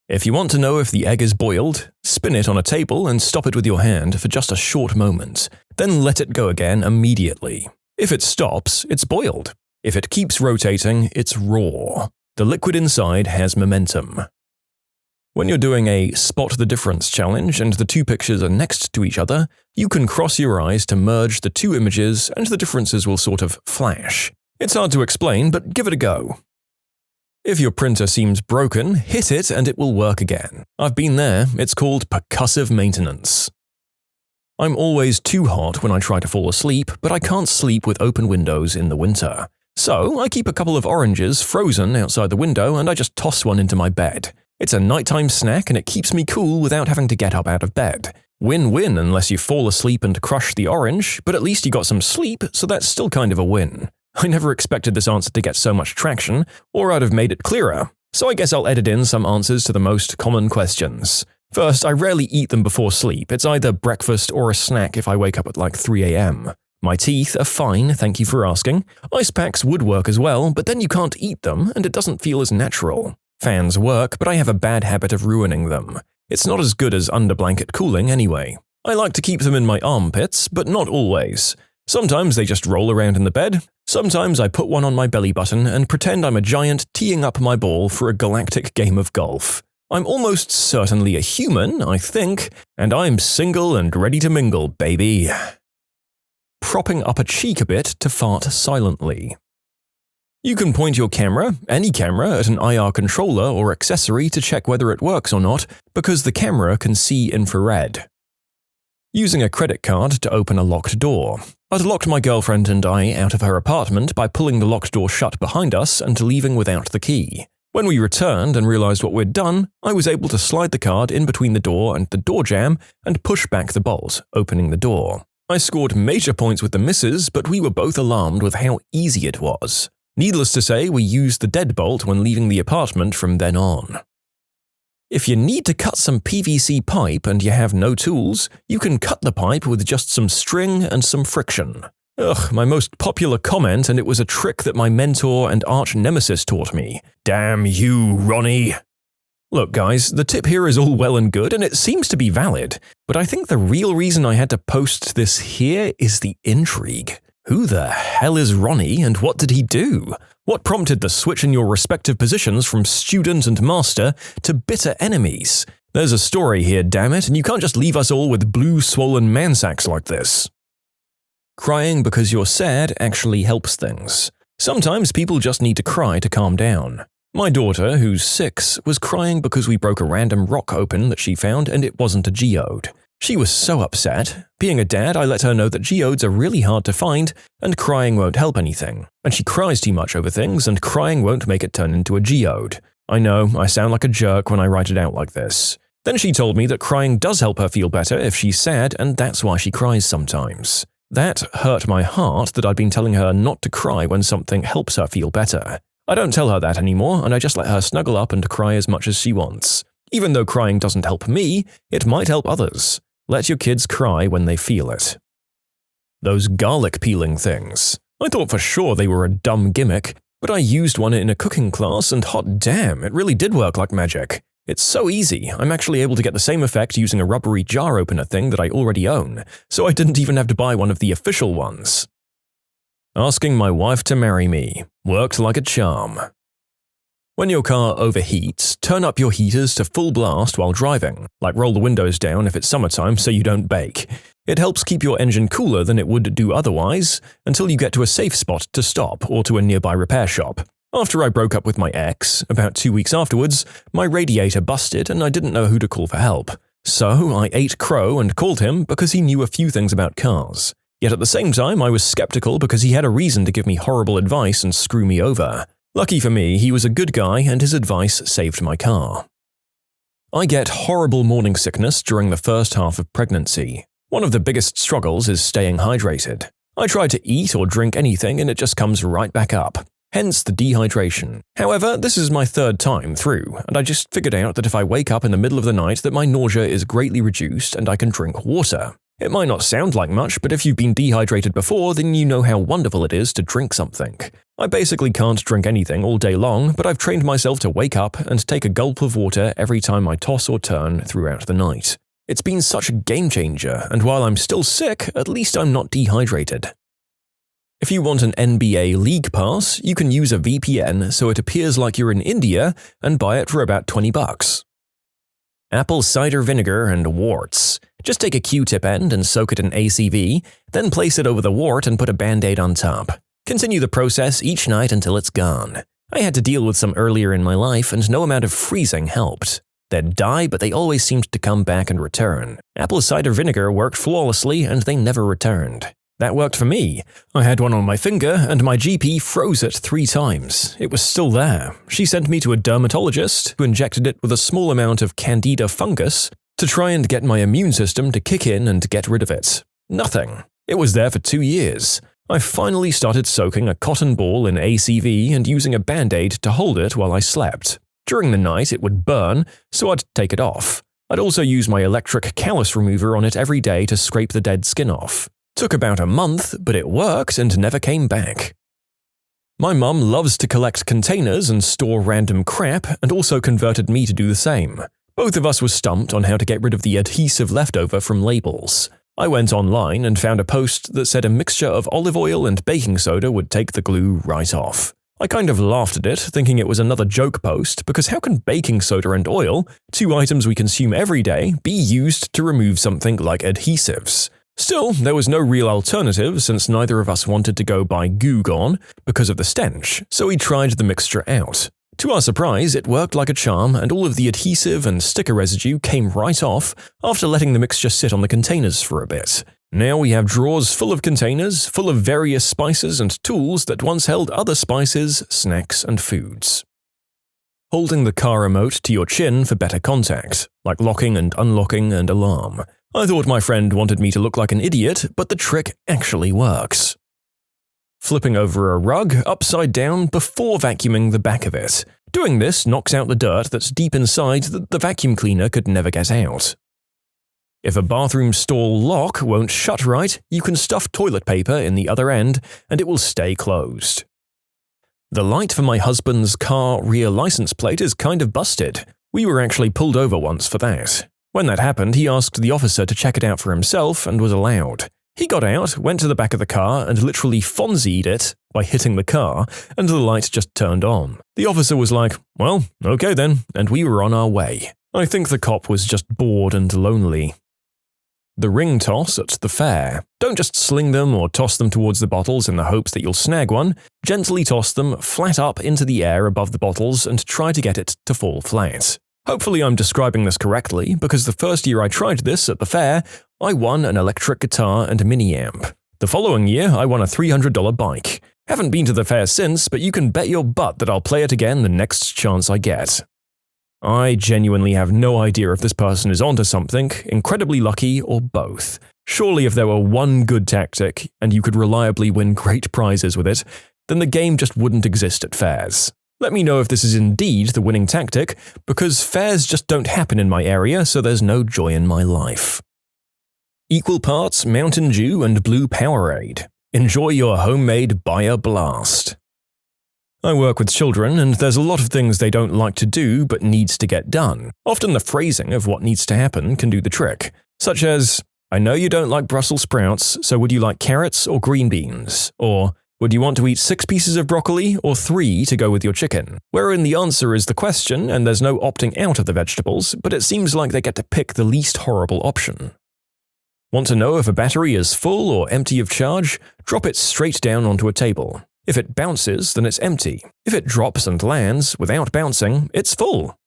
If you want to know if the egg is boiled, spin it on a table and stop it with your hand for just a short moment, then let it go again immediately. If it stops, it's boiled. If it keeps rotating, it's raw. The liquid inside has momentum. When you're doing a spot the difference challenge and the 2 pictures are next to each other, you can cross your eyes to merge the 2 images and the differences will sort of flash. It's hard to explain, but give it a go. If your printer seems broken, hit it and it will work again. I've been there, it's called percussive maintenance. I'm always too hot when I try to fall asleep, but I can't sleep with open windows in the winter. So I keep a couple of oranges frozen outside the window and I just toss one into my bed. It's a nighttime snack and it keeps me cool without having to get up out of bed. Win-win unless you fall asleep and crush the orange, but at least you got some sleep, so that's still kind of a win. I never expected this answer to get so much traction, or I'd have made it clearer, so I guess I'll edit in some answers to the most common questions. First, I rarely eat them before sleep. It's either breakfast or a snack if I wake up at like 3 a.m. My teeth are fine, thank you for asking. Ice packs would work as well, but then you can't eat them and it doesn't feel as natural. Fans work, but I have a bad habit of ruining them. It's not as good as under-blanket cooling anyway. I like to keep them in my armpits, but not always. Sometimes they just roll around in the bed. Sometimes I put one on my belly button and pretend I'm a giant teeing up my ball for a galactic game of golf. I'm almost certainly a human, I think, and I'm single and ready to mingle, baby. Propping up a cheek a bit to fart silently. You can point your camera, any camera, at an IR controller or accessory to check whether it works or not, because the camera can see infrared. Using a credit card to open a locked door. I'd locked my girlfriend and I out of her apartment by pulling the locked door shut behind us and leaving without the key. When we returned and realized what we'd done, I was able to slide the card in between the door and the door jamb and push back the bolt, opening the door. I scored major points with the misses, but we were both alarmed with how easy it was. Needless to say, we used the deadbolt when leaving the apartment from then on. If you need to cut some PVC pipe and you have no tools, you can cut the pipe with just some string and some friction. Ugh, my most popular comment, and it was a trick that my mentor and arch nemesis taught me. Damn you, Ronnie! Look guys, the tip here is all well and good and it seems to be valid, but I think the real reason I had to post this here is the intrigue. Who the hell is Ronnie and what did he do? What prompted the switch in your respective positions from student and master to bitter enemies? There's a story here, damn it, and you can't just leave us all with blue swollen mansacks like this. Crying because you're sad actually helps things. Sometimes people just need to cry to calm down. My daughter, who's 6, was crying because we broke a random rock open that she found and it wasn't a geode. She was so upset. Being a dad, I let her know that geodes are really hard to find and crying won't help anything. And she cries too much over things and crying won't make it turn into a geode. I know, I sound like a jerk when I write it out like this. Then she told me that crying does help her feel better if she's sad and that's why she cries sometimes. That hurt my heart that I'd been telling her not to cry when something helps her feel better. I don't tell her that anymore and I just let her snuggle up and cry as much as she wants. Even though crying doesn't help me, it might help others. Let your kids cry when they feel it. Those garlic peeling things. I thought for sure they were a dumb gimmick, but I used one in a cooking class and hot damn, it really did work like magic. It's so easy, I'm actually able to get the same effect using a rubbery jar opener thing that I already own, so I didn't even have to buy one of the official ones. Asking my wife to marry me worked like a charm. When your car overheats, turn up your heaters to full blast while driving, like roll the windows down if it's summertime so you don't bake. It helps keep your engine cooler than it would do otherwise, until you get to a safe spot to stop or to a nearby repair shop. After I broke up with my ex, about 2 weeks afterwards, my radiator busted and I didn't know who to call for help. So I ate crow and called him because he knew a few things about cars. Yet at the same time, I was skeptical because he had a reason to give me horrible advice and screw me over. Lucky for me, he was a good guy and his advice saved my car. I get horrible morning sickness during the first half of pregnancy. One of the biggest struggles is staying hydrated. I try to eat or drink anything and it just comes right back up. Hence the dehydration. However, this is my third time through, and I just figured out that if I wake up in the middle of the night that my nausea is greatly reduced and I can drink water. It might not sound like much, but if you've been dehydrated before, then you know how wonderful it is to drink something. I basically can't drink anything all day long, but I've trained myself to wake up and take a gulp of water every time I toss or turn throughout the night. It's been such a game changer, and while I'm still sick, at least I'm not dehydrated. If you want an NBA League Pass, you can use a VPN so it appears like you're in India and buy it for about $20. Apple cider vinegar and warts. Just take a Q-tip end and soak it in ACV, then place it over the wart and put a Band-Aid on top. Continue the process each night until it's gone. I had to deal with some earlier in my life and no amount of freezing helped. They'd die, but they always seemed to come back and return. Apple cider vinegar worked flawlessly and they never returned. That worked for me. I had one on my finger and my GP froze it 3 times. It was still there. She sent me to a dermatologist who injected it with a small amount of candida fungus to try and get my immune system to kick in and get rid of it. Nothing. It was there for 2 years. I finally started soaking a cotton ball in ACV and using a Band-Aid to hold it while I slept. During the night it would burn, so I'd take it off. I'd also use my electric callus remover on it every day to scrape the dead skin off. Took about a month, but it worked and never came back. My mum loves to collect containers and store random crap and also converted me to do the same. Both of us were stumped on how to get rid of the adhesive leftover from labels. I went online and found a post that said a mixture of olive oil and baking soda would take the glue right off. I kind of laughed at it, thinking it was another joke post, because how can baking soda and oil, 2 items we consume every day, be used to remove something like adhesives? Still, there was no real alternative since neither of us wanted to go buy Goo Gone because of the stench, so we tried the mixture out. To our surprise, it worked like a charm and all of the adhesive and sticker residue came right off after letting the mixture sit on the containers for a bit. Now we have drawers full of containers, full of various spices and tools that once held other spices, snacks, and foods. Holding the car remote to your chin for better contact, like locking and unlocking and alarm. I thought my friend wanted me to look like an idiot, but the trick actually works. Flipping over a rug upside down before vacuuming the back of it. Doing this knocks out the dirt that's deep inside that the vacuum cleaner could never get out. If a bathroom stall lock won't shut right, you can stuff toilet paper in the other end and it will stay closed. The light for my husband's car rear license plate is kind of busted. We were actually pulled over once for that. When that happened, he asked the officer to check it out for himself and was allowed. He got out, went to the back of the car, and literally Fonzied it by hitting the car, and the light just turned on. The officer was like, "Well, okay then," and we were on our way. I think the cop was just bored and lonely. The ring toss at the fair. Don't just sling them or toss them towards the bottles in the hopes that you'll snag one. Gently toss them flat up into the air above the bottles and try to get it to fall flat. Hopefully I'm describing this correctly, because the first year I tried this at the fair, I won an electric guitar and a mini-amp. The following year, I won a $300 bike. Haven't been to the fair since, but you can bet your butt that I'll play it again the next chance I get. I genuinely have no idea if this person is onto something, incredibly lucky, or both. Surely if there were one good tactic, and you could reliably win great prizes with it, then the game just wouldn't exist at fairs. Let me know if this is indeed the winning tactic, because fairs just don't happen in my area, so there's no joy in my life. Equal parts Mountain Dew and Blue Powerade. Enjoy your homemade Bayer Blast. I work with children, and there's a lot of things they don't like to do but needs to get done. Often the phrasing of what needs to happen can do the trick, such as, "I know you don't like Brussels sprouts, so would you like carrots or green beans?" Or, Would you want to eat 6 pieces of broccoli or 3 to go with your chicken? Wherein the answer is the question and there's no opting out of the vegetables, but it seems like they get to pick the least horrible option. Want to know if a battery is full or empty of charge? Drop it straight down onto a table. If it bounces, then it's empty. If it drops and lands without bouncing, it's full.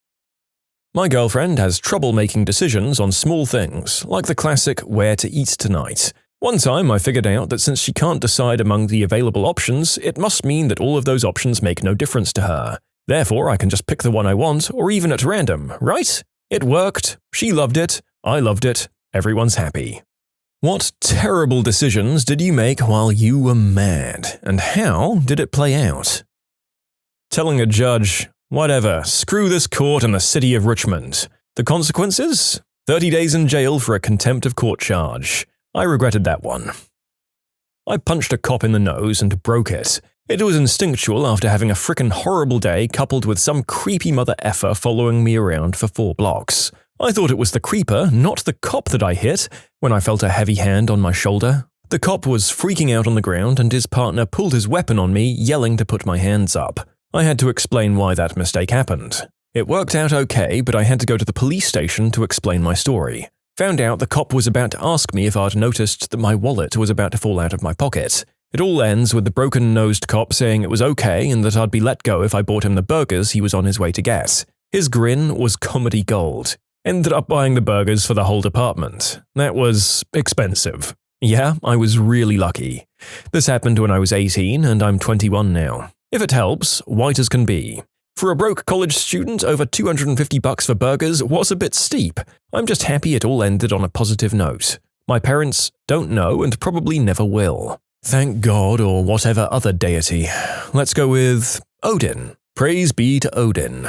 My girlfriend has trouble making decisions on small things, like the classic where to eat tonight. One time I figured out that since she can't decide among the available options, it must mean that all of those options make no difference to her. Therefore, I can just pick the one I want, or even at random, right? It worked. She loved it. I loved it. Everyone's happy. What terrible decisions did you make while you were mad, and how did it play out? Telling a judge, "Whatever, screw this court and the city of Richmond." The consequences? 30 days in jail for a contempt of court charge. I regretted that one. I punched a cop in the nose and broke it. It was instinctual after having a frickin' horrible day coupled with some creepy mother effer following me around for 4 blocks. I thought it was the creeper, not the cop that I hit, when I felt a heavy hand on my shoulder. The cop was freaking out on the ground and his partner pulled his weapon on me, yelling to put my hands up. I had to explain why that mistake happened. It worked out okay, but I had to go to the police station to explain my story. Found out the cop was about to ask me if I'd noticed that my wallet was about to fall out of my pocket. It all ends with the broken-nosed cop saying it was okay and that I'd be let go if I bought him the burgers he was on his way to get. His grin was comedy gold. Ended up buying the burgers for the whole department. That was expensive. Yeah, I was really lucky. This happened when I was 18 and I'm 21 now. If it helps, white as can be. For a broke college student, over $250 for burgers was a bit steep. I'm just happy it all ended on a positive note. My parents don't know and probably never will. Thank God or whatever other deity. Let's go with Odin. Praise be to Odin.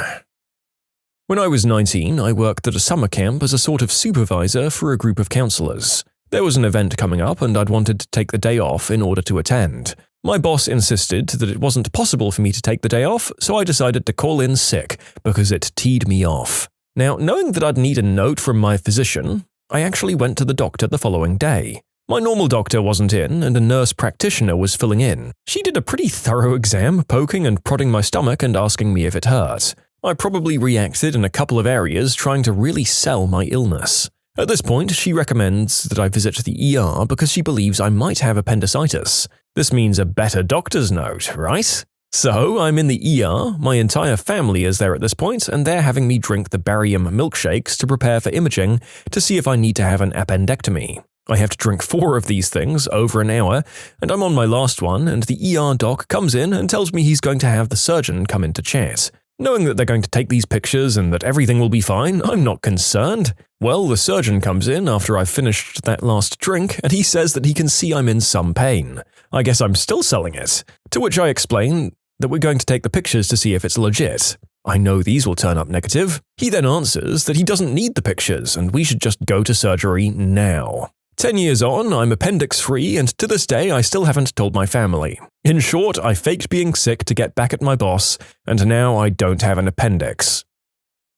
When I was 19, I worked at a summer camp as a sort of supervisor for a group of counselors. There was an event coming up and I'd wanted to take the day off in order to attend. My boss insisted that it wasn't possible for me to take the day off, so I decided to call in sick because it teed me off. Now, knowing that I'd need a note from my physician, I actually went to the doctor the following day. My normal doctor wasn't in, and a nurse practitioner was filling in. She did a pretty thorough exam, poking and prodding my stomach and asking me if it hurt. I probably reacted in a couple of areas, trying to really sell my illness. At this point, she recommends that I visit the ER because she believes I might have appendicitis. This means a better doctor's note, right? So, I'm in the ER, my entire family is there at this point, and they're having me drink the barium milkshakes to prepare for imaging to see if I need to have an appendectomy. I have to drink 4 of these things over an hour, and I'm on my last one, and the ER doc comes in and tells me he's going to have the surgeon come in to chat. Knowing that they're going to take these pictures and that everything will be fine, I'm not concerned. Well, the surgeon comes in after I've finished that last drink, and he says that he can see I'm in some pain. I guess I'm still selling it. To which I explain that we're going to take the pictures to see if it's legit. I know these will turn up negative. He then answers that he doesn't need the pictures and we should just go to surgery now. 10 years on, I'm appendix-free, and to this day I still haven't told my family. In short, I faked being sick to get back at my boss, and now I don't have an appendix.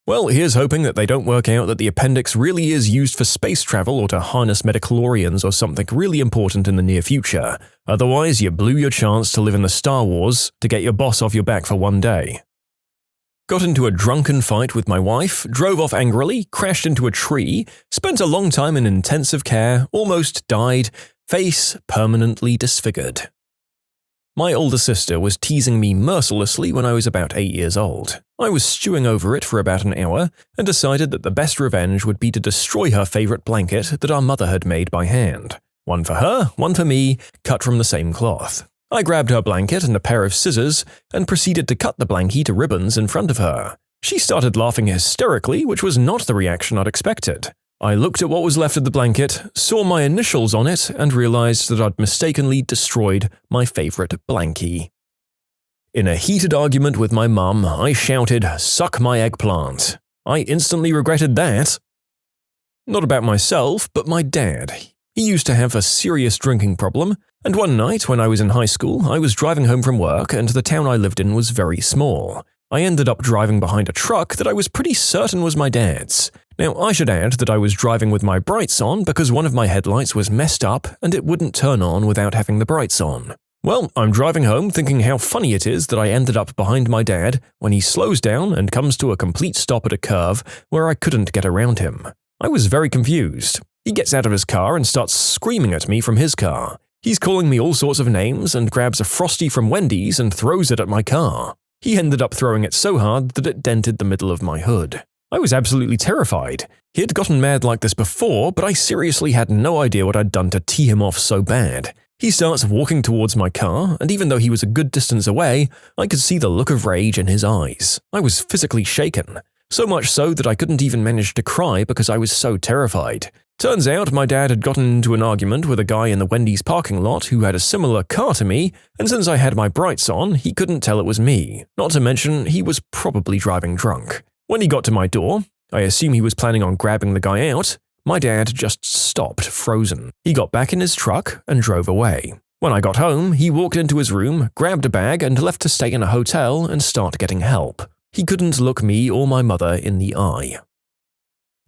Well, here's hoping that they don't work out that the appendix really is used for space travel or to harness midichlorians or something really important in the near future. Otherwise, you blew your chance to live in the Star Wars to get your boss off your back for one day. Got into a drunken fight with my wife, drove off angrily, crashed into a tree, spent a long time in intensive care, almost died, face permanently disfigured. My older sister was teasing me mercilessly when I was about 8 years old. I was stewing over it for about an hour and decided that the best revenge would be to destroy her favorite blanket that our mother had made by hand. One for her, one for me, cut from the same cloth. I grabbed her blanket and a pair of scissors and proceeded to cut the blankie to ribbons in front of her. She started laughing hysterically, which was not the reaction I'd expected. I looked at what was left of the blanket, saw my initials on it, and realized that I'd mistakenly destroyed my favorite blankie. In a heated argument with my mum, I shouted, "Suck my eggplant." I instantly regretted that. Not about myself, but my dad. He used to have a serious drinking problem, and one night when I was in high school, I was driving home from work and the town I lived in was very small. I ended up driving behind a truck that I was pretty certain was my dad's. Now, I should add that I was driving with my brights on because one of my headlights was messed up and it wouldn't turn on without having the brights on. Well, I'm driving home thinking how funny it is that I ended up behind my dad when he slows down and comes to a complete stop at a curve where I couldn't get around him. I was very confused. He gets out of his car and starts screaming at me from his car. He's calling me all sorts of names and grabs a Frosty from Wendy's and throws it at my car. He ended up throwing it so hard that it dented the middle of my hood. I was absolutely terrified. He had gotten mad like this before, but I seriously had no idea what I'd done to tee him off so bad. He starts walking towards my car, and even though he was a good distance away, I could see the look of rage in his eyes. I was physically shaken, so much so that I couldn't even manage to cry because I was so terrified. Turns out my dad had gotten into an argument with a guy in the Wendy's parking lot who had a similar car to me, and since I had my brights on, he couldn't tell it was me, not to mention he was probably driving drunk. When he got to my door, I assume he was planning on grabbing the guy out, my dad just stopped frozen. He got back in his truck and drove away. When I got home, he walked into his room, grabbed a bag, and left to stay in a hotel and start getting help. He couldn't look me or my mother in the eye.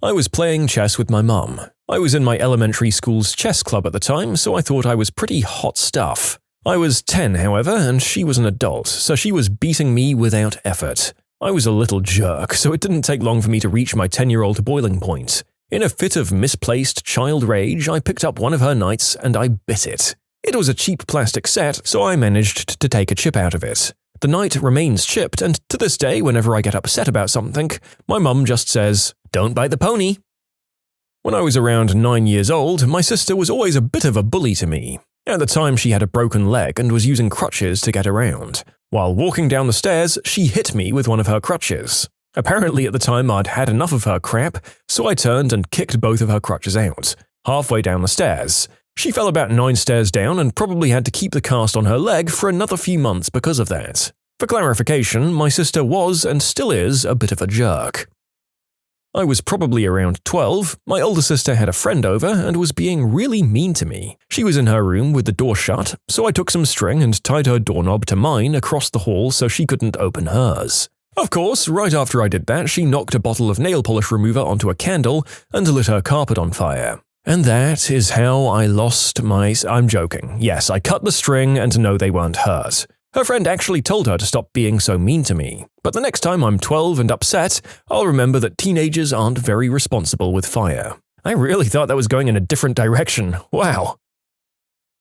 I was playing chess with my mum. I was in my elementary school's chess club at the time, so I thought I was pretty hot stuff. I was 10, however, and she was an adult, so she was beating me without effort. I was a little jerk, so it didn't take long for me to reach my 10-year-old boiling point. In a fit of misplaced child rage, I picked up one of her knights and I bit it. It was a cheap plastic set, so I managed to take a chip out of it. The knight remains chipped, and to this day, whenever I get upset about something, my mum just says, "Don't bite the pony." When I was around 9 years old, my sister was always a bit of a bully to me. At the time, she had a broken leg and was using crutches to get around. While walking down the stairs, she hit me with one of her crutches. Apparently at the time I'd had enough of her crap, so I turned and kicked both of her crutches out. Halfway down the stairs, she fell about 9 stairs down and probably had to keep the cast on her leg for another few months because of that. For clarification, my sister was and still is a bit of a jerk. I was probably around 12, my older sister had a friend over and was being really mean to me. She was in her room with the door shut, so I took some string and tied her doorknob to mine across the hall so she couldn't open hers. Of course, right after I did that, she knocked a bottle of nail polish remover onto a candle and lit her carpet on fire. And that is how I lost my… I'm joking. Yes, I cut the string and no, they weren't hurt. Her friend actually told her to stop being so mean to me. But the next time I'm 12 and upset, I'll remember that teenagers aren't very responsible with fire. I really thought that was going in a different direction. Wow.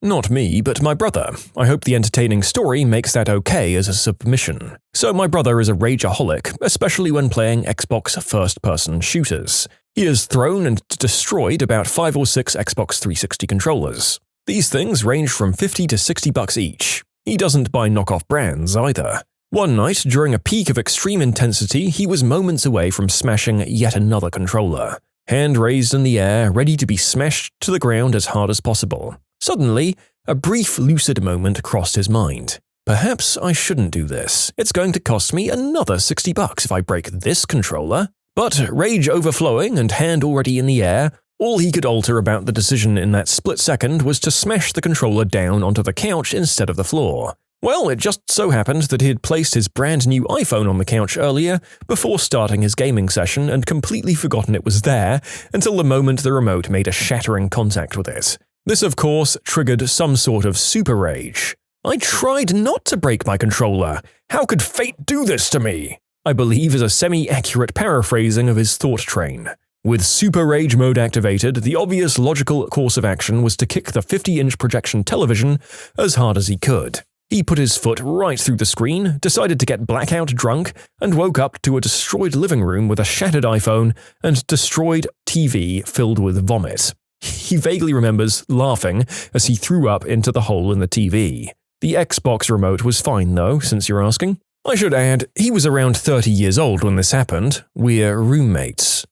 Not me, but my brother. I hope the entertaining story makes that okay as a submission. So my brother is a rageaholic, especially when playing Xbox first-person shooters. He has thrown and destroyed about 5 or 6 Xbox 360 controllers. These things range from $50 to $60 each. He doesn't buy knockoff brands either. One night, during a peak of extreme intensity, he was moments away from smashing yet another controller. Hand raised in the air, ready to be smashed to the ground as hard as possible. Suddenly, a brief lucid moment crossed his mind. Perhaps I shouldn't do this. It's going to cost me another $60 if I break this controller. But rage overflowing and hand already in the air, all he could alter about the decision in that split second was to smash the controller down onto the couch instead of the floor. Well, it just so happened that he had placed his brand new iPhone on the couch earlier before starting his gaming session and completely forgotten it was there until the moment the remote made a shattering contact with it. This, of course, triggered some sort of super rage. I tried not to break my controller. How could fate do this to me? I believe is a semi-accurate paraphrasing of his thought train. With Super Rage mode activated, the obvious logical course of action was to kick the 50-inch projection television as hard as he could. He put his foot right through the screen, decided to get blackout drunk, and woke up to a destroyed living room with a shattered iPhone and destroyed TV filled with vomit. He vaguely remembers laughing as he threw up into the hole in the TV. The Xbox remote was fine though, since you're asking. I should add, he was around 30 years old when this happened. We're roommates.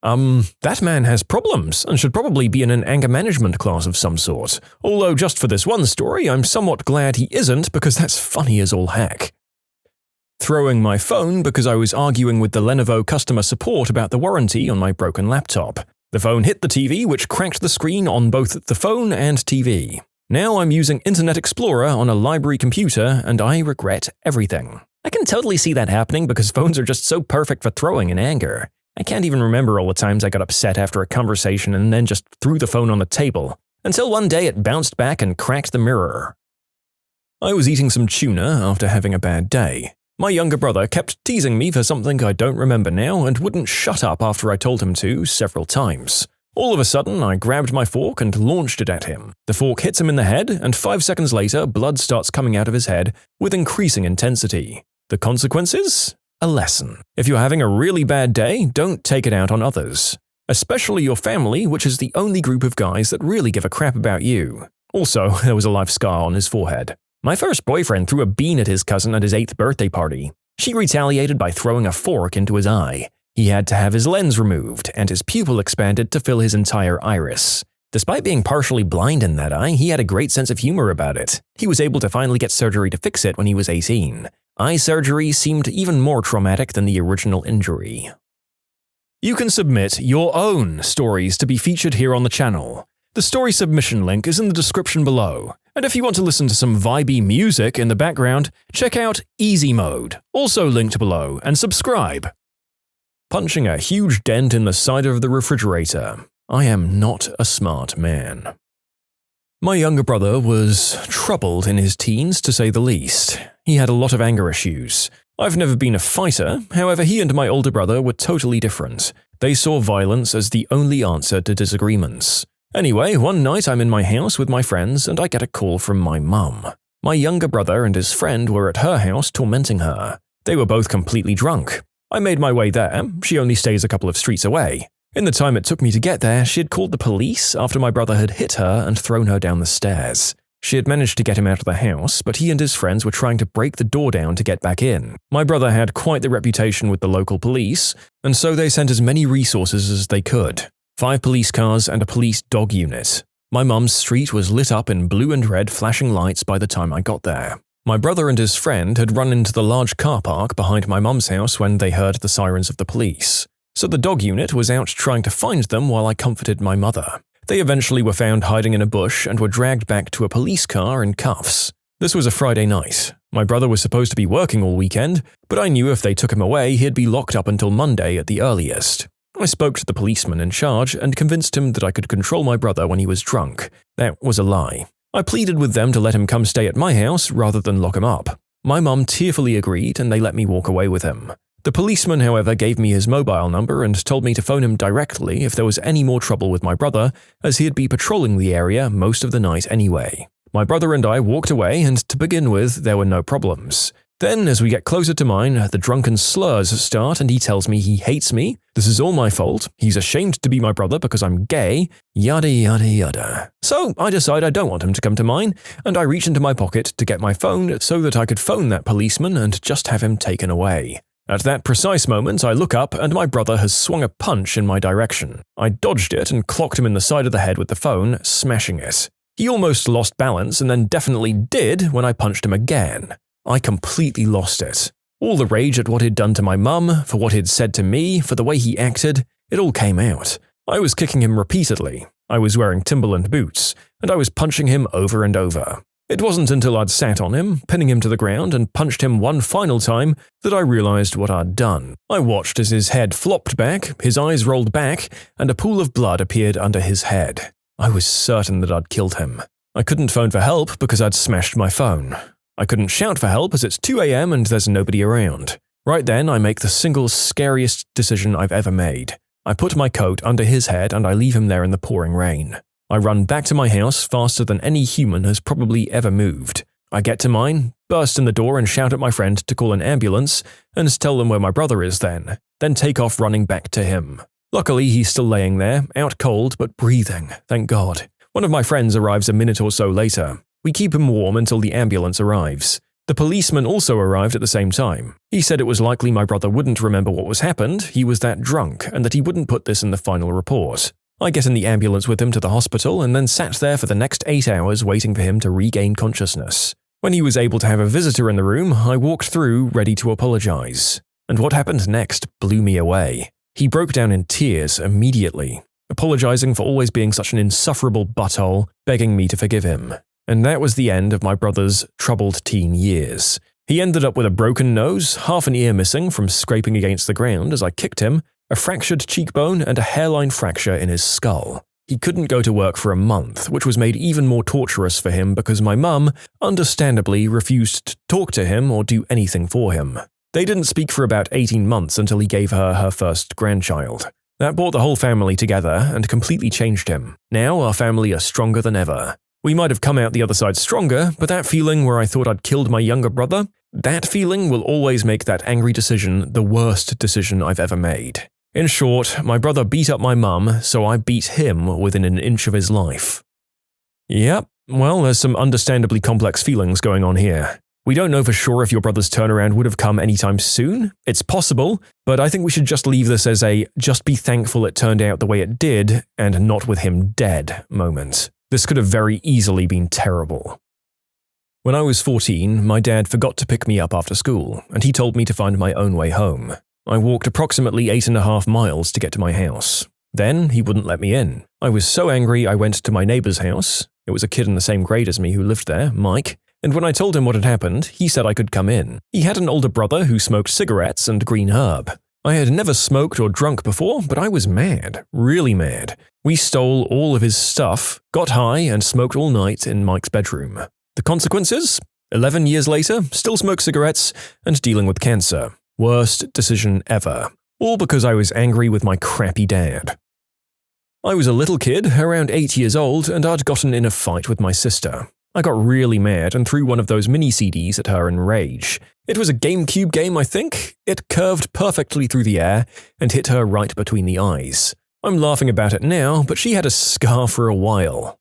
That man has problems and should probably be in an anger management class of some sort. Although just for this one story, I'm somewhat glad he isn't because that's funny as all heck. Throwing my phone because I was arguing with the Lenovo customer support about the warranty on my broken laptop. The phone hit the TV, which cracked the screen on both the phone and TV. Now I'm using Internet Explorer on a library computer and I regret everything. I can totally see that happening because phones are just so perfect for throwing in anger. I can't even remember all the times I got upset after a conversation and then just threw the phone on the table, until one day it bounced back and cracked the mirror. I was eating some tuna after having a bad day. My younger brother kept teasing me for something I don't remember now and wouldn't shut up after I told him to several times. All of a sudden, I grabbed my fork and launched it at him. The fork hits him in the head, and 5 seconds later, blood starts coming out of his head with increasing intensity. The consequences? A lesson. If you're having a really bad day, don't take it out on others. Especially your family, which is the only group of guys that really give a crap about you. Also, there was a life scar on his forehead. My first boyfriend threw a bean at his cousin at his 8th birthday party. She retaliated by throwing a fork into his eye. He had to have his lens removed, and his pupil expanded to fill his entire iris. Despite being partially blind in that eye, he had a great sense of humor about it. He was able to finally get surgery to fix it when he was 18. Eye surgery seemed even more traumatic than the original injury. You can submit your own stories to be featured here on the channel. The story submission link is in the description below. And if you want to listen to some vibey music in the background, check out easymode, also linked below, and subscribe. Punching a huge dent in the side of the refrigerator. I am not a smart man. My younger brother was troubled in his teens, to say the least. He had a lot of anger issues. I've never been a fighter, however he and my older brother were totally different. They saw violence as the only answer to disagreements. Anyway, one night I'm in my house with my friends and I get a call from my mum. My younger brother and his friend were at her house tormenting her. They were both completely drunk. I made my way there. She only stays a couple of streets away. In the time it took me to get there, she had called the police after my brother had hit her and thrown her down the stairs. She had managed to get him out of the house, but he and his friends were trying to break the door down to get back in. My brother had quite the reputation with the local police, and so they sent as many resources as they could. 5 police cars and a police dog unit. My mum's street was lit up in blue and red flashing lights by the time I got there. My brother and his friend had run into the large car park behind my mum's house when they heard the sirens of the police. So the dog unit was out trying to find them while I comforted my mother. They eventually were found hiding in a bush and were dragged back to a police car in cuffs. This was a Friday night. My brother was supposed to be working all weekend, but I knew if they took him away, he'd be locked up until Monday at the earliest. I spoke to the policeman in charge and convinced him that I could control my brother when he was drunk. That was a lie. I pleaded with them to let him come stay at my house rather than lock him up. My mum tearfully agreed and they let me walk away with him. The policeman, however, gave me his mobile number and told me to phone him directly if there was any more trouble with my brother, as he'd be patrolling the area most of the night anyway. My brother and I walked away, and to begin with, there were no problems. Then, as we get closer to mine, the drunken slurs start and he tells me he hates me, this is all my fault, he's ashamed to be my brother because I'm gay, yada yada yada. So I decide I don't want him to come to mine, and I reach into my pocket to get my phone so that I could phone that policeman and just have him taken away. At that precise moment, I look up and my brother has swung a punch in my direction. I dodged it and clocked him in the side of the head with the phone, smashing it. He almost lost balance and then definitely did when I punched him again. I completely lost it. All the rage at what he'd done to my mum, for what he'd said to me, for the way he acted, it all came out. I was kicking him repeatedly. I was wearing Timberland boots, and I was punching him over and over. It wasn't until I'd sat on him, pinning him to the ground, and punched him one final time that I realized what I'd done. I watched as his head flopped back, his eyes rolled back, and a pool of blood appeared under his head. I was certain that I'd killed him. I couldn't phone for help because I'd smashed my phone. I couldn't shout for help as it's 2 a.m. and there's nobody around. Right then, I make the single scariest decision I've ever made. I put my coat under his head and I leave him there in the pouring rain. I run back to my house faster than any human has probably ever moved. I get to mine, burst in the door and shout at my friend to call an ambulance and tell them where my brother is then take off running back to him. Luckily, he's still laying there, out cold but breathing, thank God. One of my friends arrives a minute or so later. We keep him warm until the ambulance arrives. The policeman also arrived at the same time. He said it was likely my brother wouldn't remember what was happened, he was that drunk, and that he wouldn't put this in the final report. I get in the ambulance with him to the hospital and then sat there for the next 8 hours waiting for him to regain consciousness. When he was able to have a visitor in the room, I walked through ready to apologize. And what happened next blew me away. He broke down in tears immediately, apologizing for always being such an insufferable butthole, begging me to forgive him. And that was the end of my brother's troubled teen years. He ended up with a broken nose, half an ear missing from scraping against the ground as I kicked him, a fractured cheekbone and a hairline fracture in his skull. He couldn't go to work for a month, which was made even more torturous for him because my mum, understandably, refused to talk to him or do anything for him. They didn't speak for about 18 months until he gave her her first grandchild. That brought the whole family together and completely changed him. Now our family are stronger than ever. We might have come out the other side stronger, but that feeling where I thought I'd killed my younger brother, that feeling will always make that angry decision the worst decision I've ever made. In short, my brother beat up my mum, so I beat him within an inch of his life. Yep, well, there's some understandably complex feelings going on here. We don't know for sure if your brother's turnaround would have come anytime soon. It's possible, but I think we should just leave this as a just be thankful it turned out the way it did and not with him dead moment. This could have very easily been terrible. When I was 14, my dad forgot to pick me up after school, and he told me to find my own way home. I walked approximately 8.5 miles to get to my house. Then he wouldn't let me in. I was so angry I went to my neighbor's house. It was a kid in the same grade as me who lived there, Mike. And when I told him what had happened, he said I could come in. He had an older brother who smoked cigarettes and green herb. I had never smoked or drunk before, but I was mad, really mad. We stole all of his stuff, got high, and smoked all night in Mike's bedroom. The consequences? 11 years later, still smoke cigarettes and dealing with cancer. Worst decision ever. All because I was angry with my crappy dad. I was a little kid, around 8 years old, and I'd gotten in a fight with my sister. I got really mad and threw one of those mini CDs at her in rage. It was a GameCube game, I think. It curved perfectly through the air and hit her right between the eyes. I'm laughing about it now, but she had a scar for a while.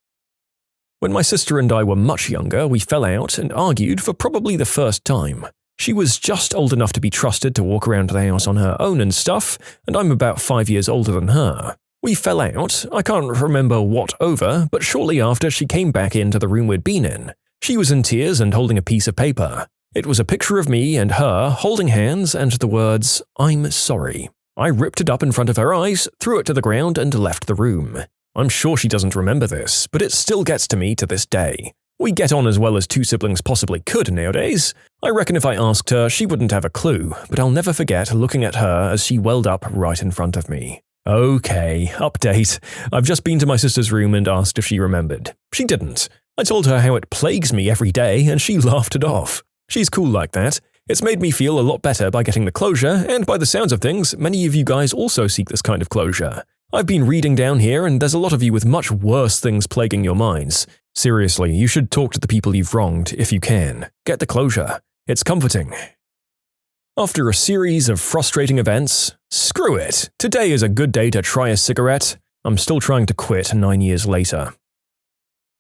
When my sister and I were much younger, we fell out and argued for probably the first time. She was just old enough to be trusted to walk around the house on her own and stuff, and I'm about 5 years older than her. We fell out, I can't remember what over, but shortly after she came back into the room we'd been in. She was in tears and holding a piece of paper. It was a picture of me and her holding hands and the words, "I'm sorry." I ripped it up in front of her eyes, threw it to the ground and left the room. I'm sure she doesn't remember this, but it still gets to me to this day. We get on as well as two siblings possibly could nowadays. I reckon if I asked her, she wouldn't have a clue, but I'll never forget looking at her as she welled up right in front of me. Okay, update. I've just been to my sister's room and asked if she remembered. She didn't. I told her how it plagues me every day, and she laughed it off. She's cool like that. It's made me feel a lot better by getting the closure, and by the sounds of things, many of you guys also seek this kind of closure. I've been reading down here, and there's a lot of you with much worse things plaguing your minds. Seriously, you should talk to the people you've wronged if you can. Get the closure. It's comforting. After a series of frustrating events, screw it. Today is a good day to try a cigarette. I'm still trying to quit 9 years later.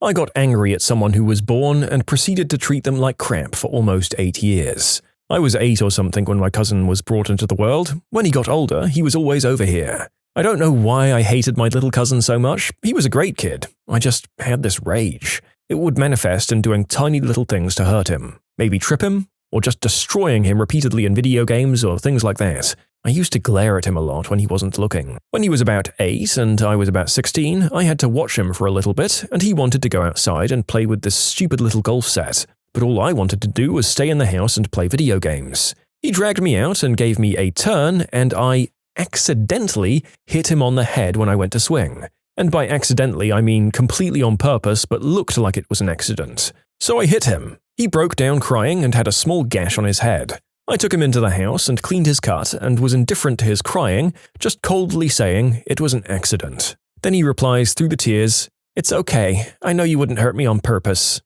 I got angry at someone who was born and proceeded to treat them like crap for almost 8 years. I was 8 or something when my cousin was brought into the world. When he got older, he was always over here. I don't know why I hated my little cousin so much. He was a great kid. I just had this rage. It would manifest in doing tiny little things to hurt him. Maybe trip him, or just destroying him repeatedly in video games or things like that. I used to glare at him a lot when he wasn't looking. When he was about 8 and I was about 16, I had to watch him for a little bit, and he wanted to go outside and play with this stupid little golf set. But all I wanted to do was stay in the house and play video games. He dragged me out and gave me a turn, and I accidentally hit him on the head when I went to swing. And by accidentally, I mean completely on purpose, but looked like it was an accident. So I hit him. He broke down crying and had a small gash on his head. I took him into the house and cleaned his cut and was indifferent to his crying, just coldly saying it was an accident. Then he replies through the tears, "It's okay, I know you wouldn't hurt me on purpose."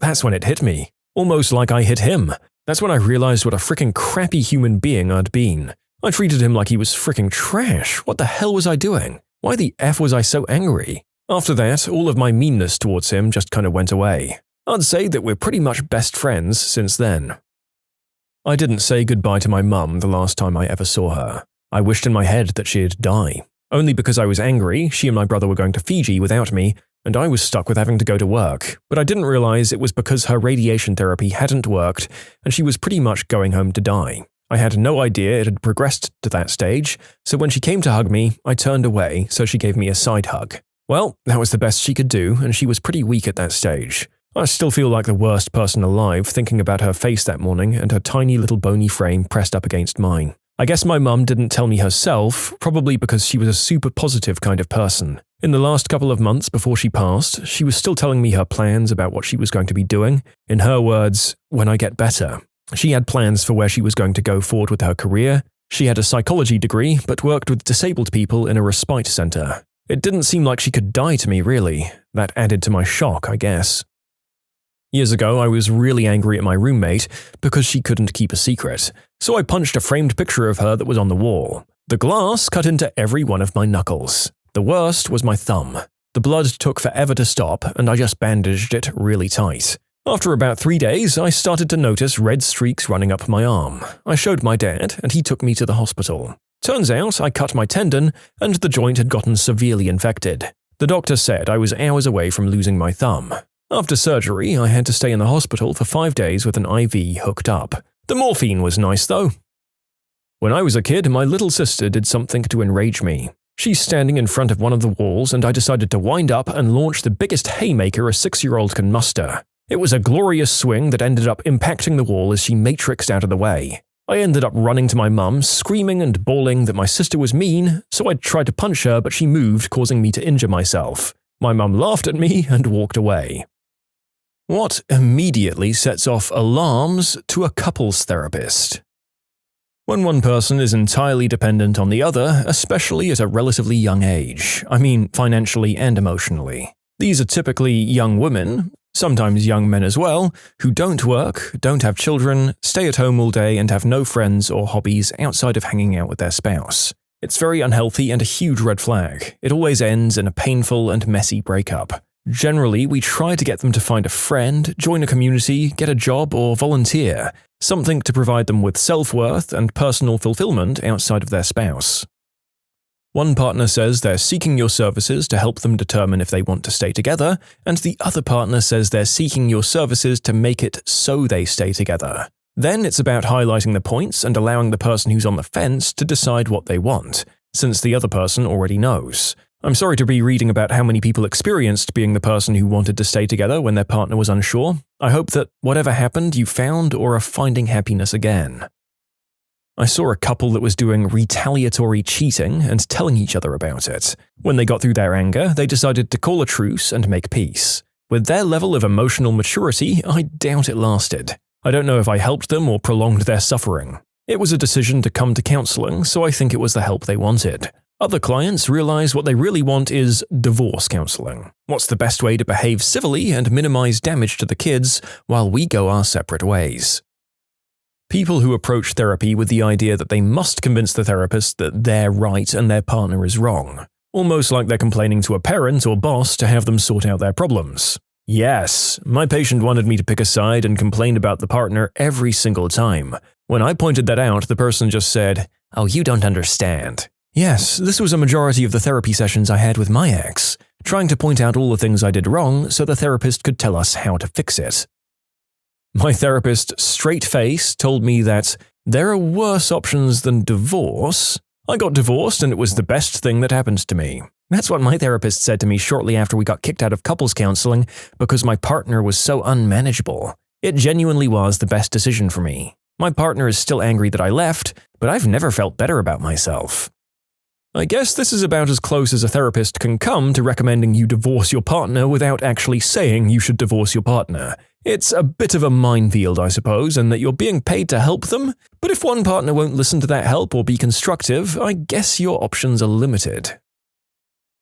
That's when it hit me. Almost like I hit him. That's when I realized what a freaking crappy human being I'd been. I treated him like he was freaking trash. What the hell was I doing? Why the F was I so angry? After that, all of my meanness towards him just kind of went away. I'd say that we're pretty much best friends since then. I didn't say goodbye to my mum the last time I ever saw her. I wished in my head that she'd die. Only because I was angry, she and my brother were going to Fiji without me, and I was stuck with having to go to work. But I didn't realize it was because her radiation therapy hadn't worked, and she was pretty much going home to die. I had no idea it had progressed to that stage, so when she came to hug me, I turned away, so she gave me a side hug. Well, that was the best she could do, and she was pretty weak at that stage. I still feel like the worst person alive thinking about her face that morning and her tiny little bony frame pressed up against mine. I guess my mum didn't tell me herself, probably because she was a super positive kind of person. In the last couple of months before she passed, she was still telling me her plans about what she was going to be doing. In her words, when I get better. She had plans for where she was going to go forward with her career. She had a psychology degree, but worked with disabled people in a respite center. It didn't seem like she could die to me, really. That added to my shock, I guess. Years ago, I was really angry at my roommate because she couldn't keep a secret, so I punched a framed picture of her that was on the wall. The glass cut into every one of my knuckles. The worst was my thumb. The blood took forever to stop, and I just bandaged it really tight. After about 3 days, I started to notice red streaks running up my arm. I showed my dad, and he took me to the hospital. Turns out I cut my tendon, and the joint had gotten severely infected. The doctor said I was hours away from losing my thumb. After surgery, I had to stay in the hospital for 5 days with an IV hooked up. The morphine was nice, though. When I was a kid, my little sister did something to enrage me. She's standing in front of one of the walls, and I decided to wind up and launch the biggest haymaker a 6-year-old can muster. It was a glorious swing that ended up impacting the wall as she matrixed out of the way. I ended up running to my mum, screaming and bawling that my sister was mean, so I tried to punch her, but she moved, causing me to injure myself. My mum laughed at me and walked away. What immediately sets off alarms to a couples therapist? When one person is entirely dependent on the other, especially at a relatively young age, I mean financially and emotionally. These are typically young women, sometimes young men as well, who don't work, don't have children, stay at home all day and have no friends or hobbies outside of hanging out with their spouse. It's very unhealthy and a huge red flag. It always ends in a painful and messy breakup. Generally, we try to get them to find a friend, join a community, get a job, or volunteer, something to provide them with self-worth and personal fulfillment outside of their spouse. One partner says they're seeking your services to help them determine if they want to stay together, and the other partner says they're seeking your services to make it so they stay together. Then it's about highlighting the points and allowing the person who's on the fence to decide what they want, since the other person already knows. I'm sorry to be reading about how many people experienced being the person who wanted to stay together when their partner was unsure. I hope that whatever happened, you found or are finding happiness again. I saw a couple that was doing retaliatory cheating and telling each other about it. When they got through their anger, they decided to call a truce and make peace. With their level of emotional maturity, I doubt it lasted. I don't know if I helped them or prolonged their suffering. It was a decision to come to counseling, so I think it was the help they wanted. Other clients realize what they really want is divorce counseling. What's the best way to behave civilly and minimize damage to the kids while we go our separate ways? People who approach therapy with the idea that they must convince the therapist that they're right and their partner is wrong. Almost like they're complaining to a parent or boss to have them sort out their problems. Yes, my patient wanted me to pick a side and complain about the partner every single time. When I pointed that out, the person just said, "Oh, you don't understand." Yes, this was a majority of the therapy sessions I had with my ex, trying to point out all the things I did wrong so the therapist could tell us how to fix it. My therapist, straight face, told me that there are worse options than divorce. I got divorced and it was the best thing that happened to me. That's what my therapist said to me shortly after we got kicked out of couples counseling because my partner was so unmanageable. It genuinely was the best decision for me. My partner is still angry that I left, but I've never felt better about myself. I guess this is about as close as a therapist can come to recommending you divorce your partner without actually saying you should divorce your partner. It's a bit of a minefield, I suppose, and that you're being paid to help them, but if one partner won't listen to that help or be constructive, I guess your options are limited.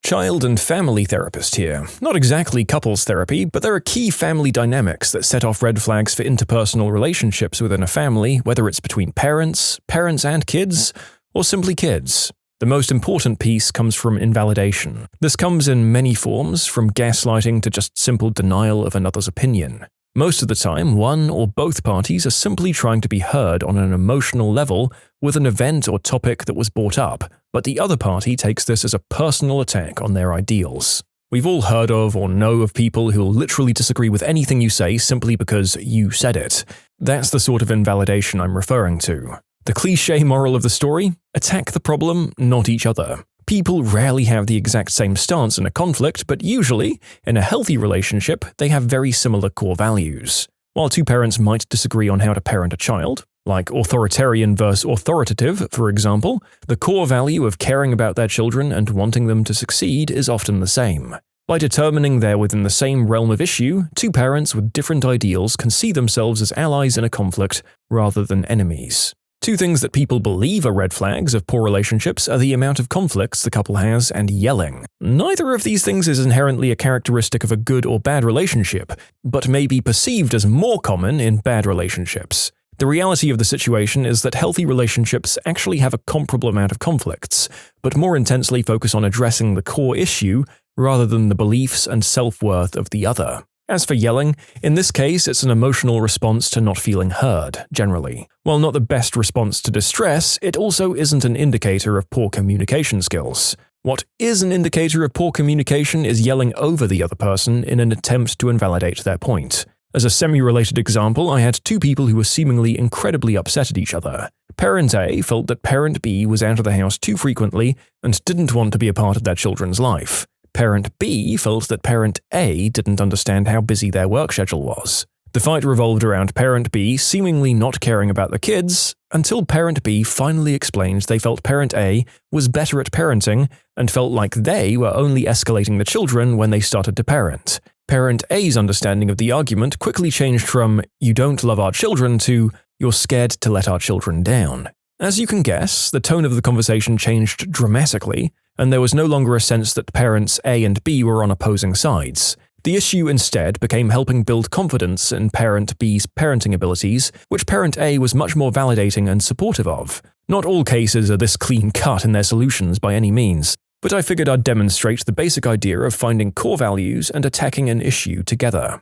Child and family therapist here. Not exactly couples therapy, but there are key family dynamics that set off red flags for interpersonal relationships within a family, whether it's between parents, parents and kids, or simply kids. The most important piece comes from invalidation. This comes in many forms, from gaslighting to just simple denial of another's opinion. Most of the time, one or both parties are simply trying to be heard on an emotional level with an event or topic that was brought up, but the other party takes this as a personal attack on their ideals. We've all heard of or know of people who'll literally disagree with anything you say simply because you said it. That's the sort of invalidation I'm referring to. The cliché moral of the story? Attack the problem, not each other. People rarely have the exact same stance in a conflict, but usually, in a healthy relationship, they have very similar core values. While two parents might disagree on how to parent a child, Like authoritarian versus authoritative, for example, the core value of caring about their children and wanting them to succeed is often the same. By determining they're within the same realm of issue, two parents with different ideals can see themselves as allies in a conflict rather than enemies. Two things that people believe are red flags of poor relationships are the amount of conflicts the couple has and yelling. Neither of these things is inherently a characteristic of a good or bad relationship, but may be perceived as more common in bad relationships. The reality of the situation is that healthy relationships actually have a comparable amount of conflicts, but more intensely focus on addressing the core issue rather than the beliefs and self-worth of the other. As for yelling, in this case it's an emotional response to not feeling heard, generally. While not the best response to distress, it also isn't an indicator of poor communication skills. What is an indicator of poor communication is yelling over the other person in an attempt to invalidate their point. As a semi-related example, I had two people who were seemingly incredibly upset at each other. Parent A felt that Parent B was out of the house too frequently and didn't want to be a part of their children's life. Parent B felt that Parent A didn't understand how busy their work schedule was. The fight revolved around Parent B seemingly not caring about the kids, until Parent B finally explained they felt Parent A was better at parenting and felt like they were only escalating the children when they started to parent. Parent A's understanding of the argument quickly changed from, "You don't love our children," to, "You're scared to let our children down." As you can guess, the tone of the conversation changed dramatically, and there was no longer a sense that parents A and B were on opposing sides. The issue instead became helping build confidence in Parent B's parenting abilities, which Parent A was much more validating and supportive of. Not all cases are this clean-cut in their solutions by any means, but I figured I'd demonstrate the basic idea of finding core values and attacking an issue together.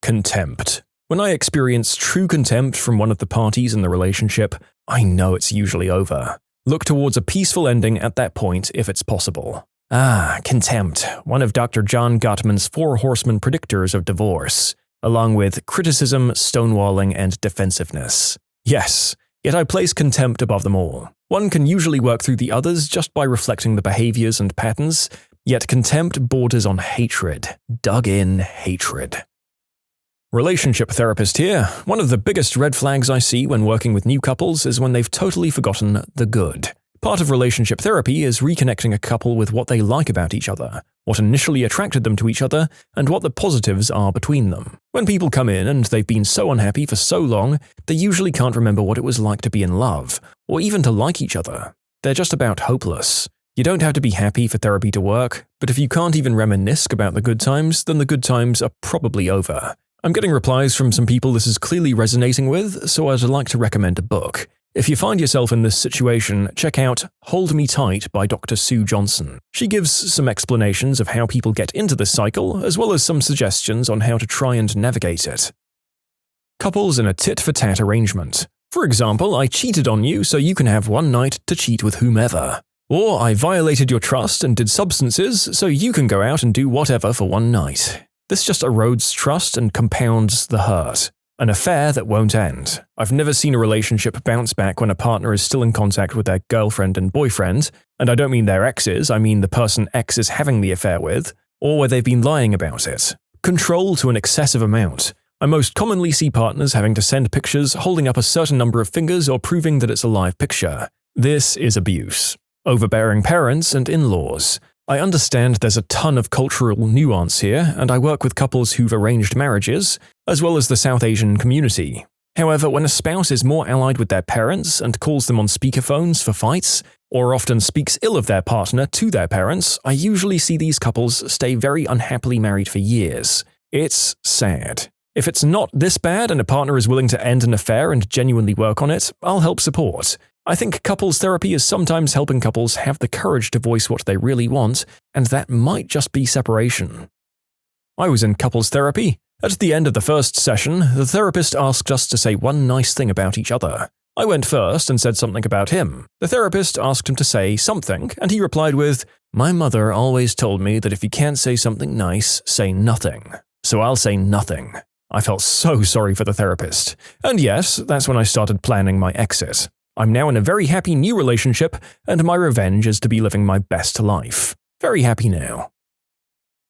Contempt. When I experience true contempt from one of the parties in the relationship, I know it's usually over. Look towards a peaceful ending at that point if it's possible. Contempt, one of Dr. John Gottman's 4 horsemen predictors of divorce, along with criticism, stonewalling, and defensiveness. Yes, yet I place contempt above them all. One can usually work through the others just by reflecting the behaviors and patterns, yet contempt borders on hatred, dug-in hatred. Relationship therapist here. One of the biggest red flags I see when working with new couples is when they've totally forgotten the good. Part of relationship therapy is reconnecting a couple with what they like about each other, what initially attracted them to each other, and what the positives are between them. When people come in and they've been so unhappy for so long, they usually can't remember what it was like to be in love, or even to like each other. They're just about hopeless. You don't have to be happy for therapy to work, but if you can't even reminisce about the good times, then the good times are probably over. I'm getting replies from some people this is clearly resonating with, so I'd like to recommend a book. If you find yourself in this situation, check out Hold Me Tight by Dr. Sue Johnson. She gives some explanations of how people get into this cycle, as well as some suggestions on how to try and navigate it. Couples in a tit-for-tat arrangement. For example, I cheated on you so you can have one night to cheat with whomever. Or I violated your trust and did substances so you can go out and do whatever for one night. This just erodes trust and compounds the hurt. An affair that won't end. I've never seen a relationship bounce back when a partner is still in contact with their girlfriend and boyfriend, and I don't mean their exes, I mean the person X is having the affair with, or where they've been lying about it. Control to an excessive amount. I most commonly see partners having to send pictures holding up a certain number of fingers or proving that it's a live picture. This is abuse. Overbearing parents and in-laws. I understand there's a ton of cultural nuance here, and I work with couples who've arranged marriages, as well as the South Asian community. However, when a spouse is more allied with their parents and calls them on speakerphones for fights, or often speaks ill of their partner to their parents, I usually see these couples stay very unhappily married for years. It's sad. If it's not this bad and a partner is willing to end an affair and genuinely work on it, I'll help support. I think couples therapy is sometimes helping couples have the courage to voice what they really want, and that might just be separation. I was in couples therapy. At the end of the first session, the therapist asked us to say one nice thing about each other. I went first and said something about him. The therapist asked him to say something, and he replied with, "My mother always told me that if you can't say something nice, say nothing. So I'll say nothing." I felt so sorry for the therapist. And yes, that's when I started planning my exit. I'm now in a very happy new relationship, and my revenge is to be living my best life. Very happy now.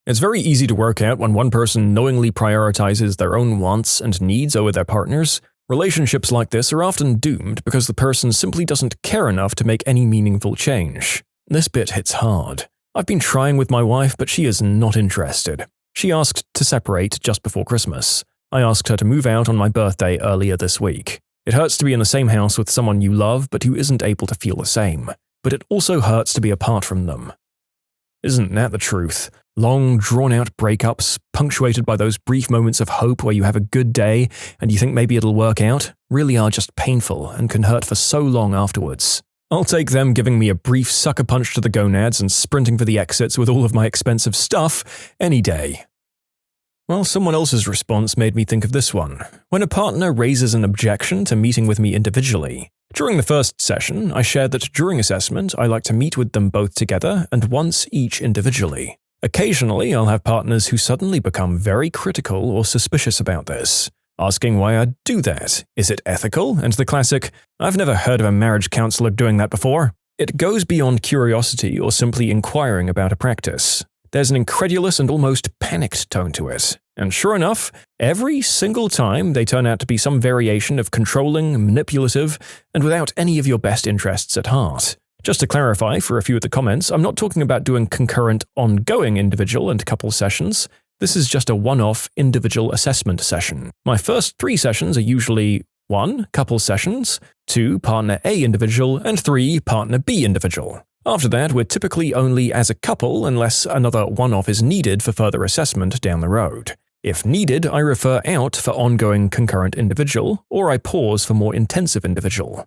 It's very easy to work out when one person knowingly prioritizes their own wants and needs over their partner's, Relationships like this are often doomed because the person simply doesn't care enough to make any meaningful change. This bit hits hard. I've been trying with my wife, but she is not interested. She asked to separate just before Christmas. I asked her to move out on my birthday earlier this week. It hurts to be in the same house with someone you love but who isn't able to feel the same. But it also hurts to be apart from them. Isn't that the truth? Long, drawn-out breakups, punctuated by those brief moments of hope where you have a good day and you think maybe it'll work out, really are just painful and can hurt for so long afterwards. I'll take them giving me a brief sucker punch to the gonads and sprinting for the exits with all of my expensive stuff any day. Well, someone else's response made me think of this one. When a partner raises an objection to meeting with me individually. During the first session, I shared that during assessment, I like to meet with them both together and once each individually. Occasionally, I'll have partners who suddenly become very critical or suspicious about this, asking why I do that. Is it ethical? And the classic, "I've never heard of a marriage counselor doing that before." It goes beyond curiosity or simply inquiring about a practice. There's an incredulous and almost panicked tone to it. And sure enough, every single time they turn out to be some variation of controlling, manipulative, and without any of your best interests at heart. Just to clarify for a few of the comments, I'm not talking about doing concurrent, ongoing individual and couple sessions. This is just a one-off individual assessment session. My first 3 sessions are usually 1. Couple sessions, 2. Partner A individual, and 3. Partner B individual. After that, we're typically only as a couple unless another one-off is needed for further assessment down the road. If needed, I refer out for ongoing concurrent individual, or I pause for more intensive individual.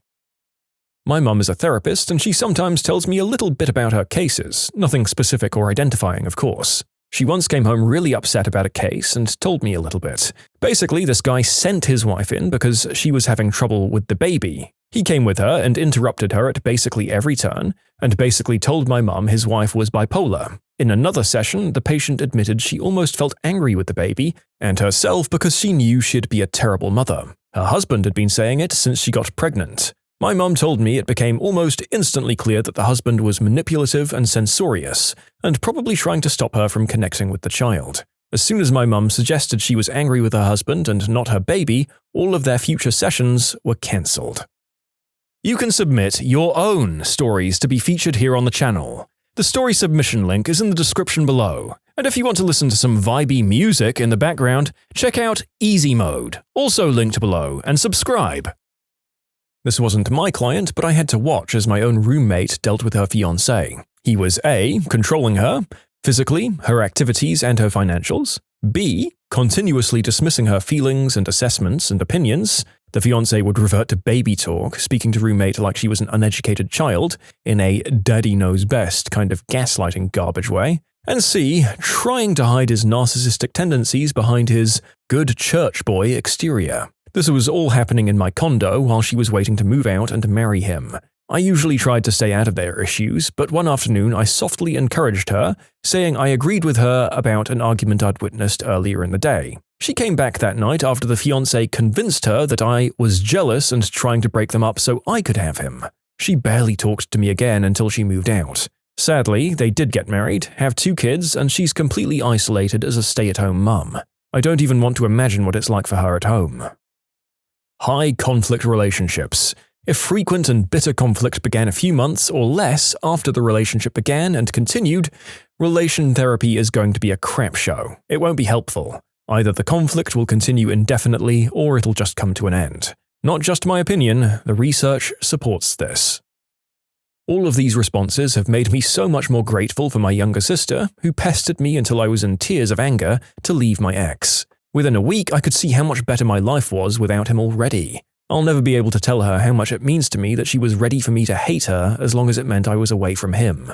My mum is a therapist, and she sometimes tells me a little bit about her cases, nothing specific or identifying, of course. She once came home really upset about a case and told me a little bit. Basically, this guy sent his wife in because she was having trouble with the baby. He came with her and interrupted her at basically every turn, and basically told my mum his wife was bipolar. In another session, the patient admitted she almost felt angry with the baby and herself because she knew she'd be a terrible mother. Her husband had been saying it since she got pregnant. My mum told me it became almost instantly clear that the husband was manipulative and censorious, and probably trying to stop her from connecting with the child. As soon as my mum suggested she was angry with her husband and not her baby, all of their future sessions were cancelled. You can submit your own stories to be featured here on the channel. The story submission link is in the description below, and if you want to listen to some vibey music in the background, check out easymode, also linked below, and subscribe. This wasn't my client, but I had to watch as my own roommate dealt with her fiancé. He was A. controlling her, physically, her activities and her financials, B. continuously dismissing her feelings and assessments and opinions. The fiancé would revert to baby talk, speaking to roommate like she was an uneducated child, in a daddy knows best kind of gaslighting garbage way. And C. trying to hide his narcissistic tendencies behind his good church boy exterior. This was all happening in my condo while she was waiting to move out and marry him. I usually tried to stay out of their issues, but one afternoon I softly encouraged her, saying I agreed with her about an argument I'd witnessed earlier in the day. She came back that night after the fiancé convinced her that I was jealous and trying to break them up so I could have him. She barely talked to me again until she moved out. Sadly, they did get married, have 2 kids, and she's completely isolated as a stay-at-home mum. I don't even want to imagine what it's like for her at home. High conflict relationships. If frequent and bitter conflict began a few months or less after the relationship began and continued, relation therapy is going to be a crap show. It won't be helpful. Either the conflict will continue indefinitely or it'll just come to an end. Not just my opinion, the research supports this. All of these responses have made me so much more grateful for my younger sister, who pestered me until I was in tears of anger to leave my ex. Within a week, I could see how much better my life was without him already. I'll never be able to tell her how much it means to me that she was ready for me to hate her as long as it meant I was away from him.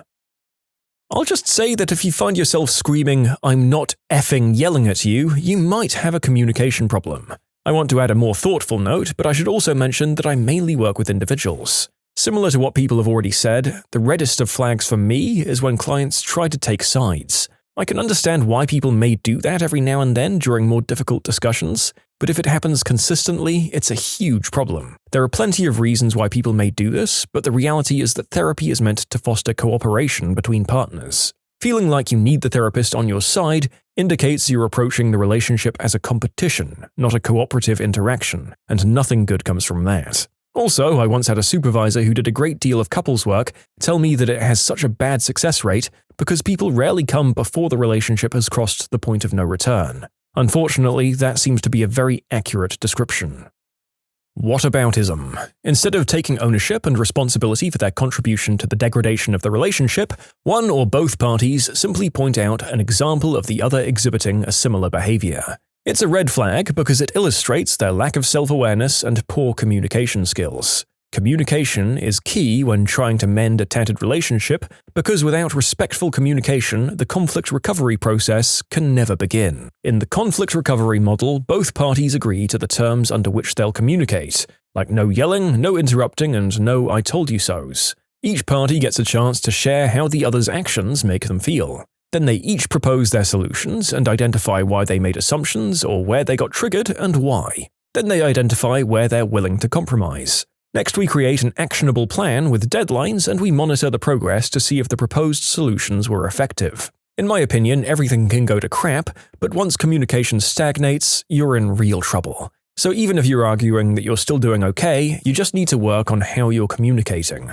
I'll just say that if you find yourself screaming, "I'm not effing yelling at you," you might have a communication problem. I want to add a more thoughtful note, but I should also mention that I mainly work with individuals. Similar to what people have already said, the reddest of flags for me is when clients try to take sides. I can understand why people may do that every now and then during more difficult discussions, but if it happens consistently, it's a huge problem. There are plenty of reasons why people may do this, but the reality is that therapy is meant to foster cooperation between partners. Feeling like you need the therapist on your side indicates you're approaching the relationship as a competition, not a cooperative interaction, and nothing good comes from that. Also, I once had a supervisor who did a great deal of couples work tell me that it has such a bad success rate because people rarely come before the relationship has crossed the point of no return. Unfortunately, that seems to be a very accurate description. Whataboutism. Instead of taking ownership and responsibility for their contribution to the degradation of the relationship, one or both parties simply point out an example of the other exhibiting a similar behavior. It's a red flag because it illustrates their lack of self-awareness and poor communication skills. Communication is key when trying to mend a tattered relationship because without respectful communication, the conflict recovery process can never begin. In the conflict recovery model, both parties agree to the terms under which they'll communicate, like no yelling, no interrupting, and no I told you so's. Each party gets a chance to share how the other's actions make them feel. Then they each propose their solutions and identify why they made assumptions or where they got triggered and why. Then they identify where they're willing to compromise. Next, we create an actionable plan with deadlines and we monitor the progress to see if the proposed solutions were effective. In my opinion, everything can go to crap, but once communication stagnates, you're in real trouble. So even if you're arguing that you're still doing okay, you just need to work on how you're communicating.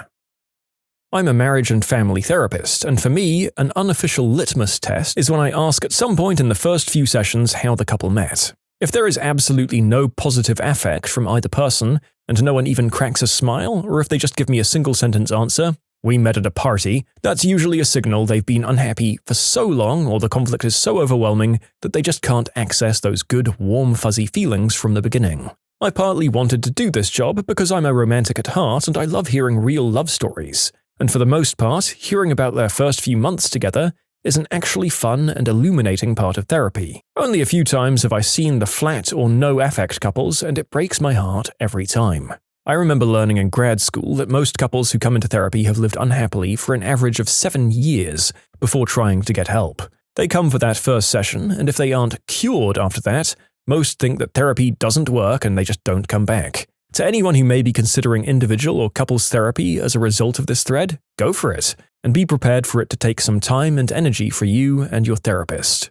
I'm a marriage and family therapist, and for me, an unofficial litmus test is when I ask at some point in the first few sessions how the couple met. If there is absolutely no positive affect from either person, and no one even cracks a smile, or if they just give me a single-sentence answer, "We met at a party," that's usually a signal they've been unhappy for so long or the conflict is so overwhelming that they just can't access those good, warm, fuzzy feelings from the beginning. I partly wanted to do this job because I'm a romantic at heart and I love hearing real love stories. And for the most part, hearing about their first few months together is an actually fun and illuminating part of therapy. Only a few times have I seen the flat or no affect couples, and it breaks my heart every time. I remember learning in grad school that most couples who come into therapy have lived unhappily for an average of 7 years before trying to get help. They come for that first session, and if they aren't cured after that, most think that therapy doesn't work and they just don't come back. To anyone who may be considering individual or couples therapy as a result of this thread, go for it, and be prepared for it to take some time and energy for you and your therapist.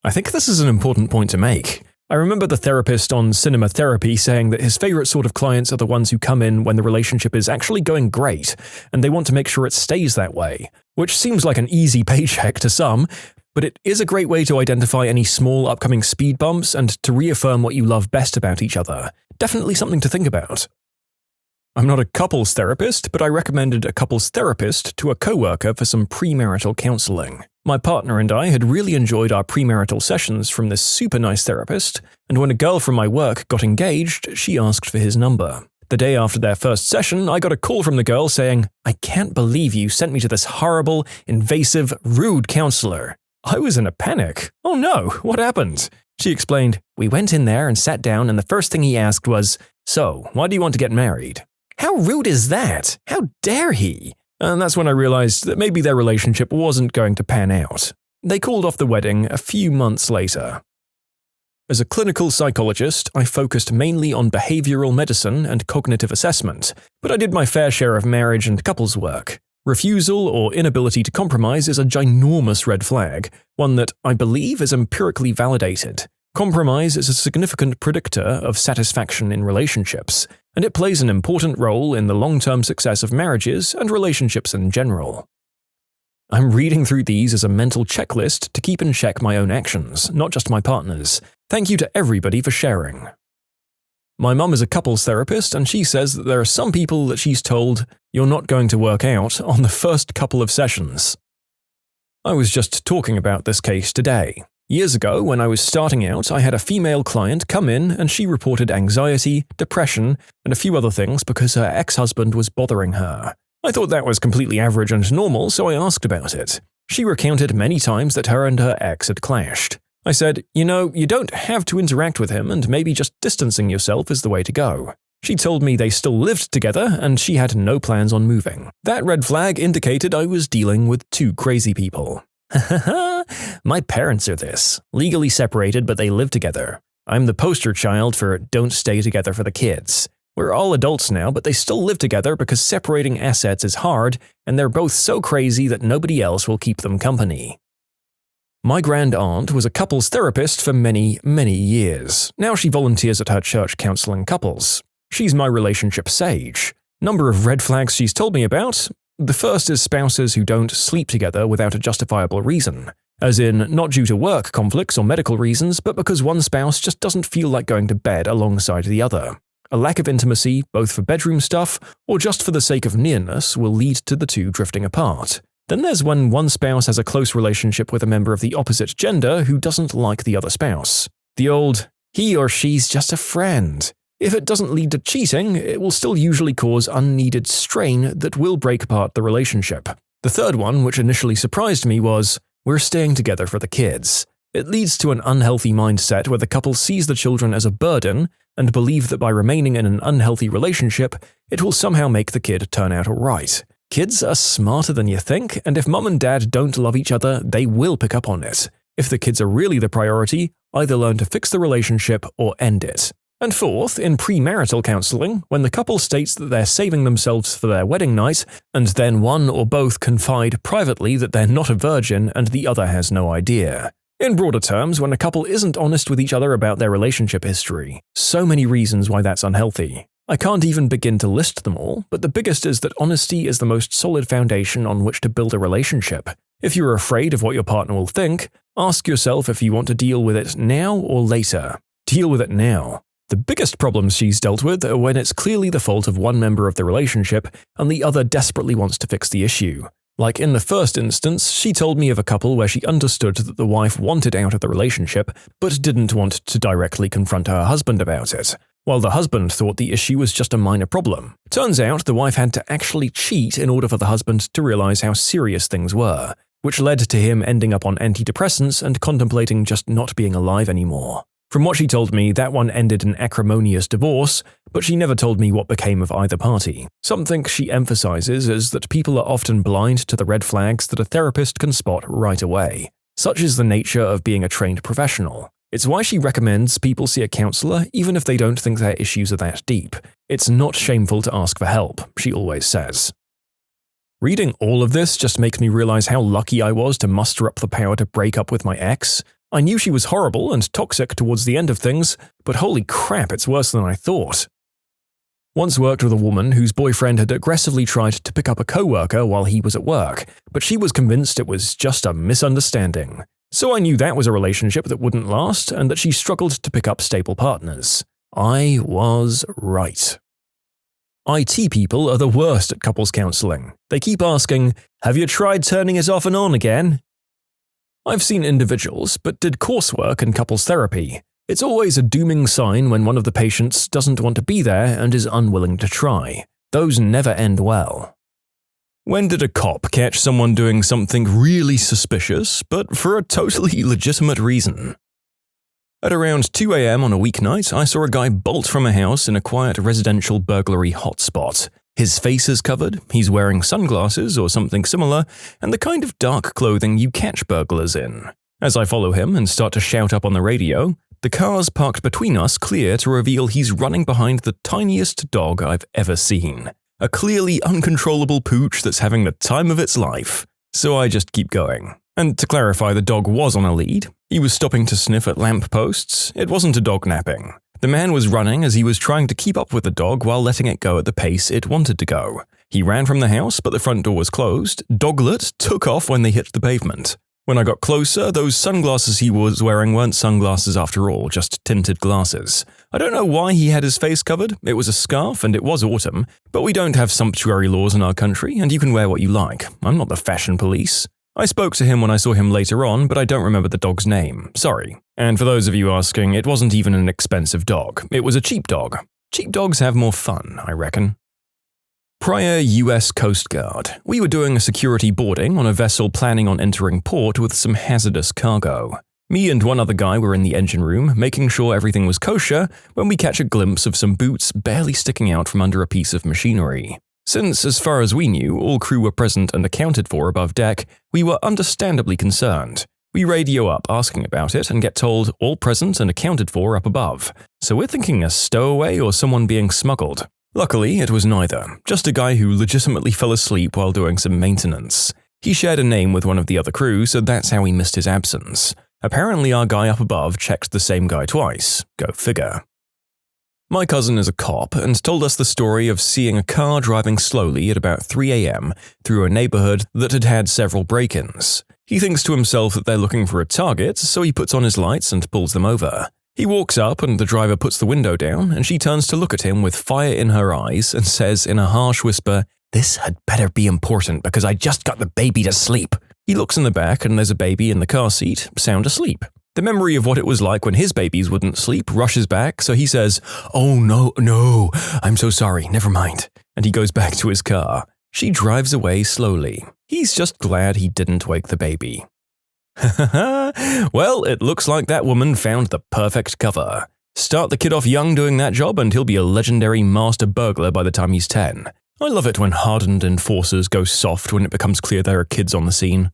I think this is an important point to make. I remember the therapist on Cinema Therapy saying that his favorite sort of clients are the ones who come in when the relationship is actually going great, and they want to make sure it stays that way, which seems like an easy paycheck to some, but it is a great way to identify any small upcoming speed bumps and to reaffirm what you love best about each other. Definitely something to think about. I'm not a couples therapist, but I recommended a couples therapist to a coworker for some premarital counseling. My partner and I had really enjoyed our premarital sessions from this super nice therapist, and when a girl from my work got engaged, she asked for his number. The day after their first session, I got a call from the girl saying, "I can't believe you sent me to this horrible, invasive, rude counselor." I was in a panic. "Oh no, what happened?" She explained, "We went in there and sat down and the first thing he asked was, 'So, why do you want to get married?' How rude is that? How dare he?" And that's when I realized that maybe their relationship wasn't going to pan out. They called off the wedding a few months later. As a clinical psychologist, I focused mainly on behavioral medicine and cognitive assessment, but I did my fair share of marriage and couples work. Refusal or inability to compromise is a ginormous red flag, one that I believe is empirically validated. Compromise is a significant predictor of satisfaction in relationships, and it plays an important role in the long-term success of marriages and relationships in general. I'm reading through these as a mental checklist to keep in check my own actions, not just my partner's. Thank you to everybody for sharing. My mum is a couples therapist, and she says that there are some people that she's told, "You're not going to work out" on the first couple of sessions. I was just talking about this case today. Years ago, when I was starting out, I had a female client come in and she reported anxiety, depression, and a few other things because her ex-husband was bothering her. I thought that was completely average and normal, so I asked about it. She recounted many times that her and her ex had clashed. I said, "You know, you don't have to interact with him and maybe just distancing yourself is the way to go." She told me they still lived together and she had no plans on moving. That red flag indicated I was dealing with two crazy people. My parents are this. Legally separated, but they live together. I'm the poster child for don't stay together for the kids. We're all adults now, but they still live together because separating assets is hard, and they're both so crazy that nobody else will keep them company. My grand aunt was a couples therapist for many, many years. Now she volunteers at her church counseling couples. She's my relationship sage. Number of red flags she's told me about. The first is spouses who don't sleep together without a justifiable reason. As in, not due to work conflicts or medical reasons, but because one spouse just doesn't feel like going to bed alongside the other. A lack of intimacy, both for bedroom stuff or just for the sake of nearness, will lead to the two drifting apart. Then there's when one spouse has a close relationship with a member of the opposite gender who doesn't like the other spouse. The old, he or she's just a friend. If it doesn't lead to cheating, it will still usually cause unneeded strain that will break apart the relationship. The third one, which initially surprised me, was, we're staying together for the kids. It leads to an unhealthy mindset where the couple sees the children as a burden and believe that by remaining in an unhealthy relationship, it will somehow make the kid turn out alright. Kids are smarter than you think, and if mum and dad don't love each other, they will pick up on it. If the kids are really the priority, either learn to fix the relationship or end it. And fourth, in premarital counseling, when the couple states that they're saving themselves for their wedding night, and then one or both confide privately that they're not a virgin and the other has no idea. In broader terms, when a couple isn't honest with each other about their relationship history. So many reasons why that's unhealthy. I can't even begin to list them all, but the biggest is that honesty is the most solid foundation on which to build a relationship. If you're afraid of what your partner will think, ask yourself if you want to deal with it now or later. Deal with it now. The biggest problems she's dealt with are when it's clearly the fault of one member of the relationship and the other desperately wants to fix the issue. Like in the first instance, she told me of a couple where she understood that the wife wanted out of the relationship but didn't want to directly confront her husband about it, while the husband thought the issue was just a minor problem. Turns out the wife had to actually cheat in order for the husband to realize how serious things were, which led to him ending up on antidepressants and contemplating just not being alive anymore. From what she told me, that one ended in acrimonious divorce, but she never told me what became of either party. Something she emphasizes is that people are often blind to the red flags that a therapist can spot right away. Such is the nature of being a trained professional. It's why she recommends people see a counselor even if they don't think their issues are that deep. It's not shameful to ask for help, she always says. Reading all of this just makes me realize how lucky I was to muster up the power to break up with my ex. I knew she was horrible and toxic towards the end of things, but holy crap, it's worse than I thought. Once worked with a woman whose boyfriend had aggressively tried to pick up a coworker while he was at work, but she was convinced it was just a misunderstanding. So I knew that was a relationship that wouldn't last and that she struggled to pick up stable partners. I was right. IT people are the worst at couples counseling. They keep asking, "Have you tried turning it off and on again?" I've seen individuals, but did coursework in couples therapy. It's always a dooming sign when one of the patients doesn't want to be there and is unwilling to try. Those never end well. When did a cop catch someone doing something really suspicious, but for a totally legitimate reason? At around 2 a.m. on a weeknight, I saw a guy bolt from a house in a quiet residential burglary hotspot. His face is covered, he's wearing sunglasses or something similar, and the kind of dark clothing you catch burglars in. As I follow him and start to shout up on the radio, the cars parked between us clear to reveal he's running behind the tiniest dog I've ever seen. A clearly uncontrollable pooch that's having the time of its life. So I just keep going. And to clarify, the dog was on a lead. He was stopping to sniff at lampposts. It wasn't a dog napping. The man was running as he was trying to keep up with the dog while letting it go at the pace it wanted to go. He ran from the house, but the front door was closed. Doglet took off when they hit the pavement. When I got closer, those sunglasses he was wearing weren't sunglasses after all, just tinted glasses. I don't know why he had his face covered. It was a scarf and it was autumn, but we don't have sumptuary laws in our country and you can wear what you like. I'm not the fashion police. I spoke to him when I saw him later on, but I don't remember the dog's name. Sorry. And for those of you asking, it wasn't even an expensive dog. It was a cheap dog. Cheap dogs have more fun, I reckon. Prior US Coast Guard. We were doing a security boarding on a vessel planning on entering port with some hazardous cargo. Me and one other guy were in the engine room, making sure everything was kosher, when we catch a glimpse of some boots barely sticking out from under a piece of machinery. Since, as far as we knew, all crew were present and accounted for above deck, we were understandably concerned. We radio up asking about it and get told all present and accounted for up above. So we're thinking a stowaway or someone being smuggled. Luckily, it was neither, just a guy who legitimately fell asleep while doing some maintenance. He shared a name with one of the other crew, so that's how he missed his absence. Apparently our guy up above checked the same guy twice. Go figure. My cousin is a cop and told us the story of seeing a car driving slowly at about 3 a.m. through a neighborhood that had had several break-ins. He thinks to himself that they're looking for a target, so he puts on his lights and pulls them over. He walks up and the driver puts the window down and she turns to look at him with fire in her eyes and says in a harsh whisper, "This had better be important because I just got the baby to sleep." He looks in the back and there's a baby in the car seat, sound asleep. The memory of what it was like when his babies wouldn't sleep rushes back, so he says, "Oh no, I'm so sorry, never mind." And he goes back to his car. She drives away slowly. He's just glad he didn't wake the baby. Well, it looks like that woman found the perfect cover. Start the kid off young doing that job and he'll be a legendary master burglar by the time he's 10. I love it when hardened enforcers go soft when it becomes clear there are kids on the scene.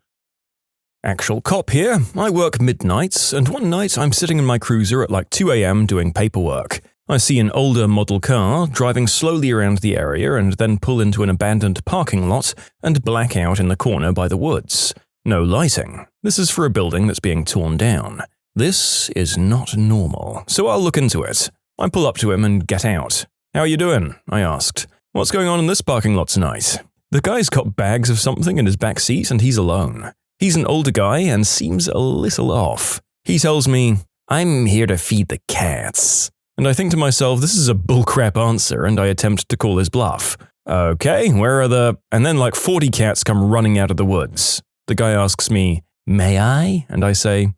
Actual cop here. I work midnights, and one night I'm sitting in my cruiser at like 2 a.m. doing paperwork. I see an older model car driving slowly around the area and then pull into an abandoned parking lot and black out in the corner by the woods. No lighting. This is for a building that's being torn down. This is not normal, so I'll look into it. I pull up to him and get out. "How are you doing?" I asked. "What's going on in this parking lot tonight?" The guy's got bags of something in his back seat and he's alone. He's an older guy and seems a little off. He tells me, "I'm here to feed the cats." And I think to myself, this is a bullcrap answer, and I attempt to call his bluff. "Okay, where are the—" And then like 40 cats come running out of the woods. The guy asks me, "May I?" And I say,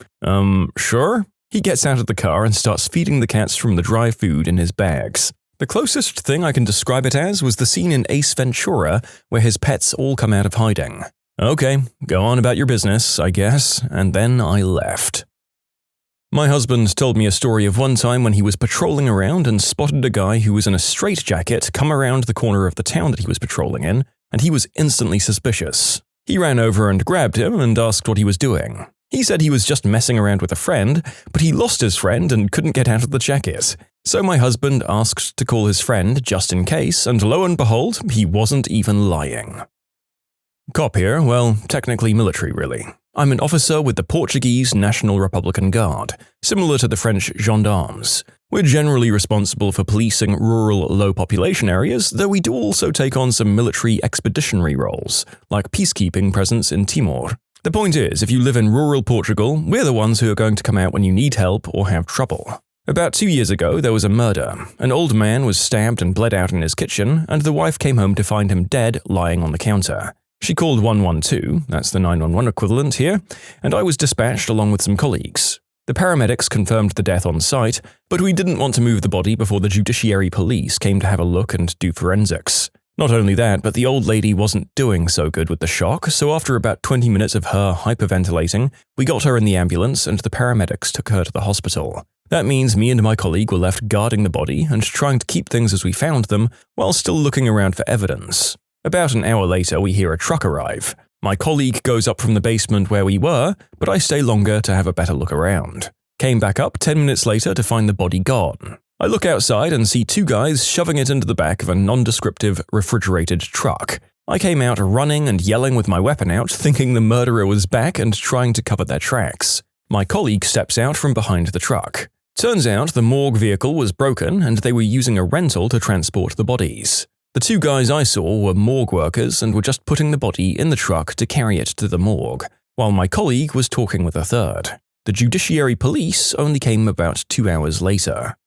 sure." He gets out of the car and starts feeding the cats from the dry food in his bags. The closest thing I can describe it as was the scene in Ace Ventura where his pets all come out of hiding. Okay, go on about your business, I guess, and then I left. My husband told me a story of one time when he was patrolling around and spotted a guy who was in a straitjacket come around the corner of the town that he was patrolling in, and he was instantly suspicious. He ran over and grabbed him and asked what he was doing. He said he was just messing around with a friend, but he lost his friend and couldn't get out of the jacket. So my husband asked to call his friend just in case, and lo and behold, he wasn't even lying. Cop here, well, technically military really. I'm an officer with the Portuguese National Republican Guard, similar to the French gendarmes. We're generally responsible for policing rural, low-population areas, though we do also take on some military expeditionary roles, like peacekeeping presence in Timor. The point is, if you live in rural Portugal, we're the ones who are going to come out when you need help or have trouble. About 2 years ago, there was a murder. An old man was stabbed and bled out in his kitchen, and the wife came home to find him dead lying on the counter. She called 112, that's the 911 equivalent here, and I was dispatched along with some colleagues. The paramedics confirmed the death on site, but we didn't want to move the body before the judiciary police came to have a look and do forensics. Not only that, but the old lady wasn't doing so good with the shock, so after about 20 minutes of her hyperventilating, we got her in the ambulance and the paramedics took her to the hospital. That means me and my colleague were left guarding the body and trying to keep things as we found them, while still looking around for evidence. About an hour later, we hear a truck arrive. My colleague goes up from the basement where we were, but I stay longer to have a better look around. Came back up 10 minutes later to find the body gone. I look outside and see 2 guys shoving it into the back of a nondescriptive refrigerated truck. I came out running and yelling with my weapon out, thinking the murderer was back and trying to cover their tracks. My colleague steps out from behind the truck. Turns out the morgue vehicle was broken and they were using a rental to transport the bodies. The 2 guys I saw were morgue workers and were just putting the body in the truck to carry it to the morgue, while my colleague was talking with a third. The judiciary police only came about 2 hours later.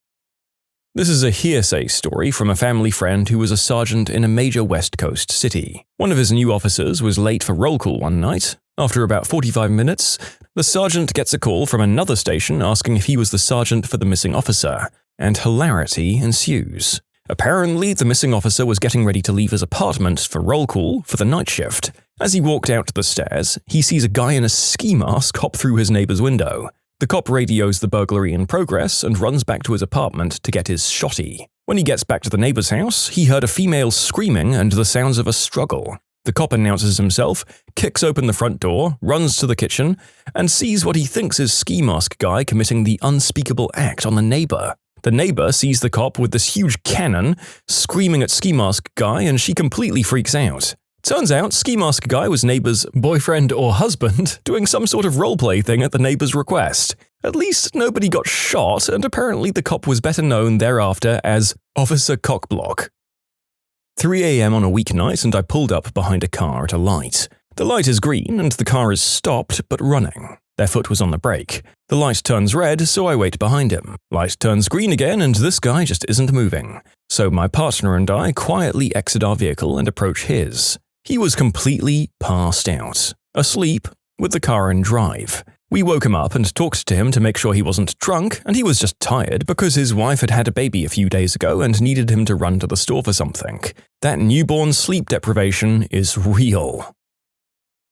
This is a hearsay story from a family friend who was a sergeant in a major West Coast city. One of his new officers was late for roll call one night. After about 45 minutes, the sergeant gets a call from another station asking if he was the sergeant for the missing officer, and hilarity ensues. Apparently, the missing officer was getting ready to leave his apartment for roll call for the night shift. As he walked out the stairs, he sees a guy in a ski mask hop through his neighbor's window. The cop radios the burglary in progress and runs back to his apartment to get his shotty. When he gets back to the neighbor's house, he heard a female screaming and the sounds of a struggle. The cop announces himself, kicks open the front door, runs to the kitchen, and sees what he thinks is ski mask guy committing the unspeakable act on the neighbor. The neighbor sees the cop with this huge cannon, screaming at ski mask guy, and she completely freaks out. Turns out, Ski Mask Guy was neighbor's boyfriend or husband doing some sort of roleplay thing at the neighbor's request. At least nobody got shot, and apparently the cop was better known thereafter as Officer Cockblock. 3 a.m. on a weeknight, and I pulled up behind a car at a light. The light is green, and the car is stopped but running. Their foot was on the brake. The light turns red, so I wait behind him. Light turns green again, and this guy just isn't moving. So my partner and I quietly exit our vehicle and approach his. He was completely passed out, asleep, with the car in drive. We woke him up and talked to him to make sure he wasn't drunk, and he was just tired because his wife had had a baby a few days ago and needed him to run to the store for something. That newborn sleep deprivation is real.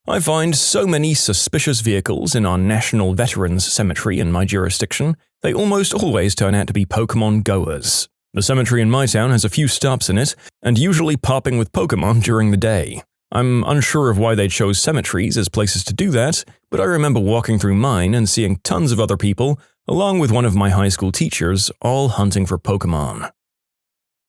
I find so many suspicious vehicles in our National Veterans Cemetery in my jurisdiction, they almost always turn out to be Pokemon goers. The cemetery in my town has a few stops in it, and usually popping with Pokemon during the day. I'm unsure of why they chose cemeteries as places to do that, but I remember walking through mine and seeing tons of other people, along with one of my high school teachers, all hunting for Pokemon.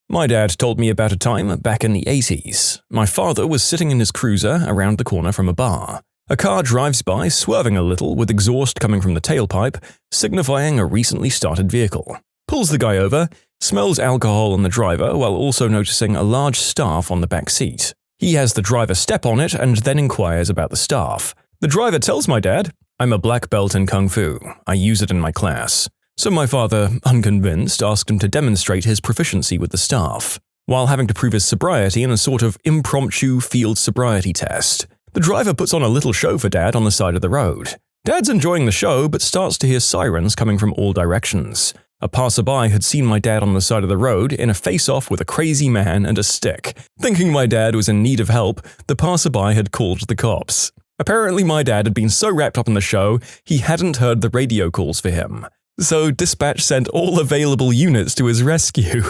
My dad told me about a time back in the 80s. My father was sitting in his cruiser around the corner from a bar. A car drives by, swerving a little with exhaust coming from the tailpipe, signifying a recently started vehicle. Pulls the guy over, smells alcohol on the driver while also noticing a large staff on the back seat. He has the driver step on it and then inquires about the staff. The driver tells my dad, "I'm a black belt in Kung Fu. I use it in my class." So my father, unconvinced, asked him to demonstrate his proficiency with the staff, while having to prove his sobriety in a sort of impromptu field sobriety test. The driver puts on a little show for Dad on the side of the road. Dad's enjoying the show but starts to hear sirens coming from all directions. A passerby had seen my dad on the side of the road in a face-off with a crazy man and a stick. Thinking my dad was in need of help, the passerby had called the cops. Apparently my dad had been so wrapped up in the show, he hadn't heard the radio calls for him. So dispatch sent all available units to his rescue.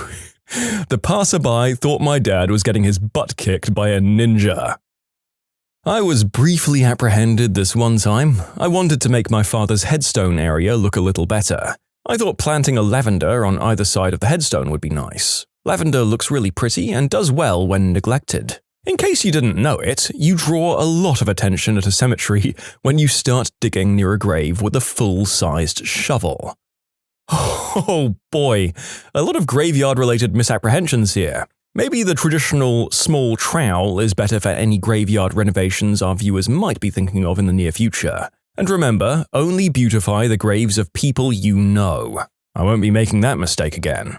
The passerby thought my dad was getting his butt kicked by a ninja. I was briefly apprehended this one time. I wanted to make my father's headstone area look a little better. I thought planting a lavender on either side of the headstone would be nice. Lavender looks really pretty and does well when neglected. In case you didn't know it, you draw a lot of attention at a cemetery when you start digging near a grave with a full-sized shovel. Oh boy, a lot of graveyard-related misapprehensions here. Maybe the traditional small trowel is better for any graveyard renovations our viewers might be thinking of in the near future. And remember, only beautify the graves of people you know. I won't be making that mistake again.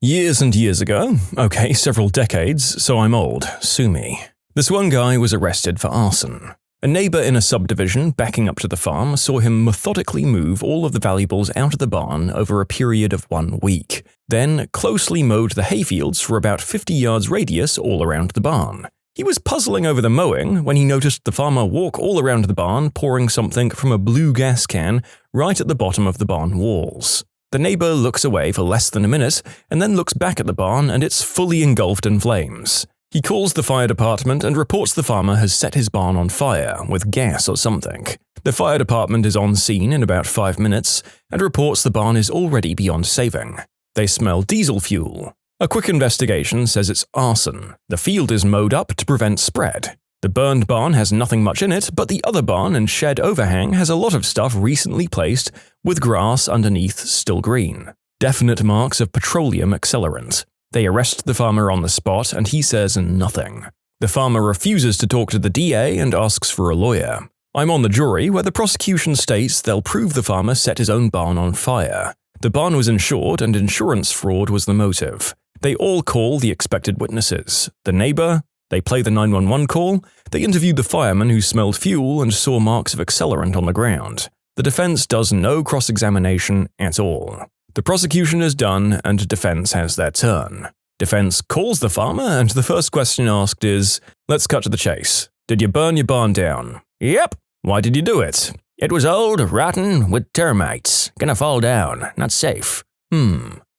Years and years ago, okay, several decades, so I'm old, sue me. This one guy was arrested for arson. A neighbor in a subdivision backing up to the farm saw him methodically move all of the valuables out of the barn over a period of 1 week, then closely mowed the hayfields for about 50 yards radius all around the barn. He was puzzling over the mowing when he noticed the farmer walk all around the barn pouring something from a blue gas can right at the bottom of the barn walls. The neighbor looks away for less than a minute and then looks back at the barn and it's fully engulfed in flames. He calls the fire department and reports the farmer has set his barn on fire with gas or something. The fire department is on scene in about 5 minutes and reports the barn is already beyond saving. They smell diesel fuel. A quick investigation says it's arson. The field is mowed up to prevent spread. The burned barn has nothing much in it, but the other barn and shed overhang has a lot of stuff recently placed, with grass underneath still green. Definite marks of petroleum accelerant. They arrest the farmer on the spot and he says nothing. The farmer refuses to talk to the DA and asks for a lawyer. I'm on the jury where the prosecution states they'll prove the farmer set his own barn on fire. The barn was insured and insurance fraud was the motive. They all call the expected witnesses. The neighbor, they play the 911 call, they interviewed the fireman who smelled fuel and saw marks of accelerant on the ground. The defense does no cross-examination at all. The prosecution is done and defense has their turn. Defense calls the farmer and the first question asked is, let's cut to the chase. Did you burn your barn down? Yep. Why did you do it? It was old, rotten, with termites. Gonna fall down. Not safe.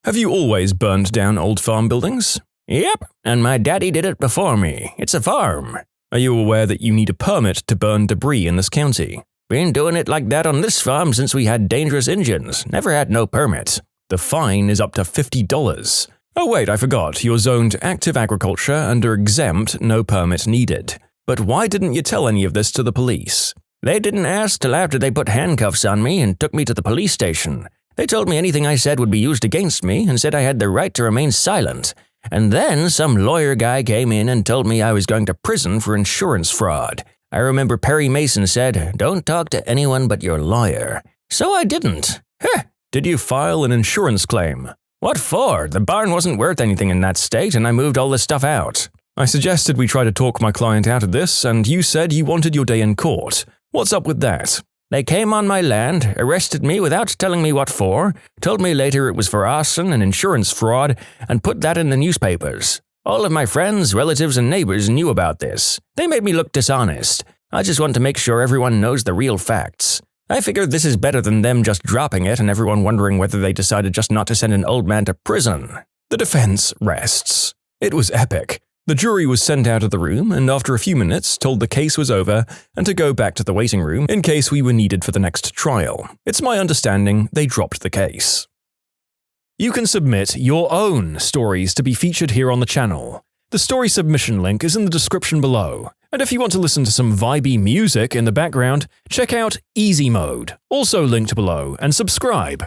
Have you always burned down old farm buildings? Yep, and my daddy did it before me. It's a farm. Are you aware that you need a permit to burn debris in this county? Been doing it like that on this farm since we had dangerous engines. Never had no permit. The fine is up to $50. Oh wait, I forgot, you're zoned active agriculture under exempt, no permit needed. But why didn't you tell any of this to the police? They didn't ask till after they put handcuffs on me and took me to the police station. They told me anything I said would be used against me and said I had the right to remain silent. And then some lawyer guy came in and told me I was going to prison for insurance fraud. I remember Perry Mason said, "Don't talk to anyone but your lawyer." So I didn't. Heh. Did you file an insurance claim? What for? The barn wasn't worth anything in that state and I moved all this stuff out. I suggested we try to talk my client out of this and you said you wanted your day in court. What's up with that? They came on my land, arrested me without telling me what for, told me later it was for arson and insurance fraud, and put that in the newspapers. All of my friends, relatives, and neighbors knew about this. They made me look dishonest. I just want to make sure everyone knows the real facts. I figured this is better than them just dropping it and everyone wondering whether they decided just not to send an old man to prison. The defense rests. It was epic. The jury was sent out of the room and after a few minutes told the case was over and to go back to the waiting room in case we were needed for the next trial. It's my understanding they dropped the case. You can submit your own stories to be featured here on the channel. The story submission link is in the description below. And if you want to listen to some vibey music in the background, check out easymode, also linked below, and subscribe.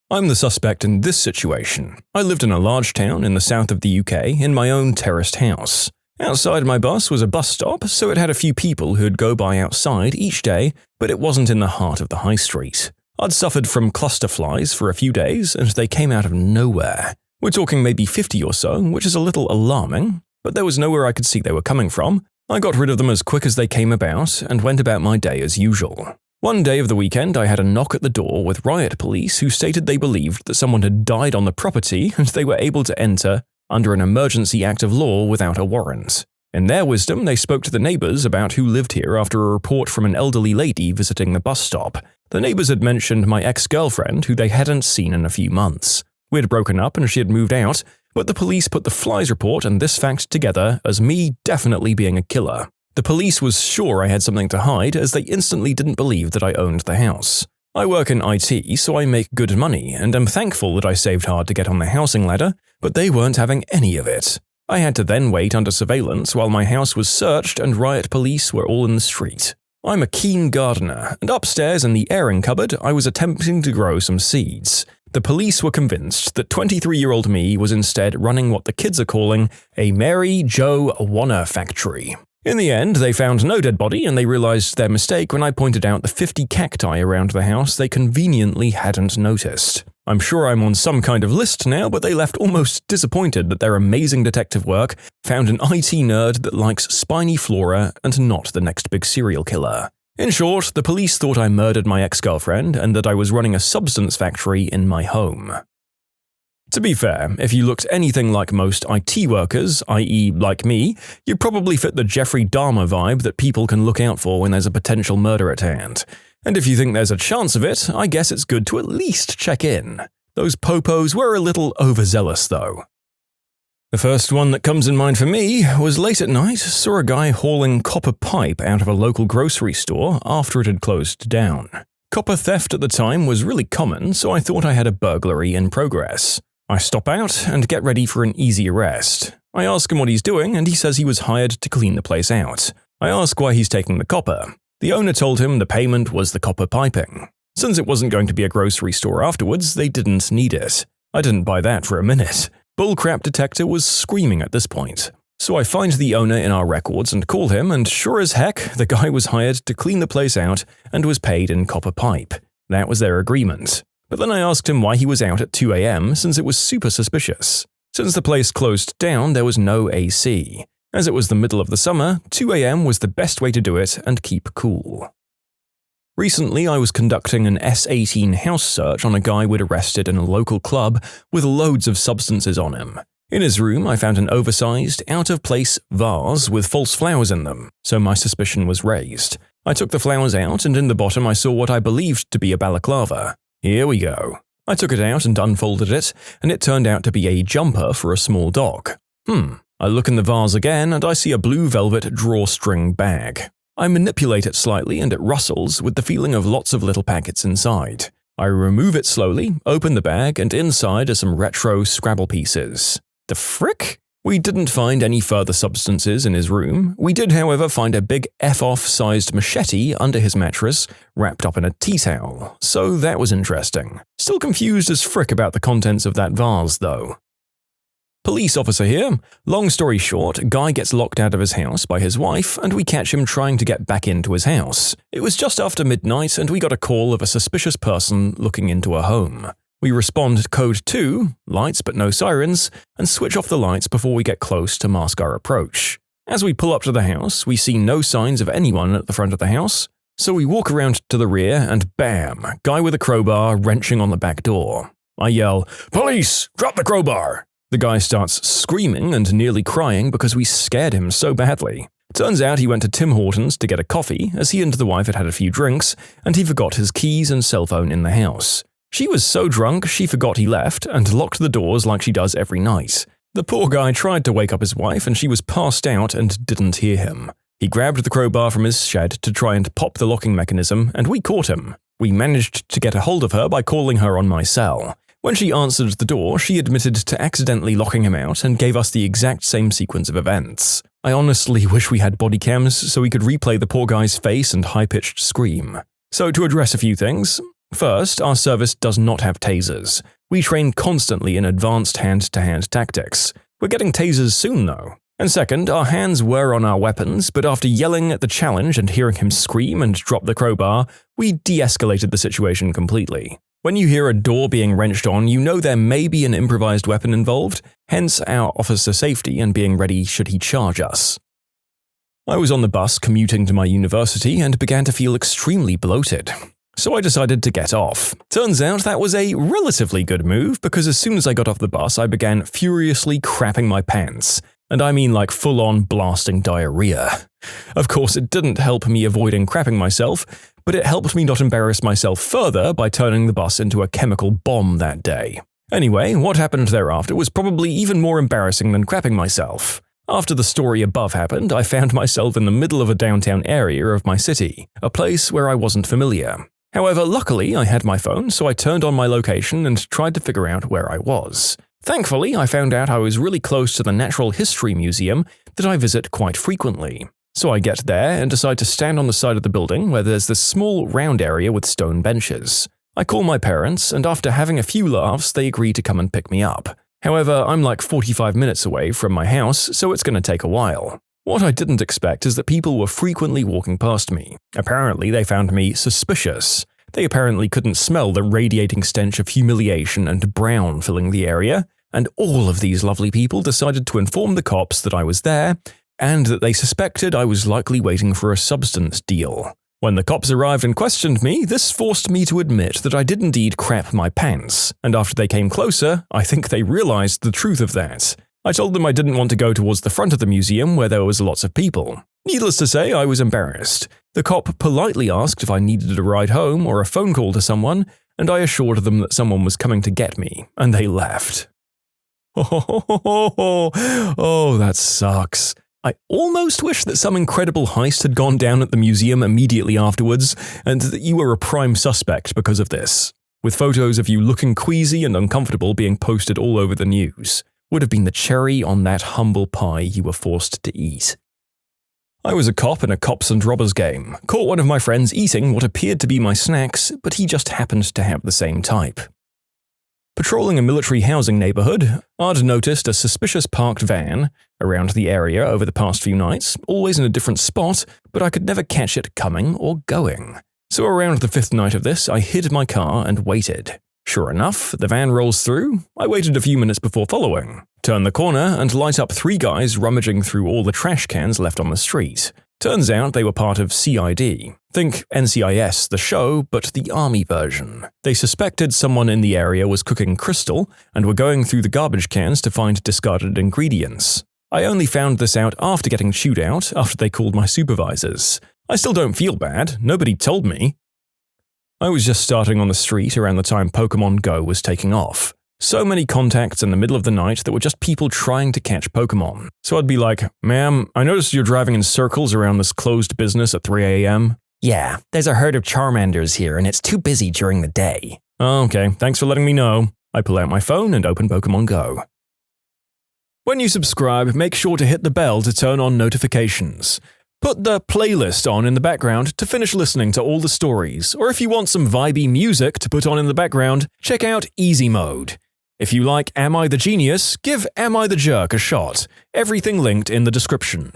I'm the suspect in this situation. I lived in a large town in the south of the UK in my own terraced house. Outside my bus was a bus stop, so it had a few people who'd go by outside each day, but it wasn't in the heart of the high street. I'd suffered from cluster flies for a few days, and they came out of nowhere. We're talking maybe 50 or so, which is a little alarming, but there was nowhere I could see they were coming from. I got rid of them as quick as they came about and went about my day as usual. One day of the weekend, I had a knock at the door with riot police who stated they believed that someone had died on the property and they were able to enter under an emergency act of law without a warrant. In their wisdom, they spoke to the neighbors about who lived here after a report from an elderly lady visiting the bus stop. The neighbors had mentioned my ex-girlfriend who they hadn't seen in a few months. We had broken up and she had moved out, but the police put the flies report and this fact together as me definitely being a killer. The police was sure I had something to hide as they instantly didn't believe that I owned the house. I work in IT, so I make good money and am thankful that I saved hard to get on the housing ladder, but they weren't having any of it. I had to then wait under surveillance while my house was searched and riot police were all in the street. I'm a keen gardener, and upstairs in the airing cupboard I was attempting to grow some seeds. The police were convinced that 23-year-old me was instead running what the kids are calling a Mary Jo Wanna factory. In the end, they found no dead body and they realized their mistake when I pointed out the 50 cacti around the house they conveniently hadn't noticed. I'm sure I'm on some kind of list now, but they left almost disappointed that their amazing detective work found an IT nerd that likes spiny flora and not the next big serial killer. In short, the police thought I murdered my ex-girlfriend and that I was running a substance factory in my home. To be fair, if you looked anything like most IT workers, i.e. like me, you probably fit the Jeffrey Dahmer vibe that people can look out for when there's a potential murder at hand. And if you think there's a chance of it, I guess it's good to at least check in. Those popos were a little overzealous though. The first one that comes in mind for me was late at night, saw a guy hauling copper pipe out of a local grocery store after it had closed down. Copper theft at the time was really common, so I thought I had a burglary in progress. I stop out and get ready for an easy arrest. I ask him what he's doing and he says he was hired to clean the place out. I ask why he's taking the copper. The owner told him the payment was the copper piping. Since it wasn't going to be a grocery store afterwards, they didn't need it. I didn't buy that for a minute. Bullcrap detector was screaming at this point. So I find the owner in our records and call him, and sure as heck, the guy was hired to clean the place out and was paid in copper pipe. That was their agreement. But then I asked him why he was out at 2 a.m. since it was super suspicious. Since the place closed down, there was no AC. As it was the middle of the summer, 2 a.m. was the best way to do it and keep cool. Recently, I was conducting an S18 house search on a guy we'd arrested in a local club with loads of substances on him. In his room, I found an oversized, out-of-place vase with false flowers in them, so my suspicion was raised. I took the flowers out and in the bottom I saw what I believed to be a balaclava. Here we go. I took it out and unfolded it, and it turned out to be a jumper for a small dog. I look in the vase again and I see a blue velvet drawstring bag. I manipulate it slightly and it rustles with the feeling of lots of little packets inside. I remove it slowly, open the bag, and inside are some retro Scrabble pieces. The frick? We didn't find any further substances in his room. We did, however, find a big F-off-sized machete under his mattress, wrapped up in a tea towel, so that was interesting. Still confused as frick about the contents of that vase, though. Police officer here. Long story short, guy gets locked out of his house by his wife, and we catch him trying to get back into his house. It was just after midnight, and we got a call of a suspicious person looking into a home. We respond code 2, lights but no sirens, and switch off the lights before we get close to mask our approach. As we pull up to the house, we see no signs of anyone at the front of the house, so we walk around to the rear and bam, guy with a crowbar wrenching on the back door. I yell, "Police! Drop the crowbar!" The guy starts screaming and nearly crying because we scared him so badly. Turns out he went to Tim Hortons to get a coffee as he and the wife had a few drinks, and he forgot his keys and cell phone in the house. She was so drunk she forgot he left and locked the doors like she does every night. The poor guy tried to wake up his wife and she was passed out and didn't hear him. He grabbed the crowbar from his shed to try and pop the locking mechanism, and we caught him. We managed to get a hold of her by calling her on my cell. When she answered the door, she admitted to accidentally locking him out and gave us the exact same sequence of events. I honestly wish we had body cams so we could replay the poor guy's face and high-pitched scream. So to address a few things. First, our service does not have tasers. We train constantly in advanced hand-to-hand tactics. We're getting tasers soon though. And second, our hands were on our weapons, but after yelling at the challenge and hearing him scream and drop the crowbar, we de-escalated the situation completely. When you hear a door being wrenched on, you know there may be an improvised weapon involved, hence our officer safety and being ready should he charge us. I was on the bus commuting to my university and began to feel extremely bloated. So I decided to get off. Turns out that was a relatively good move because as soon as I got off the bus, I began furiously crapping my pants. And I mean like full-on blasting diarrhea. Of course, it didn't help me avoiding crapping myself, but it helped me not embarrass myself further by turning the bus into a chemical bomb that day. Anyway, what happened thereafter was probably even more embarrassing than crapping myself. After the story above happened, I found myself in the middle of a downtown area of my city, a place where I wasn't familiar. However, luckily I had my phone, so I turned on my location and tried to figure out where I was. Thankfully, I found out I was really close to the Natural History Museum that I visit quite frequently. So I get there and decide to stand on the side of the building where there's this small round area with stone benches. I call my parents, and after having a few laughs, they agree to come and pick me up. However, I'm like 45 minutes away from my house, so it's going to take a while. What I didn't expect is that people were frequently walking past me. Apparently, they found me suspicious. They apparently couldn't smell the radiating stench of humiliation and brown filling the area, and all of these lovely people decided to inform the cops that I was there, and that they suspected I was likely waiting for a substance deal. When the cops arrived and questioned me, this forced me to admit that I did indeed crap my pants, and after they came closer, I think they realized the truth of that. I told them I didn't want to go towards the front of the museum where there was lots of people. Needless to say, I was embarrassed. The cop politely asked if I needed a ride home or a phone call to someone, and I assured them that someone was coming to get me, and they left. Oh, that sucks. I almost wish that some incredible heist had gone down at the museum immediately afterwards, and that you were a prime suspect because of this, with photos of you looking queasy and uncomfortable being posted all over the news. Would have been the cherry on that humble pie you were forced to eat. I was a cop in a cops and robbers game, caught one of my friends eating what appeared to be my snacks, but he just happened to have the same type. Patrolling a military housing neighborhood, I'd noticed a suspicious parked van around the area over the past few nights, always in a different spot, but I could never catch it coming or going. So around the 5th night of this, I hid my car and waited. Sure enough, the van rolls through. I waited a few minutes before following, turn the corner and light up 3 guys rummaging through all the trash cans left on the street. Turns out they were part of CID. Think NCIS, the show, but the army version. They suspected someone in the area was cooking crystal and were going through the garbage cans to find discarded ingredients. I only found this out after getting chewed out after they called my supervisors. I still don't feel bad, nobody told me. I was just starting on the street around the time Pokemon Go was taking off. So many contacts in the middle of the night that were just people trying to catch Pokemon. So I'd be like, "Ma'am, I noticed you're driving in circles around this closed business at 3 a.m. Yeah, there's a herd of Charmanders here and it's too busy during the day. Okay, thanks for letting me know. I pull out my phone and open Pokemon Go. When you subscribe, make sure to hit the bell to turn on notifications. Put the playlist on in the background to finish listening to all the stories, or if you want some vibey music to put on in the background, check out easymode. If you like Am I the Genius, give Am I the Jerk a shot. Everything linked in the description.